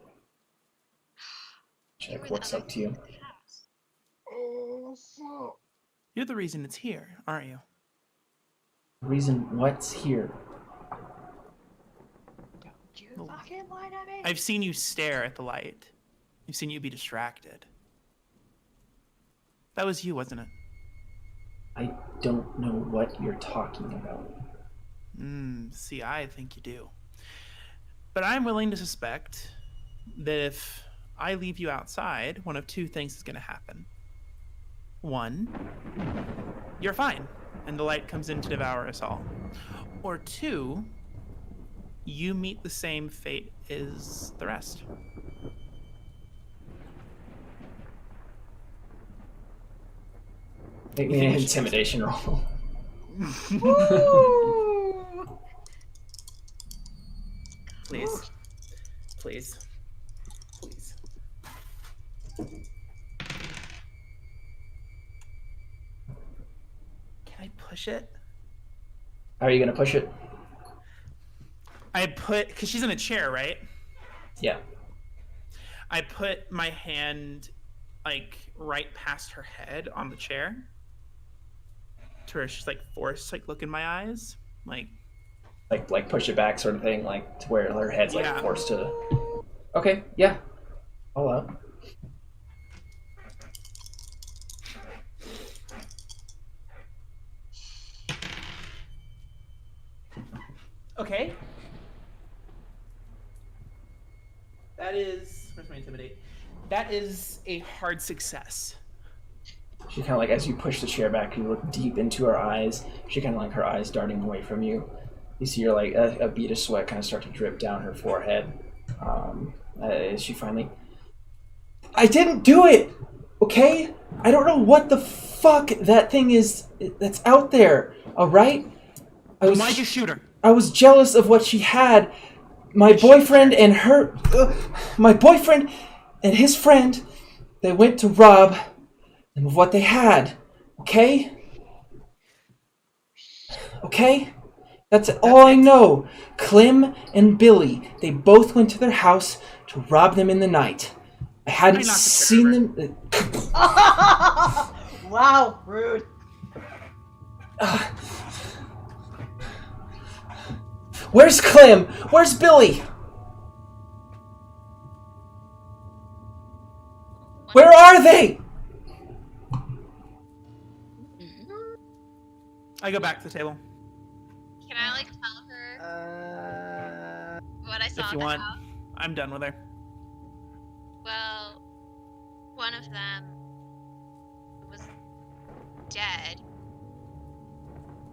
Jack walks up to you. You're the reason it's here, aren't you? Reason what's here? You fucking lied at me. I've seen you stare at the light. I've seen you be distracted. That was you, wasn't it? I don't know what you're talking about. See, I think you do. But I'm willing to suspect that if I leave you outside, one of two things is going to happen. One, you're fine, and the light comes in to devour us all. Or two, you meet the same fate as the rest. Make me an intimidation roll. Please. Please. Please. Can I push it? How are you gonna push it? Because she's in a chair, right? Yeah. I put my hand, like, right past her head on the chair. To where she's, like, forced, like, look in my eyes. Like push it back sort of thing, like to where her head's like Yeah. forced to. Okay, yeah. All out. Okay. That is... Where's my intimidate? That is a hard success. She kind of like, as you push the chair back, you look deep into her eyes. She kind of like her eyes darting away from you. You see her like a bead of sweat kind of start to drip down her forehead. As she finally, I didn't do it. Okay, I don't know what the fuck that thing is that's out there. All right. Why'd you shoot her? I was jealous of what she had. My boyfriend and her, my boyfriend and his friend, they went to rob them of what they had. Okay? Okay? That's all I know. Clem and Billy, they both went to their house to rob them in the night. I hadn't knocked the seen chair them... Wow, rude. Where's Clem? Where's Billy? Where are they? I go back to the table. Can I like tell her what I saw If in you the want. house? I'm done with her. Well, one of them was dead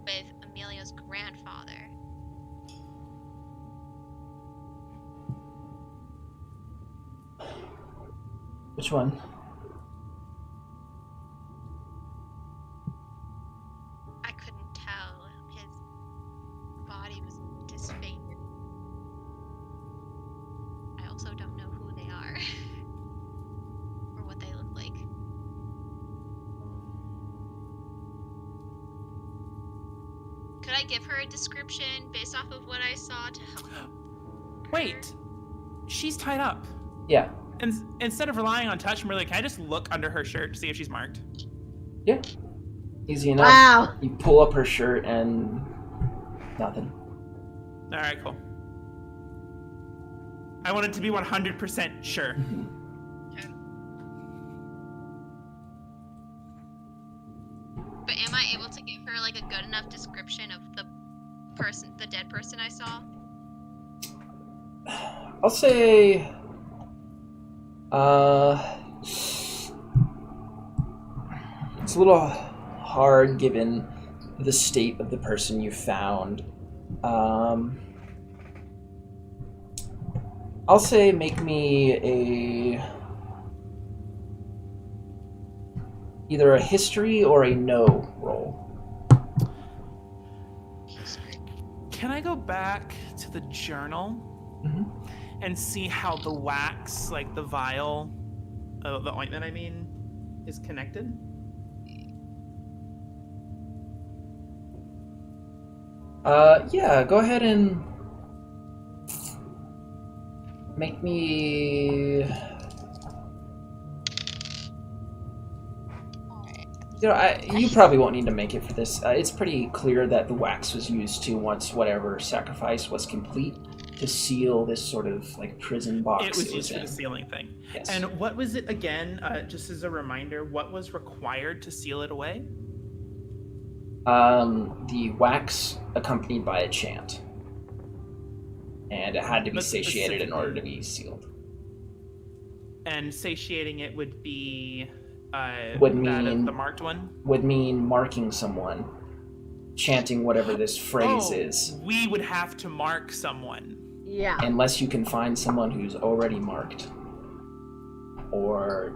with Amelia's grandfather. Which one? I couldn't tell. His body was disfigured. I also don't know who they are or what they look like. Could I give her a description based off of what I saw to help? Wait. She's tied up. Yeah. And instead of relying on touch, I'm really, can I just look under her shirt to see if she's marked? Yeah. Easy enough. Wow. You pull up her shirt and... nothing. All right, cool. I wanted to be 100% sure. But am I able to give her like a good enough description of the dead person I saw? I'll say... it's a little hard given the state of the person you found. I'll say make me either a history or a no roll. Can I go back to the journal and see how the wax, like the vial, the ointment, I mean, is connected? Yeah, go ahead and make me... you probably won't need to make it for this. It's pretty clear that the wax was used to, once whatever sacrifice was complete, to seal this sort of like prison box It was used for in. the sealing thing. Yes. And what was it again, just as a reminder, what was required to seal it away? The wax accompanied by a chant. And it had to be But satiated in order to specifically- be sealed. And satiating it would be Would that mean- of the marked one? Would mean marking someone, chanting whatever this phrase is. We would have to mark someone. Yeah. Unless you can find someone who's already marked. Or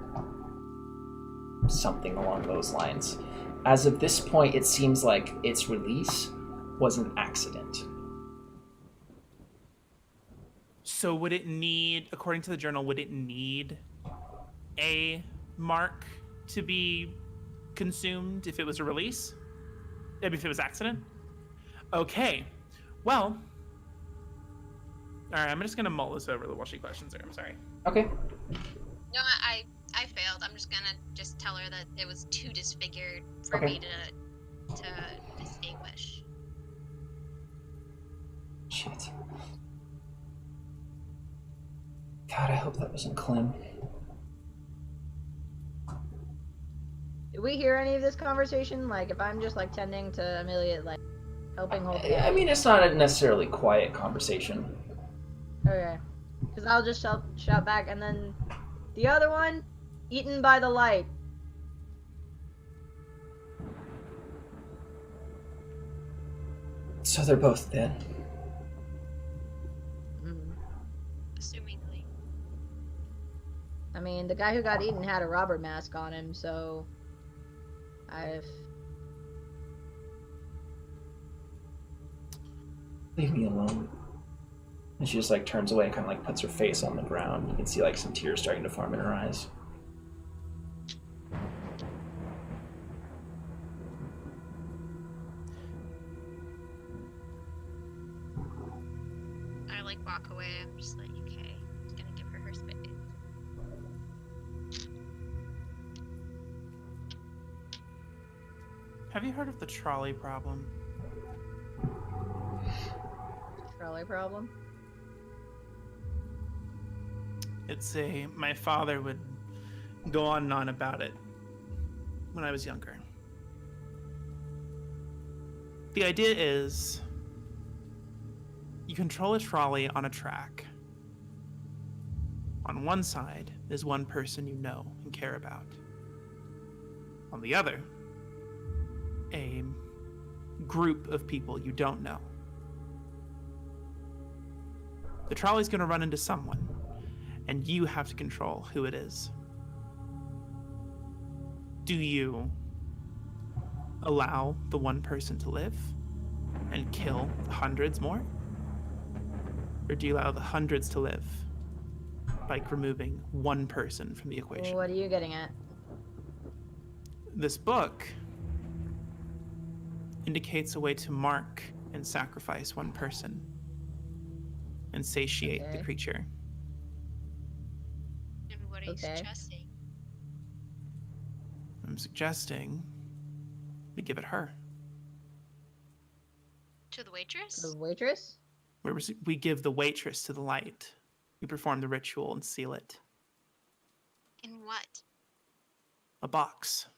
something along those lines. As of this point, it seems like its release was an accident. So would it need, according to the journal, would it need a mark to be consumed if it was a release? If it was accident? Okay. Well, all right, I'm just going to mull this over while she questions her. I'm sorry. Okay. No, I failed. I'm just gonna tell her that it was too disfigured for Okay. me to distinguish. Shit. God, I hope that wasn't Clem. Did we hear any of this conversation? Like, if I'm just like tending to Amelia, like helping hold. I mean, it's not a necessarily quiet conversation. Okay. Because I'll just shout back, and then the other one, eaten by the light. So they're both dead. Assumingly. I mean, the guy who got eaten had a robber mask on him, so Leave me alone. And she just like turns away and kind of like puts her face on the ground. You can see like some tears starting to form in her eyes. Have you heard of the trolley problem? Trolley problem? My father would go on and on about it when I was younger. The idea is you control a trolley on a track. On one side is one person you know and care about. On the other, a group of people you don't know. The trolley's going to run into someone, and you have to control who it is. Do you allow the one person to live and kill the hundreds more? Or do you allow the hundreds to live by removing one person from the equation? What are you getting at? This book indicates a way to mark and sacrifice one person and satiate the creature. And what are you suggesting? I'm suggesting we give it her. To the waitress? The waitress? We give the waitress to the light. We perform the ritual and seal it. In what? A box.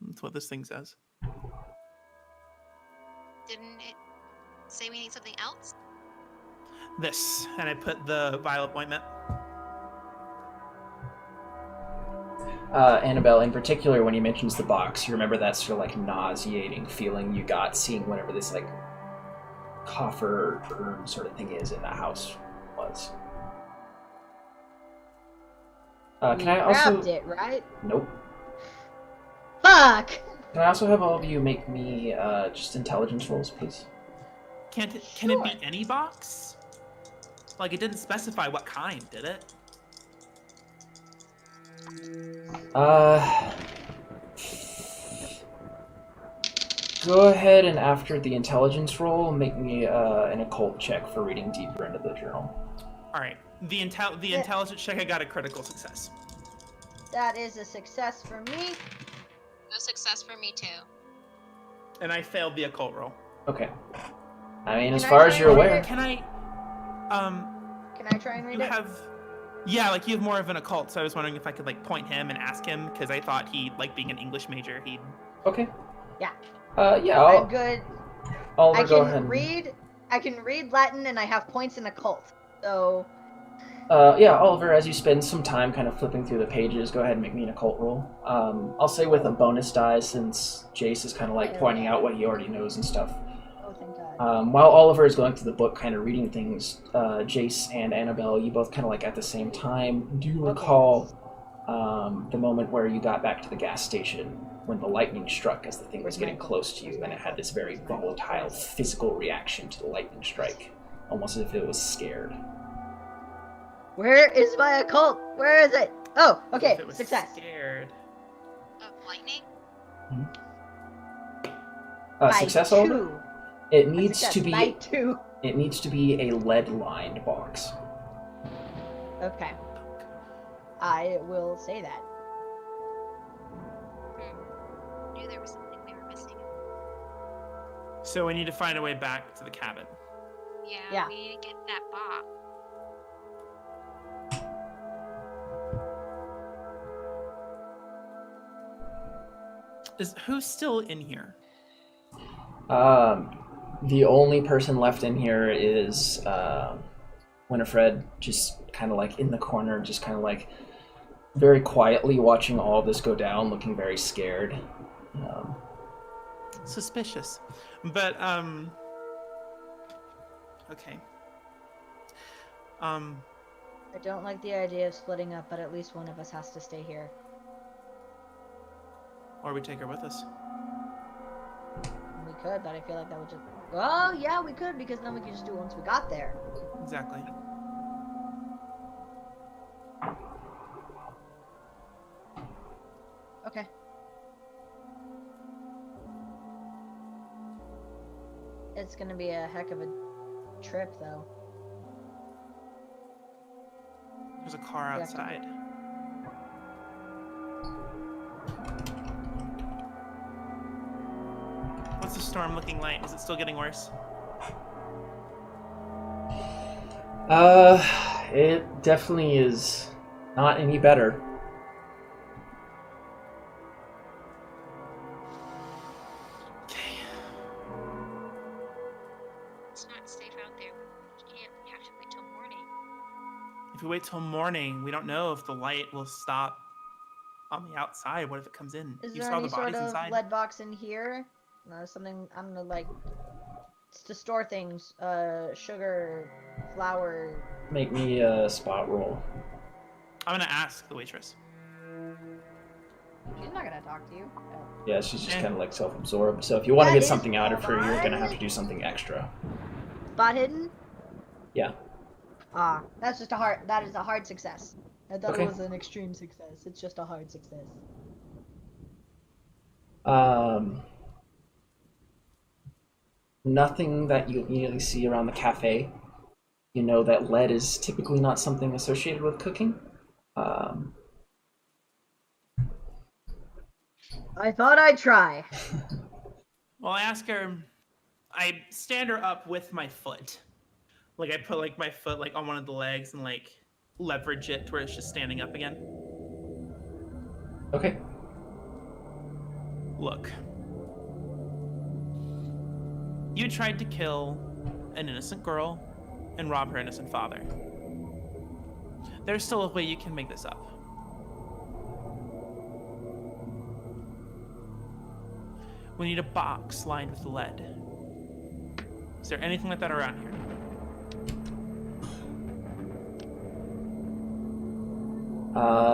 That's what this thing says. Didn't it say we need something else? This, and I put the vial appointment. Annabelle, in particular, when he mentions the box, you remember that sort of like nauseating feeling you got seeing whatever this like coffer urn sort of thing is in the house was. Can I also? Grabbed it, right? Nope. Fuck! Can I also have all of you make me just intelligence rolls, please? Can it be any box? Like, it didn't specify what kind, did it? Go ahead and after the intelligence roll, make me an occult check for reading deeper into the journal. All right. The intelligence check, I got a critical success. That is a success for me. No success for me too. And I failed the occult roll. Okay. I mean, Can as I far try as and you're read aware. it? Can I? Can I try and read You it? have. Yeah, like you have more of an occult, so I was wondering if I could like point him and ask him, because I thought he, like being an English major, he'd. Okay. Yeah. Yeah. I'm good. Oliver, I go can ahead. I can read Latin, and I have points in occult. So. Yeah, Oliver, as you spend some time kind of flipping through the pages, go ahead and make me an occult roll. I'll say with a bonus die, since Jace is kind of like pointing out what he already knows and stuff. Oh, thank God. While Oliver is going through the book, kind of reading things, Jace and Annabelle, you both kind of like at the same time do recall the moment where you got back to the gas station when the lightning struck as the thing was getting close to you, and it had this very volatile physical reaction to the lightning strike, almost as if it was scared. Where is my occult? Where is it? Oh, okay, If it was success. Scared. Of lightning? Success, By Oliver? 2. It needs to be. By 2. It needs to be a lead-lined box. Okay. I will say that. Knew there was something we were missing. So we need to find a way back to the cabin. Yeah. We need to get that box. Who's still in here? The only person left in here is Winifred, just kind of like in the corner, just kind of like very quietly watching all this go down, looking very scared. Suspicious. But, okay. I don't like the idea of splitting up, but at least one of us has to stay here. Or we take her with us. We could, but I feel like that would just... Well, yeah, we could, because then we could just do it once we got there. Exactly. Okay. It's gonna be a heck of a trip, though. There's a car outside. the storm looking like? Is it still getting worse? It definitely is not any better. Okay. It's not safe out there. We can't. We have to wait till morning. If we wait till morning, we don't know if the light will stop on the outside. What if it comes in? Is You there saw any the sort bodies of inside. lead box in here? Something, I don't know, like, to store things. Sugar, flour. Make me a spot roll. I'm gonna ask the waitress. She's not gonna talk to you. Yeah, she's just Eh. kind of like self-absorbed. So if you want to That get is something out of her, you're gonna have to fine. do something extra. Spot hidden? Yeah. Ah, that is a hard success. I thought Okay. it was an extreme success. It's just a hard success. Nothing that you immediately see around the cafe. You know that lead is typically not something associated with cooking. I thought I'd try. Well, I ask her. I stand her up with my foot. Like I put like my foot like on one of the legs and like leverage it to where it's just standing up again. Okay. Look. You tried to kill an innocent girl and rob her innocent father. There's still a way you can make this up. We need a box lined with lead. Is there anything like that around here?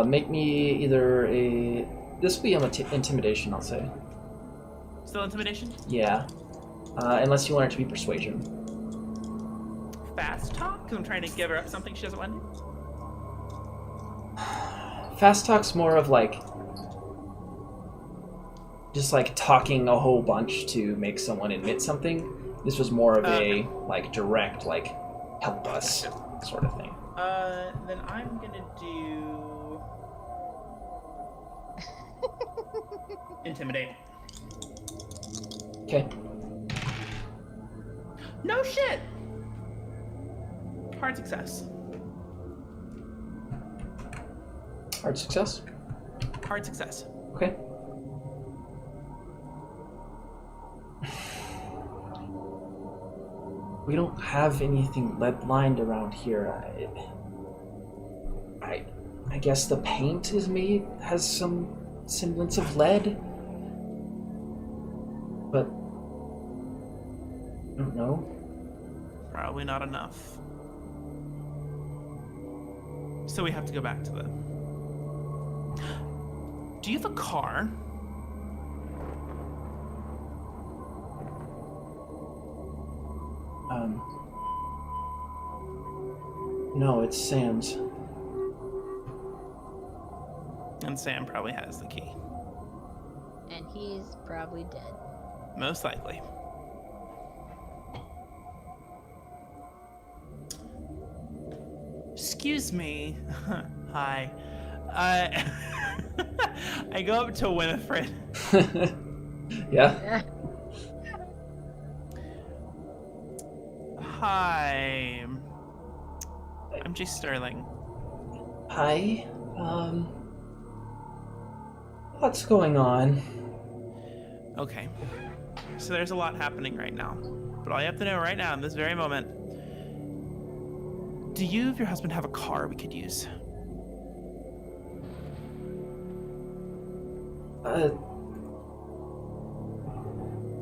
Make me either a... This will be intimidation, I'll say. Still intimidation? Yeah. Unless you want it to be persuasion. Fast talk? Because I'm trying to give her up something she doesn't want to. Fast talk's more of like... just like talking a whole bunch to make someone admit something. This was more of a like direct, like, help us sort of thing. Then I'm gonna do intimidate. Okay. No shit. Hard success. Hard success. Hard success. Okay. We don't have anything lead lined around here. I guess the paint has some semblance of lead. But I don't know. Probably not enough. So we have to go back to the... Do you have a car? No, it's Sam's. And Sam probably has the key. And he's probably dead. Most likely. Excuse me. Hi. I go up to Winifred. Yeah? Hi. I'm Jay Sterling. Hi. What's going on? Okay. So there's a lot happening right now. But all you have to know right now, in this very moment, do you and your husband have a car we could use?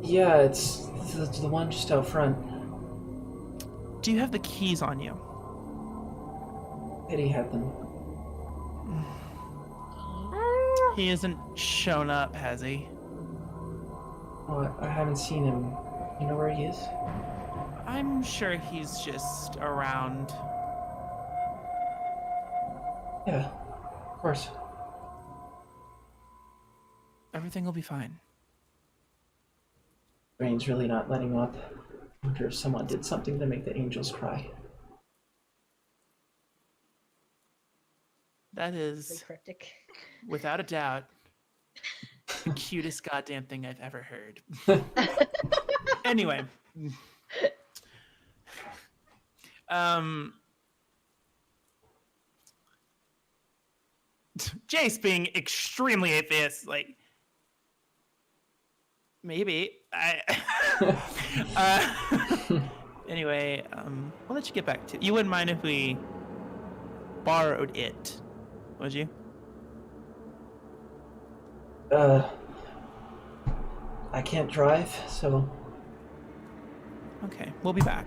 Yeah, it's the one just out front. Do you have the keys on you? Eddie had them. He hasn't shown up, has he? Oh, I haven't seen him. You know where he is? I'm sure he's just around. Yeah, of course. Everything will be fine. Brain's really not letting up. I wonder if someone did something to make the angels cry. That The is, cryptic. without a doubt, The cutest goddamn thing I've ever heard. Anyway. Jace being extremely atheist, like, maybe. Anyway, we'll let you get back to. You wouldn't mind if we borrowed it, would you? I can't drive, so. Okay, we'll be back.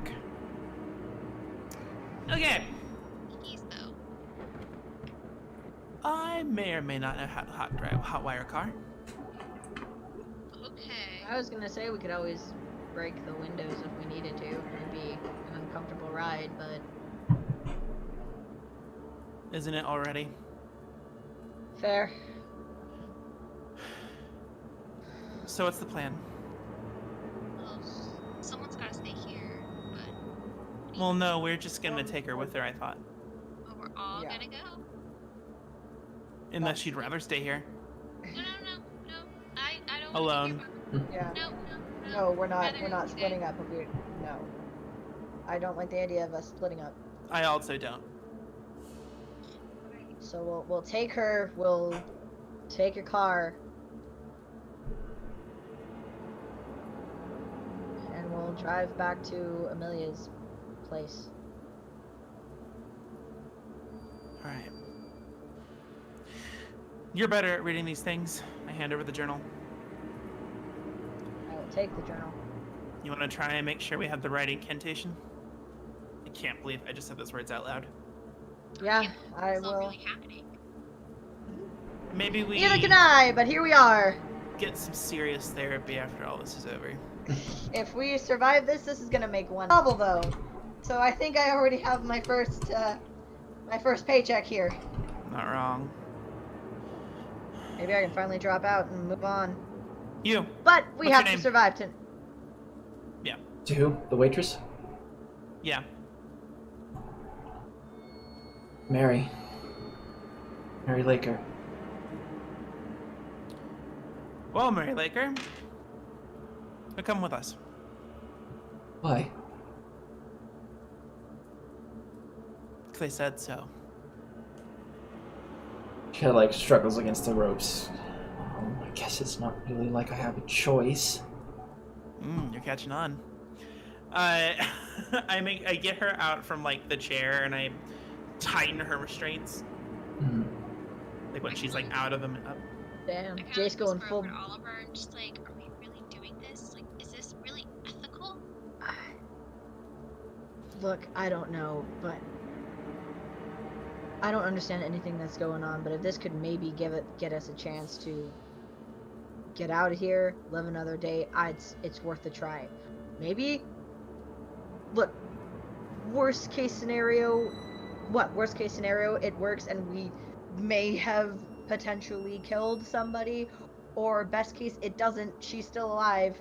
Okay. Keys, though. I may or may not know how to hot wire a car. Okay. I was gonna say we could always break the windows if we needed to. It'd be an uncomfortable ride, but Isn't it already? fair. So what's the plan? Well, someone's gotta stay here, but Well, no, we're just gonna take her with her, I thought. oh, we're all Yeah. gonna go. Unless she'd rather stay here. No. I don't Alone. Yeah. No. No, we're not. Rather We're not stay. splitting up. No. I don't like the idea of us splitting up. I also don't. So we'll take her. We'll take your car, and we'll drive back to Amelia's place. Alright. You're better at reading these things. I hand over the journal. I will take the journal. You want to try and make sure we have the right incantation? I can't believe I just said those words out loud. Yeah, I It's not will. really happening. Maybe we Neither can I, but here we are. get some serious therapy after all this is over. If we survive this, this is gonna make one novel, though. So I think I already have my first paycheck here. Not wrong. Maybe I can finally drop out and move on. You. But we What's have your to name? survive to. To who? The waitress? Yeah. Mary. Mary Laker. Well, Mary Laker, come with us. Why? Because I said so. She kind of like struggles against the ropes. I guess it's not really like I have a choice. You're catching on. I get her out from like the chair and I tighten her restraints. Mhm. Like when she's like out of them. Damn, I kinda Jace going whisper full. over to Oliver and just like, are we really doing this? Like, is this really ethical? Look, I don't know, but I don't understand anything that's going on. But if this could maybe get us a chance to get out of here, live another day, it's worth a try. Maybe. Look, worst case scenario, worst case scenario, it works and we may have potentially killed somebody, or best case, it doesn't, she's still alive,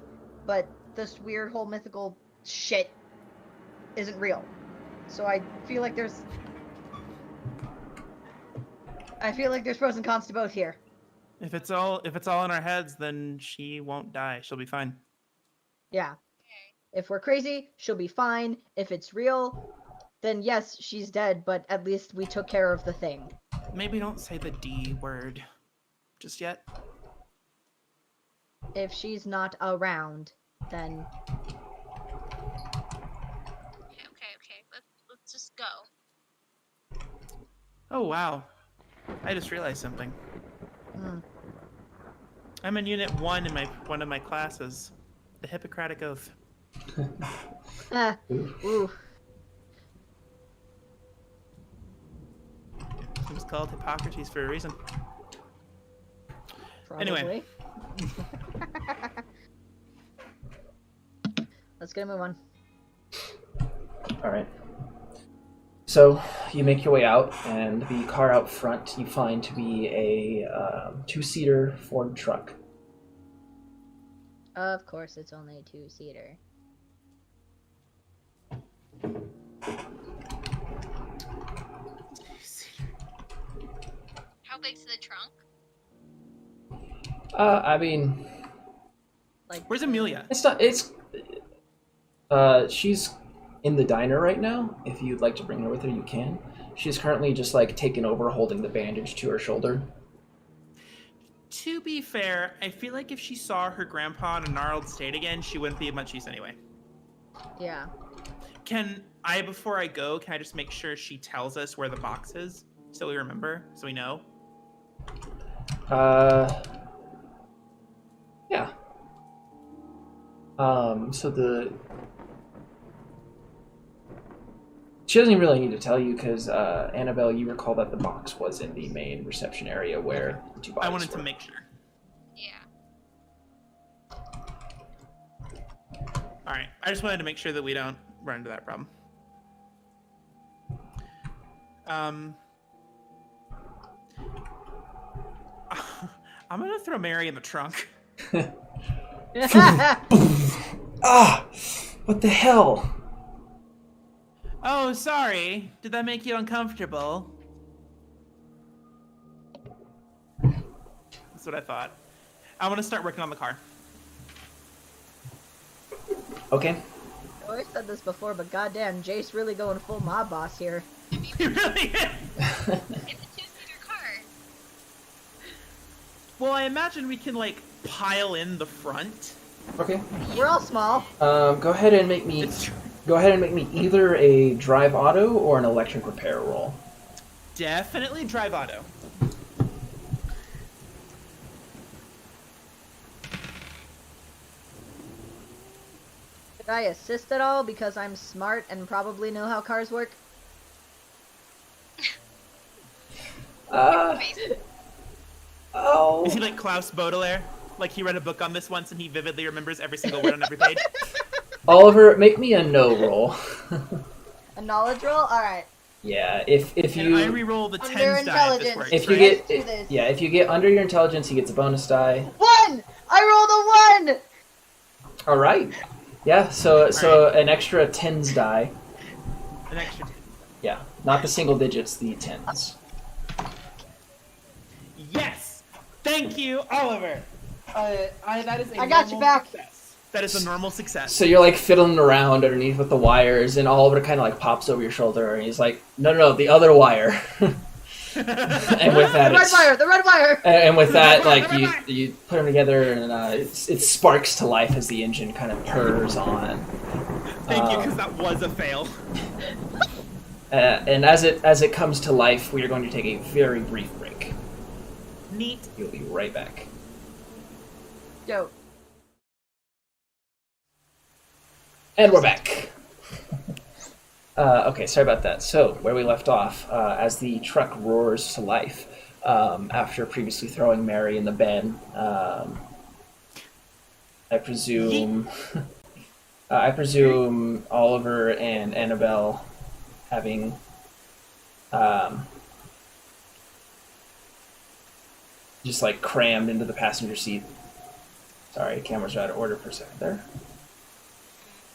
but this weird whole mythical shit isn't real. So I feel like there's pros and cons to both here. If it's all in our heads, then she won't die. She'll be fine. Yeah. If we're crazy, she'll be fine. If it's real, then yes, she's dead, but at least we took care of the thing. Maybe don't say the D word just yet. If she's not around, then Okay. Let's just go. Oh wow. I just realized something. I'm in Unit 1 in one of my classes. The Hippocratic Oath. Ooh. It was called Hippocrates for a reason. Probably. Anyway. Let's get a move on. Alright. So, you make your way out, and the car out front you find to be a two-seater Ford truck. Of course, it's only a two-seater. How big's the trunk? I mean, Like, Where's Amelia? it's not. It's. She's in the diner right now. If you'd like to bring her with her, you can. She's currently just like taken over, holding the bandage to her shoulder. To be fair, I feel like if she saw her grandpa in a gnarled state again, she wouldn't be of much use anyway. yeah. Can I, before I go, can I just make sure she tells us where the box is? So we remember, so we know? Yeah. So she doesn't even really need to tell you because Annabelle, you recall that the box was in the main reception area where the two bodies I wanted were. to make sure. Yeah. All right, I just wanted to make sure that we don't run into that problem. I'm gonna throw Mary in the trunk. Ah! What the hell? Oh, sorry. Did that make you uncomfortable? That's what I thought. I want to start working on the car. Okay. I always said this before, but goddamn, Jace really going full mob boss here. You really is. It's a two-seater car. Well, I imagine we can, like, pile in the front. Okay. We're all small. Go ahead and make me. It's true. Go ahead and make me either a drive auto or an electric repair roll. Definitely drive auto. Could I assist at all because I'm smart and probably know how cars work? Oh. Is he like Klaus Baudelaire? Like he read a book on this once and he vividly remembers every single word on every page? Oliver, make me a no roll. A knowledge roll? Alright. Yeah, if And you I re-roll the Under 10s die if this intelligence. works. if you right? get Let's do this. yeah, if you get under your intelligence, he gets a bonus die. 1! I rolled a 1! All right. Yeah, so an extra tens die. An extra 10. Yeah, not the single digits, the tens. Yes! Thank you, Oliver! That is a I got you normal back. Success. That is a normal success. So you're like fiddling around underneath with the wires, and Oliver kind of like pops over your shoulder, and he's like, "No, the other wire." And with that, The red wire! and with that, like you put them together, and it sparks to life as the engine kind of purrs on. Thank you, because that was a fail. And as it comes to life, we are going to take a very brief break. Neat. You'll be right back. Dope. And we're back. Okay, sorry about that. So, where we left off, as the truck roars to life, after previously throwing Mary in the bed, I presume Oliver and Annabelle having just like crammed into the passenger seat. Sorry, cameras are out of order for a second there.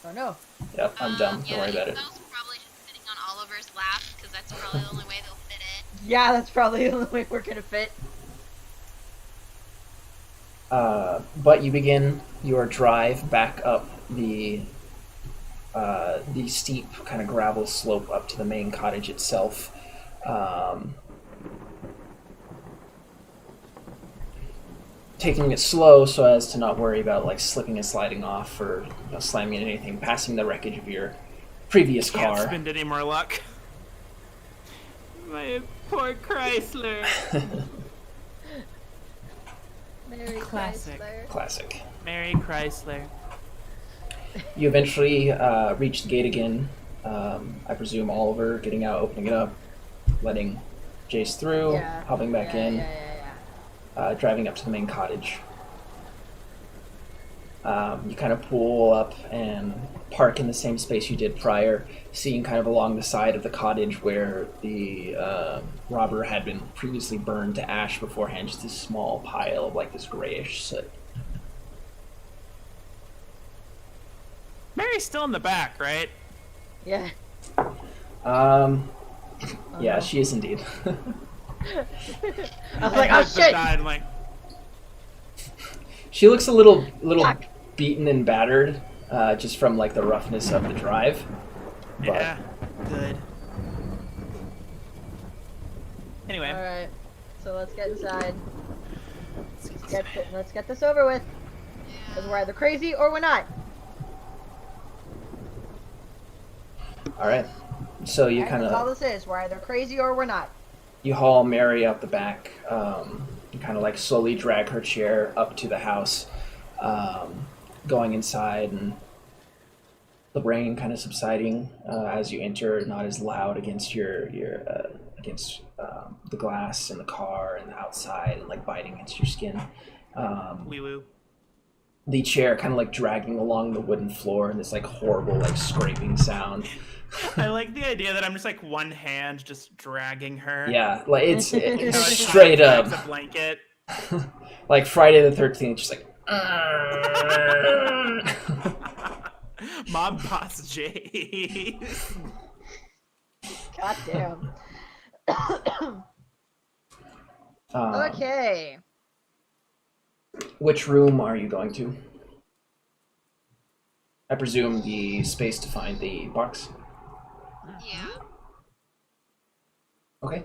Oh no. Yep, I'm dumb. Don't worry about it. Those probably just sitting on Oliver's lap because that's probably the only way they'll fit in. Yeah, that's probably the only way we're gonna fit. But you begin your drive back up the steep kind of gravel slope up to the main cottage itself. Taking it slow so as to not worry about like slipping and sliding off or slamming into anything, passing the wreckage of your previous Can't car. spend any more luck. My poor Chrysler. Mary Classic. Chrysler. Classic. Mary Chrysler. You eventually reach the gate again. I presume Oliver getting out, opening it up, letting Jace through, Yeah. hopping back in. Yeah. Driving up to the main cottage. You kind of pull up and park in the same space you did prior, seeing kind of along the side of the cottage where the robber had been previously burned to ash beforehand, just this small pile of like this grayish soot. Mary's still in the back, right? Yeah. Yeah, no. she is indeed. I was like, oh heard the shit! guy, I'm like, She looks a little Fuck. beaten and battered, just from like the roughness of the drive. But Yeah, good. Anyway, All right. So let's get inside. Let's get this over with. Because we're either crazy or we're not. all right. So you Right? kind That's all of this is. We're either crazy or we're not. you haul Mary out the back. You kind of like slowly drag her chair up to the house, going inside, and the rain kind of subsiding as you enter, not as loud against your against the glass in the car and outside, and like biting against your skin. wee woo. The chair kind of like dragging along the wooden floor, and this like horrible like scraping sound. I like the idea that I'm just like one hand just dragging her. Yeah, like it's You know, like straight grabs up a blanket. like Friday the 13th, just like. Mob boss Jace. God damn. Um, Okay. Which room are you going to? I presume the space to find the box. Yeah. Okay.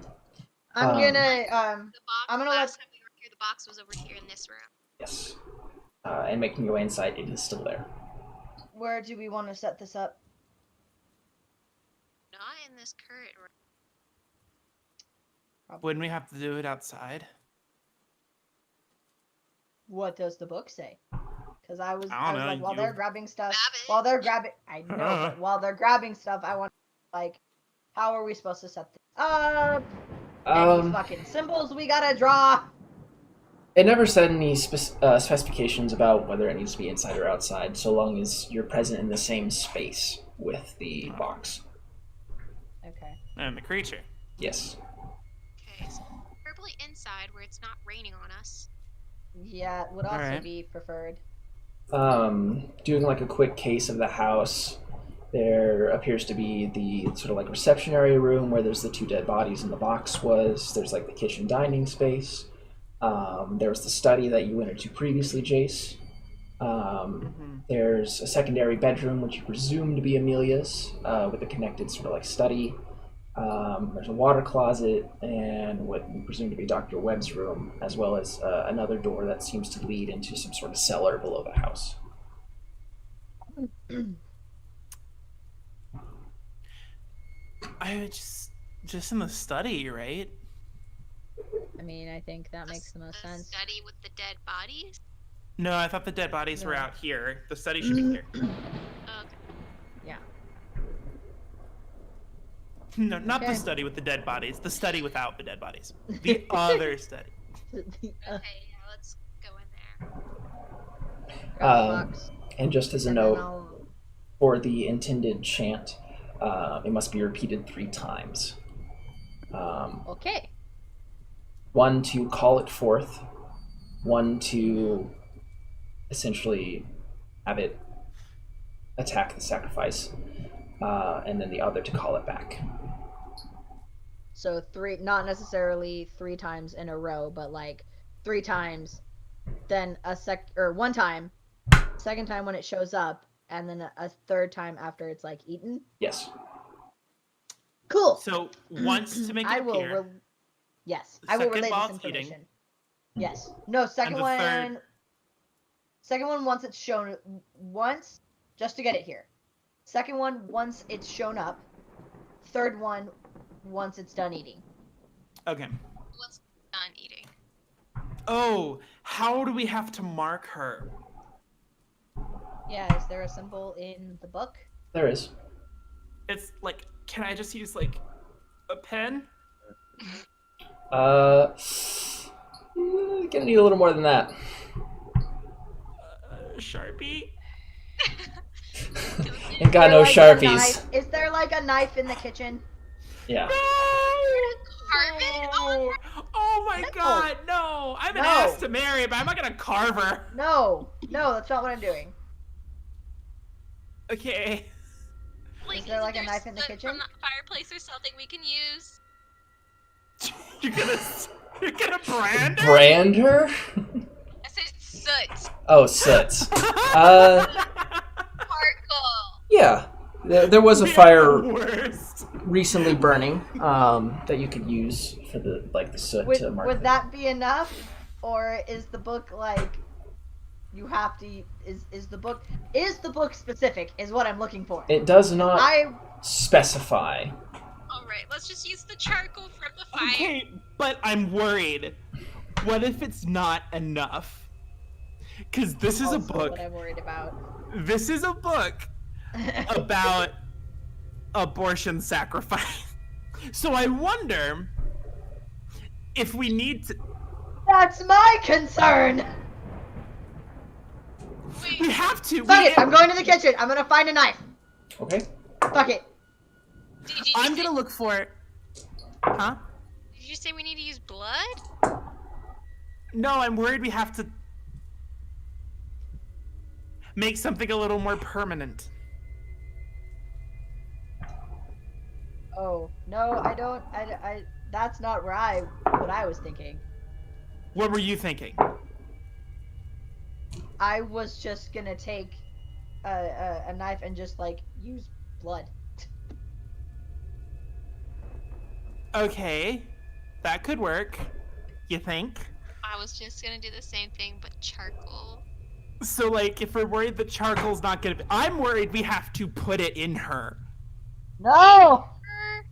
I'm gonna The box. I'm gonna last time we were here, the box was over here in this room. Yes. And making your way inside, it is still there. where do we want to set this up? Not in this current room. Wouldn't we have to do it outside? What does the book say? Because I was I don't know, like, while you- they're grabbing stuff, Rabbit. while they're grabbing, I know, but while they're grabbing stuff, I want, like, how are we supposed to set this up? Any fucking symbols we gotta draw? It never said any specifications about whether it needs to be inside or outside, so long as you're present in the same space with the box. Okay. And the creature. Yes. Okay, so preferably inside where it's not raining on us. Yeah, it would also Alright. be preferred. Doing like a quick case of the house, there appears to be the sort of like reception area room where there's the two dead bodies in the box was. There's like the kitchen dining space. There's the study that you went into previously, Jace. There's a secondary bedroom, which you presume to be Amelia's, with a connected sort of like study. There's a water closet and what we presume to be Dr. Webb's room, as well as another door that seems to lead into some sort of cellar below the house. I would just in the study, right? I mean, I think that makes the most sense. Study with the dead bodies. No, I thought the dead bodies were No. out here. The study should be here. Okay. Yeah. No, not Okay. the study with the dead bodies. The study without the dead bodies. The other study. Okay, yeah, let's go in there. Grab the box, And just as a and then note, I'll- for the intended chant, it must be repeated 3 times. Okay. 1 to call it forth, 1 to essentially have it attack the sacrifice, and then the other to call it back. So 3, not necessarily 3 times in a row, but like 3 times, then one time, second time when it shows up, and then a third time after it's like eaten. Yes. Cool. So once to make it I will. appear. Yes, The I will second relay while this it's eating. information. Yes. No, second the one. third- Second one once it's shown once, just to get it here. Second one once it's shown up. Third one once it's done eating. Okay. What's done eating? Oh, how do we have to mark her? Yeah. Is there a symbol in the book? There is. It's like, can I just use like a pen? Gonna need a little more than that. Sharpie? Ain't got no Is there, like, a Sharpies. knife- Is there like a knife in the kitchen? Yeah. Carve it? Oh, Oh my No. god, no! I'm an No. ass to marry, but I'm not gonna carve her. No, that's not what I'm doing. Okay. like, Is there, like, a isn't knife in the soot kitchen? From the fireplace or something we can use? You're gonna brand her? Brand her? I said soot. Oh, soot. Sparkle. Yeah. There was a fire Worst. recently burning that you could use for the soot to mark. Would that be enough, or is the book like you have to? Is the book specific? Is what I'm looking for. It does not specify. All right, let's just use the charcoal from the fire. Okay, but I'm worried. What if it's not enough? Because this is a book. What I'm worried about. This is a book about abortion sacrifice. So I wonder if we need to. That's my concern. We have to. Fuck it! I'm going to the kitchen. I'm gonna find a knife. Okay. Fuck it. I'm gonna look for it. Huh? Did you say we need to use blood? No, I'm worried we have to make something a little more permanent. Oh no, I don't. I that's not what I was thinking. What were you thinking? I was just gonna take a knife and just use blood. Okay, that could work. You think? I was just gonna do the same thing, but charcoal. So, if we're worried the charcoal's not gonna be... I'm worried we have to put it in her. No! Her?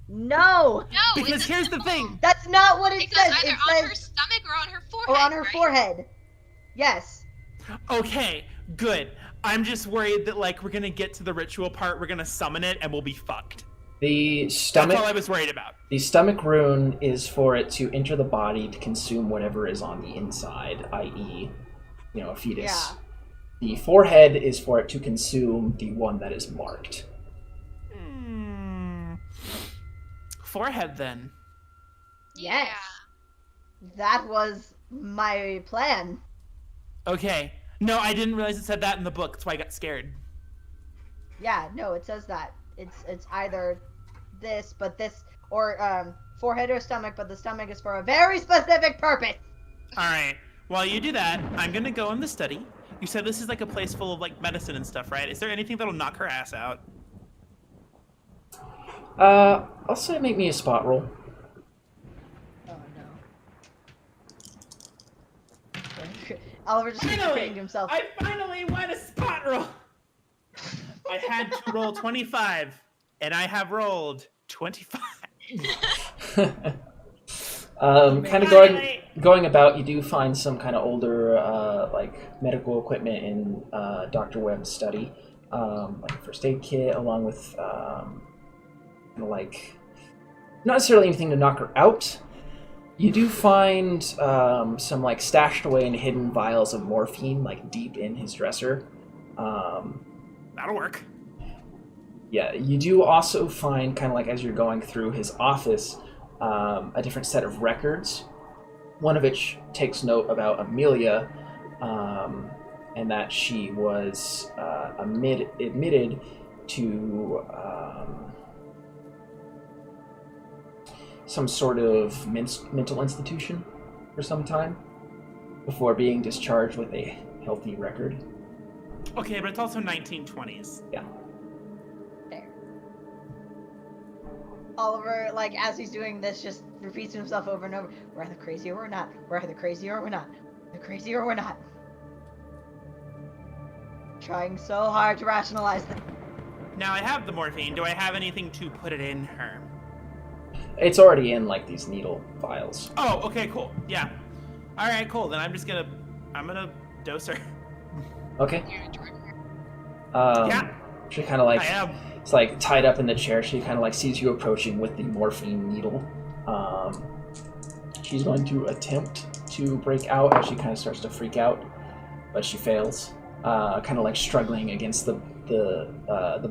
No! No, Because here's the thing. That's not what it It goes says. either It on says her stomach or on her forehead. or on her right? forehead. Yes. Okay, good. I'm just worried that, we're gonna get to the ritual part, we're gonna summon it, and we'll be fucked. The stomach. That's all I was worried about. The stomach rune is for it to enter the body to consume whatever is on the inside, i.e., a fetus. Yeah. The forehead is for it to consume the one that is marked. Forehead, then. Yes. That was my plan. Okay. No, I didn't realize it said that in the book. That's why I got scared. Yeah, no, it says that. It's either this, or forehead or stomach, but the stomach is for a very specific purpose. All right. While you do that, I'm gonna go in the study. You said this is a place full of medicine and stuff, right? Is there anything that'll knock her ass out? I'll say make me a spot roll. Oh no. Oliver just keeps repeating to himself. I finally won a spot roll. I had to roll 25, and I have rolled 25. Kind of going about, you do find some kind of older medical equipment in Dr. Webb's study, like a first aid kit, along with not necessarily anything to knock her out. You do find some stashed away and hidden vials of morphine deep in his dresser. That'll work. Yeah, you do also find as you're going through his office, a different set of records, one of which takes note about Amelia, and that she was admitted to some sort of mental institution for some time before being discharged with a healthy record. Okay, but it's also 1920s. Yeah. Oliver, as he's doing this, just repeats to himself over and over, we're either crazy or we're not. We're either crazy or we're not. We're crazy or we're not. Trying so hard to rationalize them. Now I have the morphine. Do I have anything to put it in her? It's already in these needle vials. Oh, okay, cool. Yeah. All right, cool. Then I'm gonna dose her. Okay. You're enjoying her. Yeah. She kind of I am. It's tied up in the chair. She kind of sees you approaching with the morphine needle. She's going to attempt to break out as she kind of starts to freak out, but she fails. Kind of struggling against the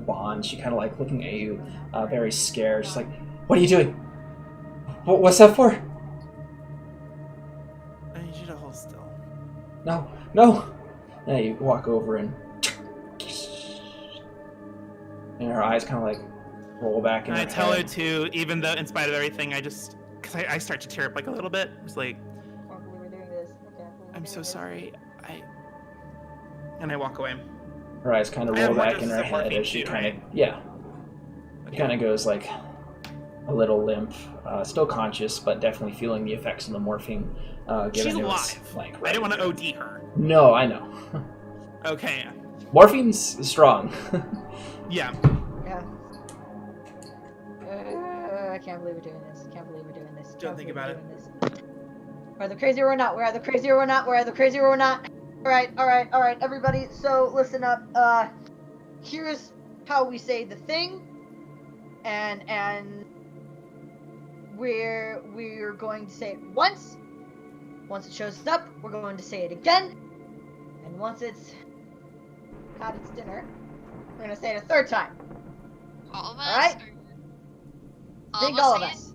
bond. She kind of looking at you, very scared. She's like, "What are you doing? What's that for?" I need you to hold still. No. And you walk over and her eyes kind of roll back in And her I tell her head. to, even though, in spite of everything, because I start to tear up a little bit. It's I can't believe we're doing this. I'm so sorry. And I walk away. Her eyes kind of I have roll more back in her doses of head morphine as she too, kind of, right? yeah. She Okay. kind of goes like a little limp, still conscious, but definitely feeling the effects of the morphine. She's Given it was, alive. like, I right didn't want to there. OD her. No, I know. Okay. Morphine's strong. Yeah. Yeah. I can't believe we're doing this. Can't believe we're doing this. Don't think about it. Are the crazy or not? We're either crazy or we're not. We're either crazy or we're not. Alright, everybody. So listen up. Here's how we say the thing. And we're going to say it once. Once it shows up, we're going to say it again. And once it's had its dinner, we're gonna say it a third time. All of us? Alright? Or I think all of us.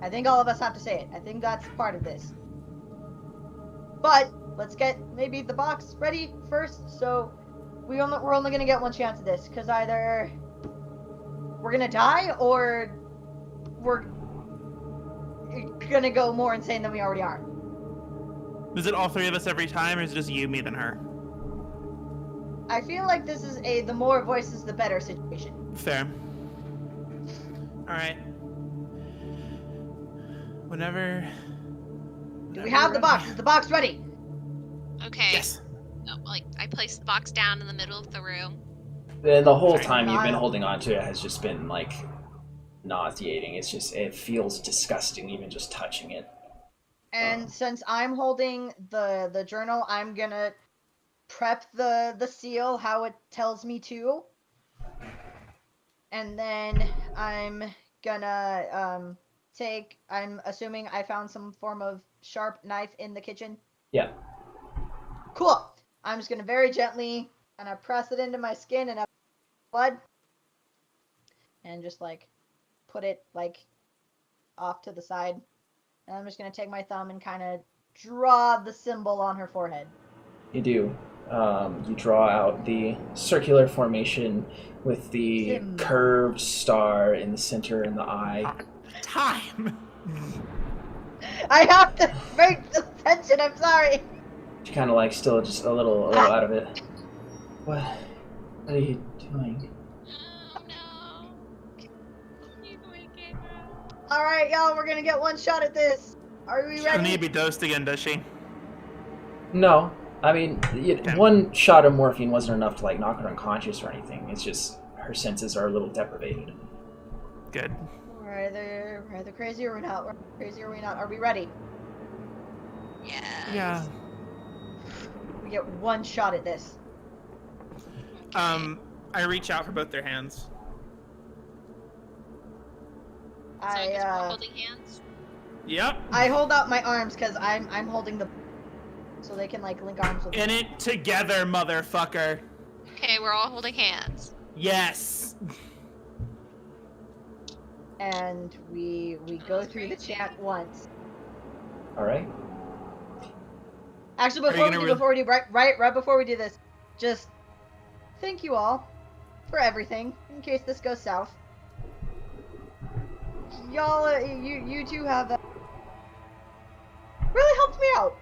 I think all of us have to say it. I think that's part of this. But let's get maybe the box ready first. So we're only gonna get one chance at this, because either we're gonna die or we're gonna go more insane than we already are. Is it all three of us every time, or is it just you, me, then her? I feel like this is the more voices the better situation. Fair. Alright. Whenever... Do we have the box? Is the box ready? Okay. Yes. Oh, like, I placed the box down in the middle of the room. And the whole Sorry. time you've been holding on to it has just been, like, nauseating. It feels disgusting even just touching it. And since I'm holding the journal, I'm gonna prep the seal how it tells me to. And then I'm gonna I'm assuming I found some form of sharp knife in the kitchen. Yeah. Cool. I'm just gonna very gently press it into my skin and blood. And just like put it like off to the side. And I'm just gonna take my thumb and kind of draw the symbol on her forehead. You do. You draw out the circular formation with the curved star in the center and the eye. Time! I have to break the tension. I'm sorry. She kind of like still just a little out of it. What are you doing? Oh no. He's waking up. All right, y'all. We're gonna get one shot at this. Are we She doesn't need ready? to be dosed again, does she? No. I mean, one shot of morphine wasn't enough to like knock her unconscious or anything. It's just her senses are a little deprivated. Good. We're either crazy or we're not. We're crazy or we're not. Are we ready? Yeah. Yeah. We get one shot at this. I reach out for both their hands. So I guess we're holding hands. Yep. I hold out my arms because I'm holding the, so they can like link arms with me. In it together, motherfucker. Okay, we're all holding hands. Yes. And we go through the chant once. All right. Actually, before we do right before we do this, just thank you all for everything in case this goes south. Y'all, you two have really helped me out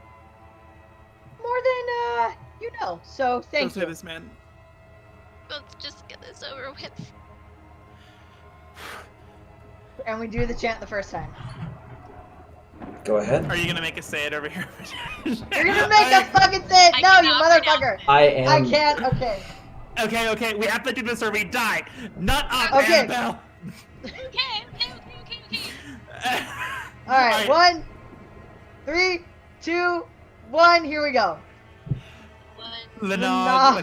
more than you know. So thank Don't say you. this, man. Let's just get this over with. And we do the chant the first time. Go ahead. Are you gonna make us say it over here? You're gonna make us fucking say it! I No, you cannot motherfucker! I am. I can't. Okay. Okay, we have to do this or we die. Not up, Okay. Annabelle. Okay. All right. 1, 3, 2, 1. Here we go. Lenog,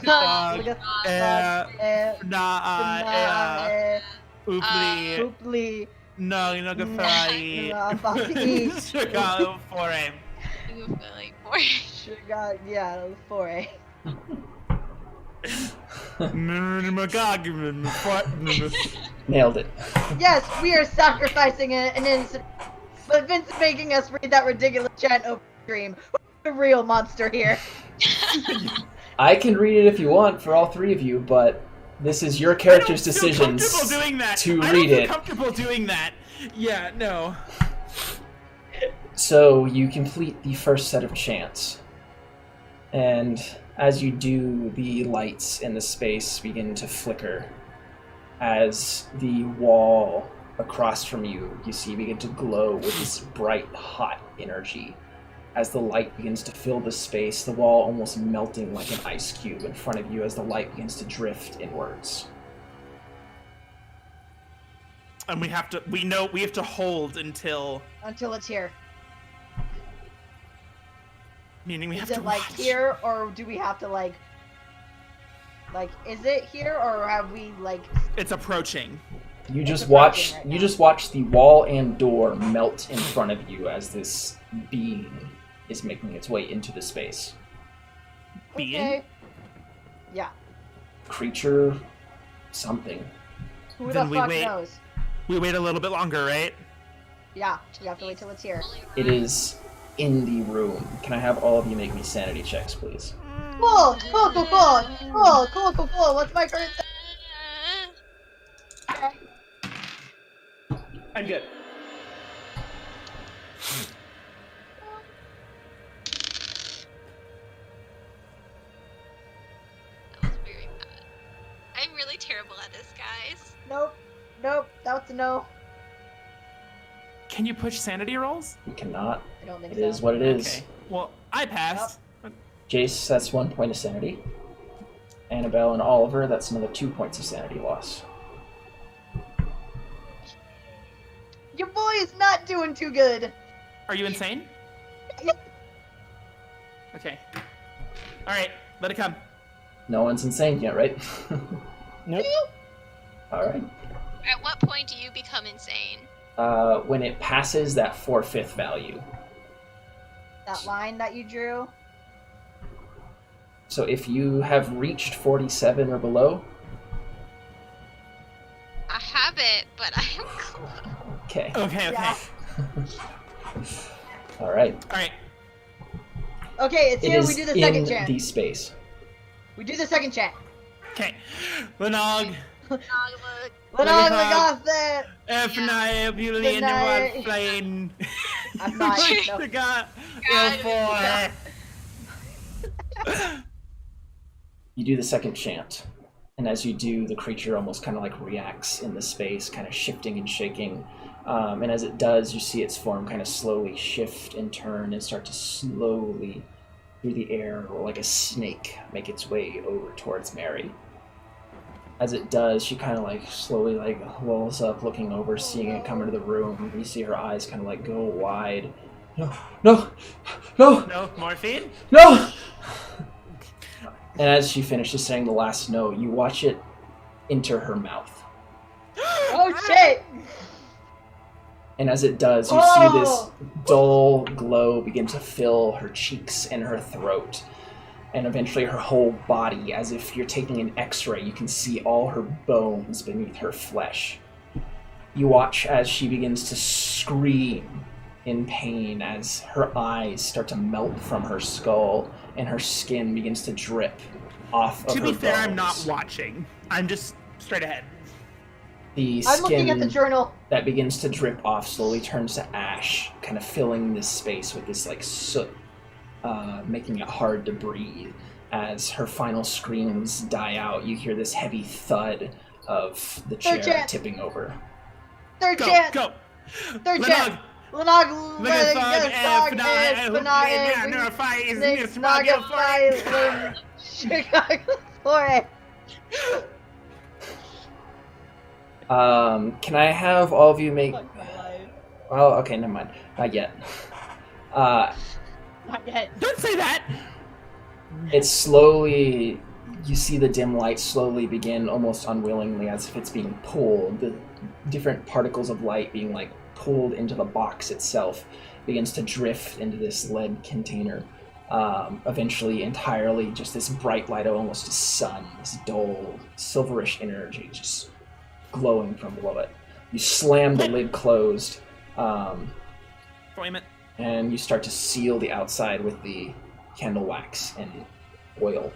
Oopli, Oopli. no, Nogafai, Chicago Foreign. Yeah, 4A. Nailed it. Yes, we are sacrificing an innocent, but Vince is making us read that ridiculous chant over stream. Who's the real monster here? I can read it if you want for all three of you, but this is your character's decisions doing that. to I read don't feel it. comfortable doing that. Yeah, no. So you complete the first set of chants, and As you do, the lights in the space begin to flicker. As the wall across from you, you see begin to glow with this bright, hot energy. As the light begins to fill the space, the wall almost melting like an ice cube in front of you as the light begins to drift inwards. And we have to hold until it's here. Meaning we Is have it to like watch. here, or do we have to like is it here, or have we like? It's approaching. You It's just approaching watch. right You now. just watch the wall and door melt in front of you as this being is making its way into the space. Being? Okay. Yeah. Creature, something. Who Then the we fuck wait. knows? We wait a little bit longer, right? Yeah, we have to wait till it's here. It is in the room. Can I have all of you make me sanity checks, please? Cool. What's my current? I'm good. That was very bad. I'm really terrible at this, guys. Nope. That's a no. Can you push sanity rolls? You cannot. I don't think It so. is what it is. Okay. Well, I passed. Jace, that's 1 point of sanity. Annabelle and Oliver, that's another 2 points of sanity loss. Your boy is not doing too good. Are you insane? Okay. All right. Let it come. No one's insane yet, right? Nope. All right. At what point do you become insane? When it passes that 4/5 value. That line that you drew. So if you have reached 47 or below, I have it, but I am close. okay. Okay. Yeah. All right. All right. Okay, it's It here. is We do the second in chant. the space. We do the second chant. Okay. Lenog. Look. Lenog Lenog. Legoth. F9 Apulian Night. plane. I'm not. No. The guy. God. You do the second chant, and as you do, the creature almost kind of like reacts in the space, kind of shifting and shaking. And as it does, you see its form kind of slowly shift and turn and start to slowly, through the air, or like a snake, make its way over towards Mary. As it does, she kind of like slowly like lulls up, looking over, seeing it come into the room. You see her eyes kind of like go wide. No, no, no, No morphine. no! And as she finishes saying the last note, you watch it enter her mouth. Oh shit! And as it does, you see this dull glow begin to fill her cheeks and her throat. And eventually her whole body, as if you're taking an x-ray, you can see all her bones beneath her flesh. You watch as she begins to scream in pain as her eyes start to melt from her skull and her skin begins to drip off of her To be fair, I'm not bones. watching. I'm just straight ahead. The I'm looking at the skin journal. that begins to drip off slowly turns to ash, kind of filling this space with this like soot, making it hard to breathe. As her final screams die out, you hear this heavy thud of the chair chant. tipping over. Third Go, chant. go. Third Lenog. chant. Lenog Lenog, Legoth Chicago Florida. Can I have all of you make... Well, okay, never mind. Not yet. Not yet. Don't say that. It's slowly... You see the dim light slowly begin, almost unwillingly, as if it's being pulled. The different particles of light being, like, pulled into the box itself begins to drift into this lead container. Eventually, entirely, just this bright light of almost a sun, this dull, silverish energy, just glowing from below it. You slam the lid closed, Flame it. and you start to seal the outside with the candle wax and oil.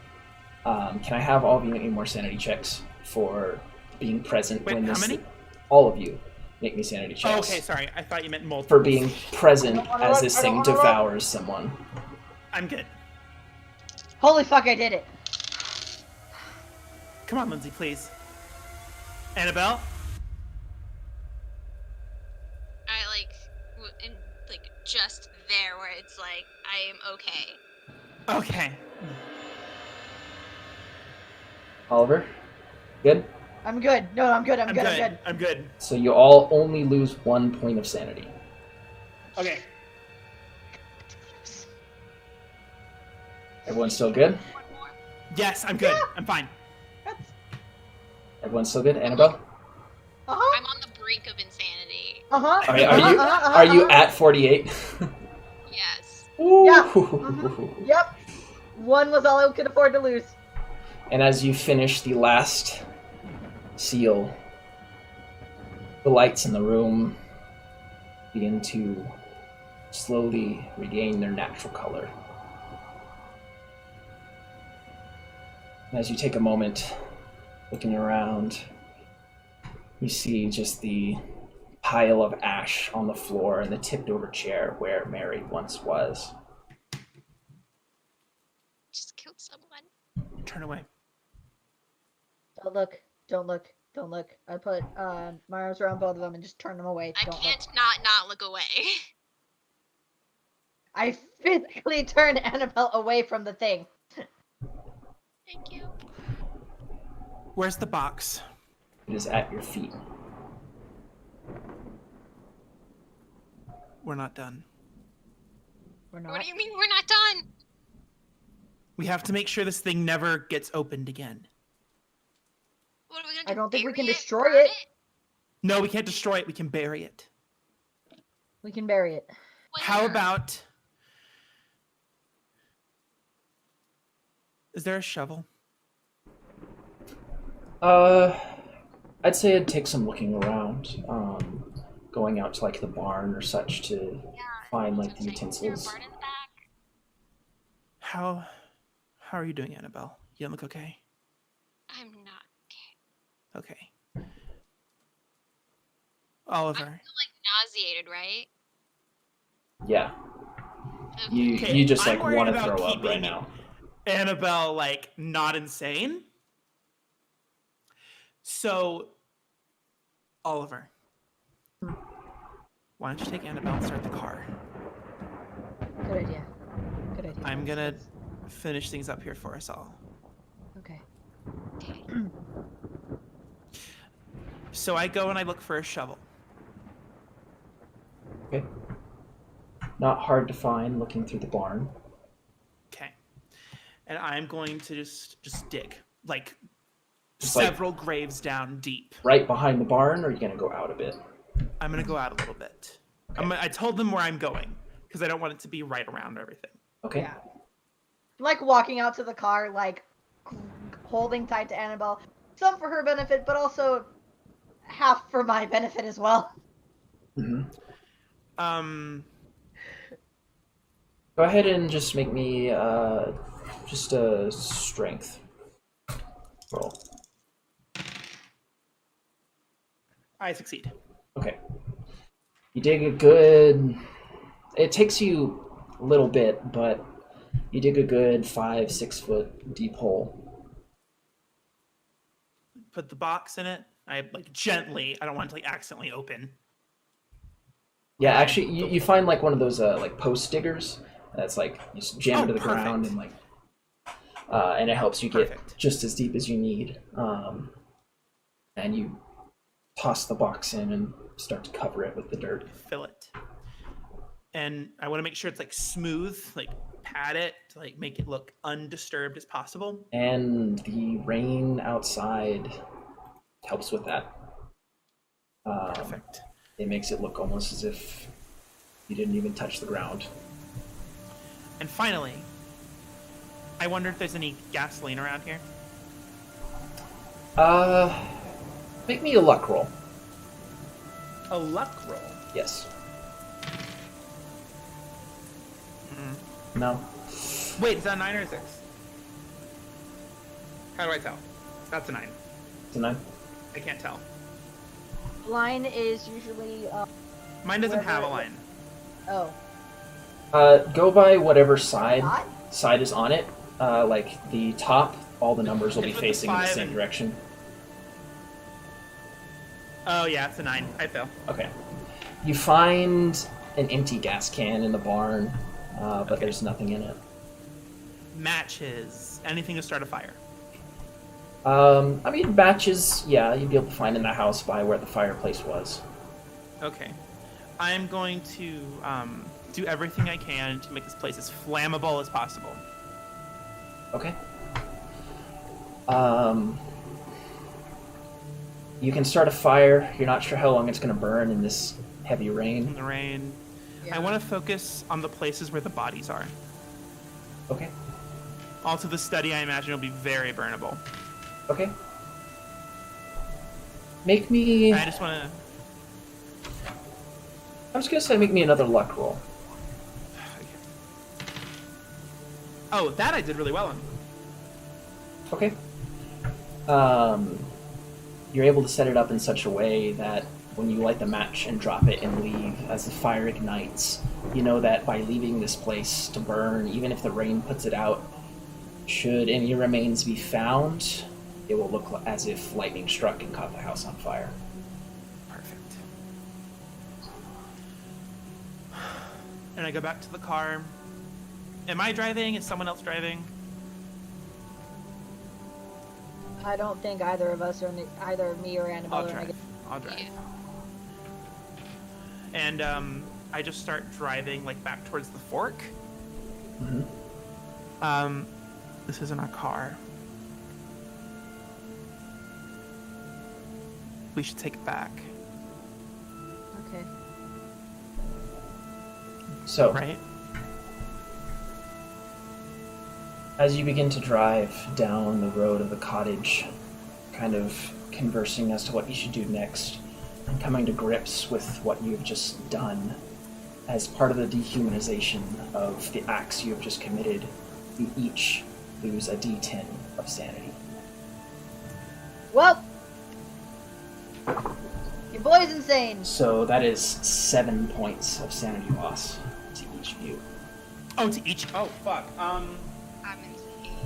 Can I have all of you make any more sanity checks for being present Wait, when how this... many? All of you make me sanity checks. Oh, okay, sorry. I thought you meant multiple. For being present I don't wanna as look, this I don't thing wanna look. devours someone. I'm good. Holy fuck, I did it! Come on, Lindsay, please. Annabelle? I am just there where it's like I am okay. Okay. Oliver? Good? I'm good. No, I'm good. I'm good. I'm good. So you all only lose 1 point of sanity. Okay. Everyone's still good? One more. Yes, I'm good. Yeah. I'm fine. Everyone's still good? Annabelle? Uh-huh. I'm on the brink of insanity. Uh-huh. Are you at 48? Yes. Yeah. Ooh. Yep. 1 was all I could afford to lose. And as you finish the last seal, the lights in the room begin to slowly regain their natural color. And as you take a moment looking around, you see just the pile of ash on the floor and the tipped over chair where Mary once was. Just killed someone. Turn away. Don't look. Don't look. Don't look. I put my arms around both of them and just turn them away. I Don't can't look. not look away. I physically turned Annabelle away from the thing. Thank you. Where's the box? It is at your feet. We're not done. We're not. What do you mean we're not done? We have to make sure this thing never gets opened again. What are we gonna do? I don't think we bury can destroy burn it. No, we can't destroy it. We can bury it. We can bury it. How Where? about... Is there a shovel? I'd say it'd take some looking around, going out to like the barn or such to find like the Is there a utensils. barn in the back? How are you doing, Annabelle? You don't look okay? I'm not okay. Okay. Oliver. I'm still nauseated, right? Yeah, Okay. you just I'm like worried want to about throw up right keeping now. Annabelle, not insane. So, Oliver, why don't you take Annabelle and start the car? Good idea. Good idea. I'm gonna finish things up here for us all. Okay. Okay. So I go and I look for a shovel. Okay. Not hard to find looking through the barn. Okay. And I'm going to just dig. Just Several graves down deep. right behind the barn, or are you gonna go out a bit? I'm gonna go out a little bit. Okay. I told them where I'm going because I don't want it to be right around everything. Okay. Yeah. Like walking out to the car, holding tight to Annabelle. Some for her benefit, but also half for my benefit as well. Mm-hmm. Go ahead and just make me just a strength roll. I succeed. Okay. You dig a good... It takes you a little bit, but you dig a good 5-6 foot deep hole. Put the box in it. I gently. I don't want it to accidentally open. Yeah, actually, you find one of those post diggers that's you just jam it to the ground perfect. and it helps you get Perfect. just as deep as you need. And you toss the box in and start to cover it with the dirt. Fill it. And I want to make sure it's smooth, pat it to make it look undisturbed as possible. And the rain outside helps with that. Perfect. It makes it look almost as if you didn't even touch the ground. And finally, I wonder if there's any gasoline around here. Make me a luck roll. A luck roll. Yes. No. Wait, is that a 9 or a 6? How do I tell? That's a 9. It's a 9. I can't tell. Line is usually. Mine doesn't have a wherever- line. Oh. Go by whatever side Not? is on it. like the top, all the numbers will be It's with the facing in the 5 same and- direction. Oh yeah, it's a 9. I fail. Okay. You find an empty gas can in the barn, but Okay. there's nothing in it. Matches. Anything to start a fire. I mean, matches, yeah, you'd be able to find in the house by where the fireplace was. Okay. I'm going to do everything I can to make this place as flammable as possible. Okay. You can start a fire. You're not sure how long it's going to burn in this heavy In rain. the rain. Yeah. I want to focus on the places where the bodies are. Okay. Also, the study, I imagine, will be very burnable. Okay. Make me... I just want to... I'm just going to say make me another luck roll. Oh, that I did really well on. Okay. You're able to set it up in such a way that when you light the match and drop it and leave, as the fire ignites, you know that by leaving this place to burn, even if the rain puts it out, should any remains be found, it will look as if lightning struck and caught the house on fire. Perfect. And I go back to the car. Am I driving? Is someone else driving? I don't think either of us, or either me or Annabelle, I'll are gonna drive. get... I'll drive. Yeah. And I just start driving like back towards the fork. Mm-hmm. This isn't our car. We should take it back, Okay. So, right? as you begin to drive down the road of the cottage, kind of conversing as to what you should do next, and coming to grips with what you've just done, as part of the dehumanization of the acts you have just committed, you each lose a D10 of sanity. Well, your boy's insane. So that is 7 points of sanity loss to each of you. Oh, to each. Oh, fuck. I'm insane.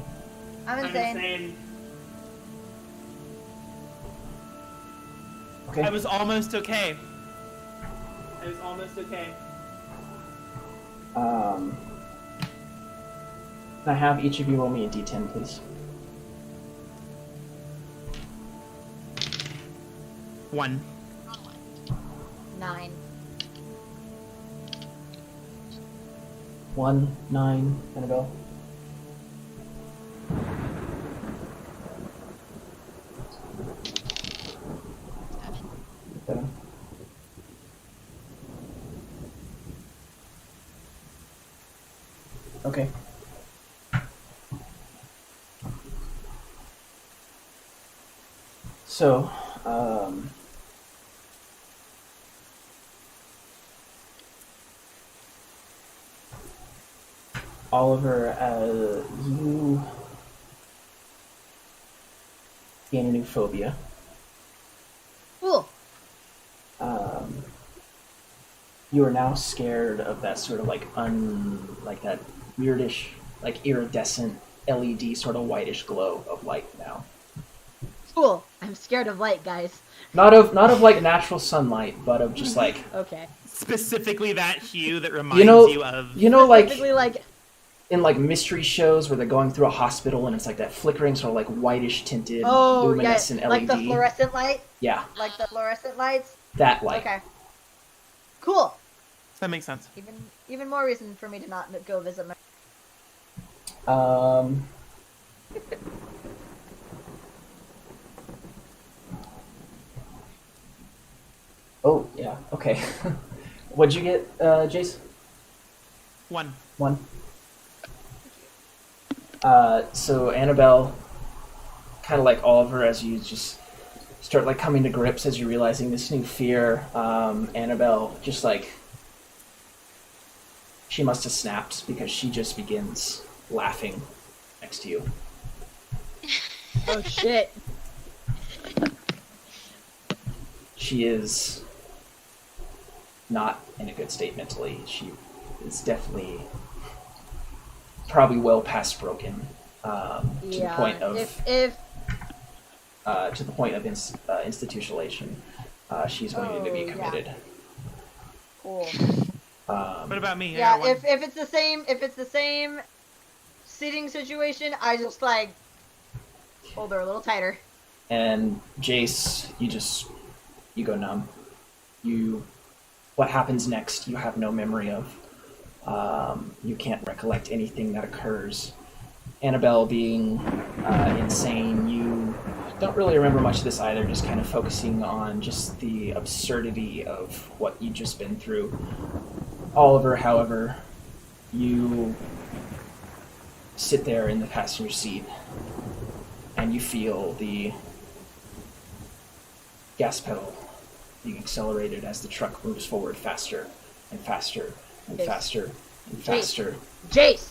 I'm insane. Okay. I was almost okay. I was almost okay. Can I have each of you roll me a D10, please? 1. 9. 1, 9, Annabelle. Seven. Okay. So, Oliver, you gain a new phobia. Cool. You are now scared of that sort of like like that weirdish, like iridescent LED sort of whitish glow of light now. Cool. I'm scared of light, guys. Not of like natural sunlight, but of just like Okay. Specifically that hue that reminds you of... you know, like Specifically, like, in like mystery shows where they're going through a hospital and it's like that flickering sort of like whitish tinted oh, yeah, luminescent LED. like the fluorescent light? Yeah, Like the fluorescent lights? that light. Okay. Cool. That makes sense. Even more reason for me to not go visit my... Oh, yeah, okay. What'd you get, Jace? 1. 1. So Annabelle, kind of like Oliver, as you just start like coming to grips as you're realizing this new fear, Annabelle just like, she must have snapped because she just begins laughing next to you. Oh, shit. She is not in a good state mentally. She is definitely probably well past broken. to the point of if institutionalization. She's going to be committed. Yeah. Cool. What about me? I Yeah, got one. if it's the same sitting situation, I just like hold her a little tighter. And Jace, you go numb. What happens next, you have no memory of. You can't recollect anything that occurs. Annabelle being insane, you don't really remember much of this either, just kind of focusing on just the absurdity of what you've just been through. Oliver, however, you sit there in the passenger seat and you feel the gas pedal being accelerated as the truck moves forward faster and faster and Jace. faster and faster. Jace!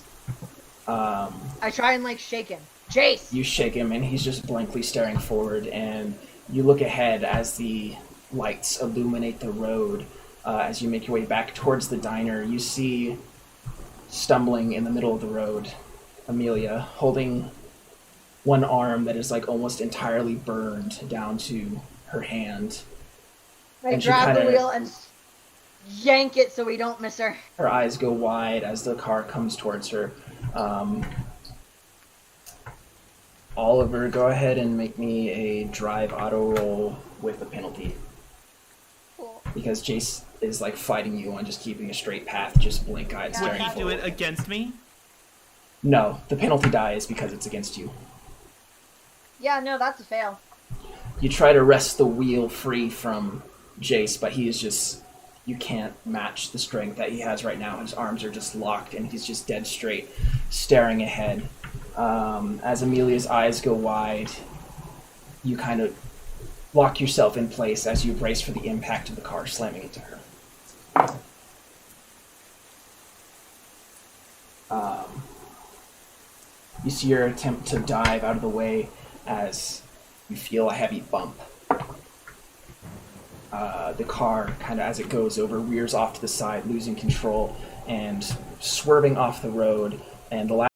I try and like shake him. Jace! You shake him and he's just blankly staring forward, and you look ahead as the lights illuminate the road. As you make your way back towards the diner, you see, stumbling in the middle of the road, Amelia, holding one arm that is like almost entirely burned down to her hand. I grab the wheel and yank it so we don't miss her. Her eyes go wide as the car comes towards her. Oliver, go ahead and make me a drive auto roll with a penalty. Cool. Because Jace is like fighting you on just keeping a straight path, just blink-eyed Would staring he do forward. it against me? No, the penalty die is because it's against you. Yeah, no, that's a fail. You try to wrest the wheel free from Jace, but he is just... You can't match the strength that he has right now. His arms are just locked, and he's just dead straight, staring ahead. As Amelia's eyes go wide, you kind of lock yourself in place as you brace for the impact of the car slamming into her. You see your attempt to dive out of the way as you feel a heavy bump. The car, kind of as it goes over, rears off to the side, losing control and swerving off the road. And the last